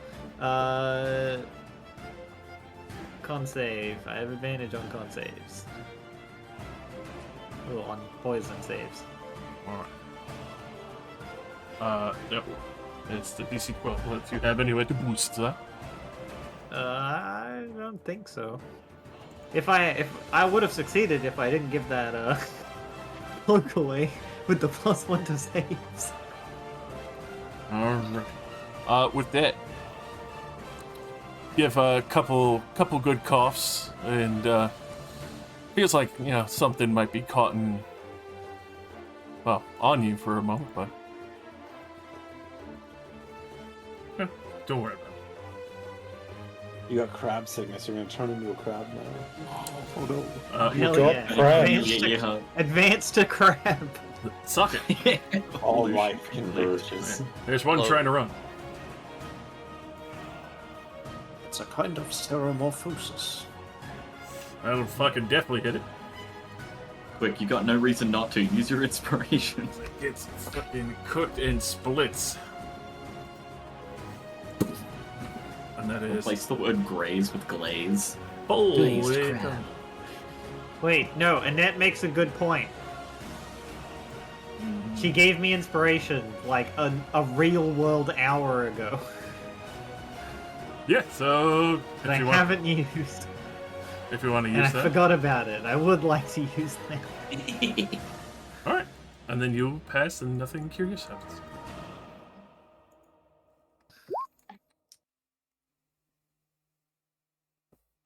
Con save. I have advantage on con saves. Oh, on poison saves. Alright. Yep. It's the DC 12. Do you have any way to boost that? I don't think so. If I would have succeeded if I didn't give that poke away with the +1 to saves. Alright. With that, you have a couple good coughs, and feels like, you know, something might be caught in, well, on you for a moment, but don't worry about it. You got crab sickness. You're gonna turn into a crab now. Oh no. Hell got yeah. crab. Advance to crab. Suck it. All life converges. There's one Hello. trying to run. It's a kind of stereomorphosis. That'll fucking definitely hit it. Quick, you got no reason not to. Use your inspiration. It gets fucking cooked in splits. And that is... Replace the word graze with glaze. Holy Glazed cow. crab. Wait, no, Annette makes a good point. She gave me inspiration like a real world hour ago Yeah, so that I if you want, haven't used. if you want to And I use that, forgot about it. I would like to use that. all right, and then you'll pass, and nothing curious happens.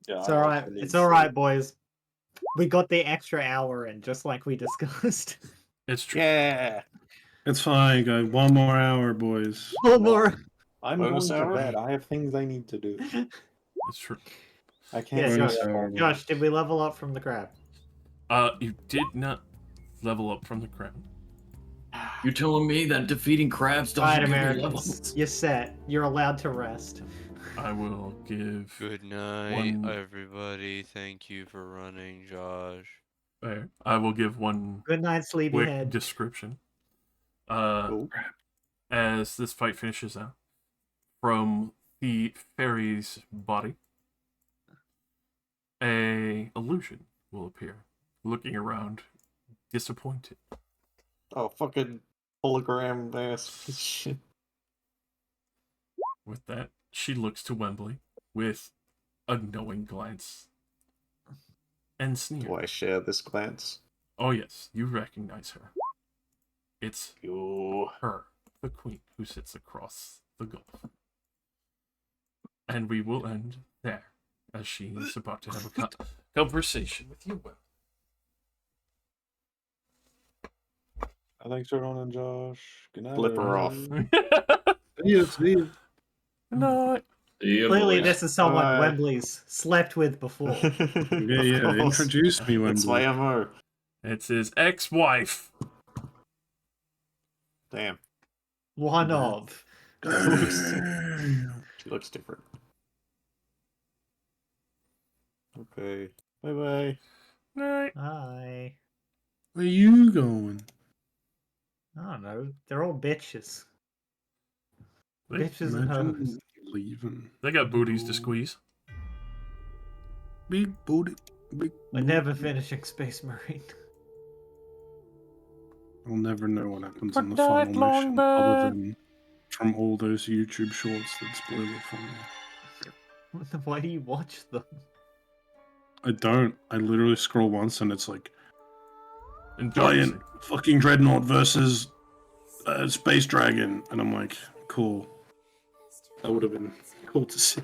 Yeah, It's I alright. also need It's alright, sleep. boys. We got the extra hour in, just like we discussed. It's true. Yeah. It's fine, guys. One more hour, boys. One more. I'm Bonus going to hour? bed. I have things I need to do. It's true. I can't Yeah, stay Bonus Josh. up all hour. night. Josh, did we level up from the crab? You did not level up from the ground. You telling me that defeating crabs Alright, doesn't give you Americans. levels? You're set. You're allowed to rest. I will give Good night, One- everybody. Thank you for running, Josh. I will give one Good night, quick sleepyhead. description. Oh. As this fight finishes out, from the fairy's body, a illusion will appear, looking around, disappointed. Oh, fucking hologram ass piece of shit. With that, she looks to Wembley with a knowing glance and sneer. Do I share this glance? Oh yes, you recognize her. It's You. her, the queen, who sits across the gulf. And we will end there, as she is about to have a conversation with you. Thanks for running, Josh. Good night. Flip her off. See you. No. Yeah, Clearly, boys. this is someone Bye. Wembley's slept with before. Yeah. Introduce me, That's Wembley. my MO. It's his ex-wife. Damn. One of. She looks different. Okay. Bye bye. Night. Hi. Where you going? I don't know. They're all bitches. They- Bitches and hoes. Imagine leaving. They got booties to squeeze. Big booty. Big. We're never finishing Space Marine. I'll never know what happens Good on the night, final mission, other Longbird. than from all those YouTube shorts that spoil it for me. Why do you watch them? I don't. I literally scroll once and it's like Enjoy giant fucking dreadnought versus space dragon, and I'm like, cool. That would have been cool to see.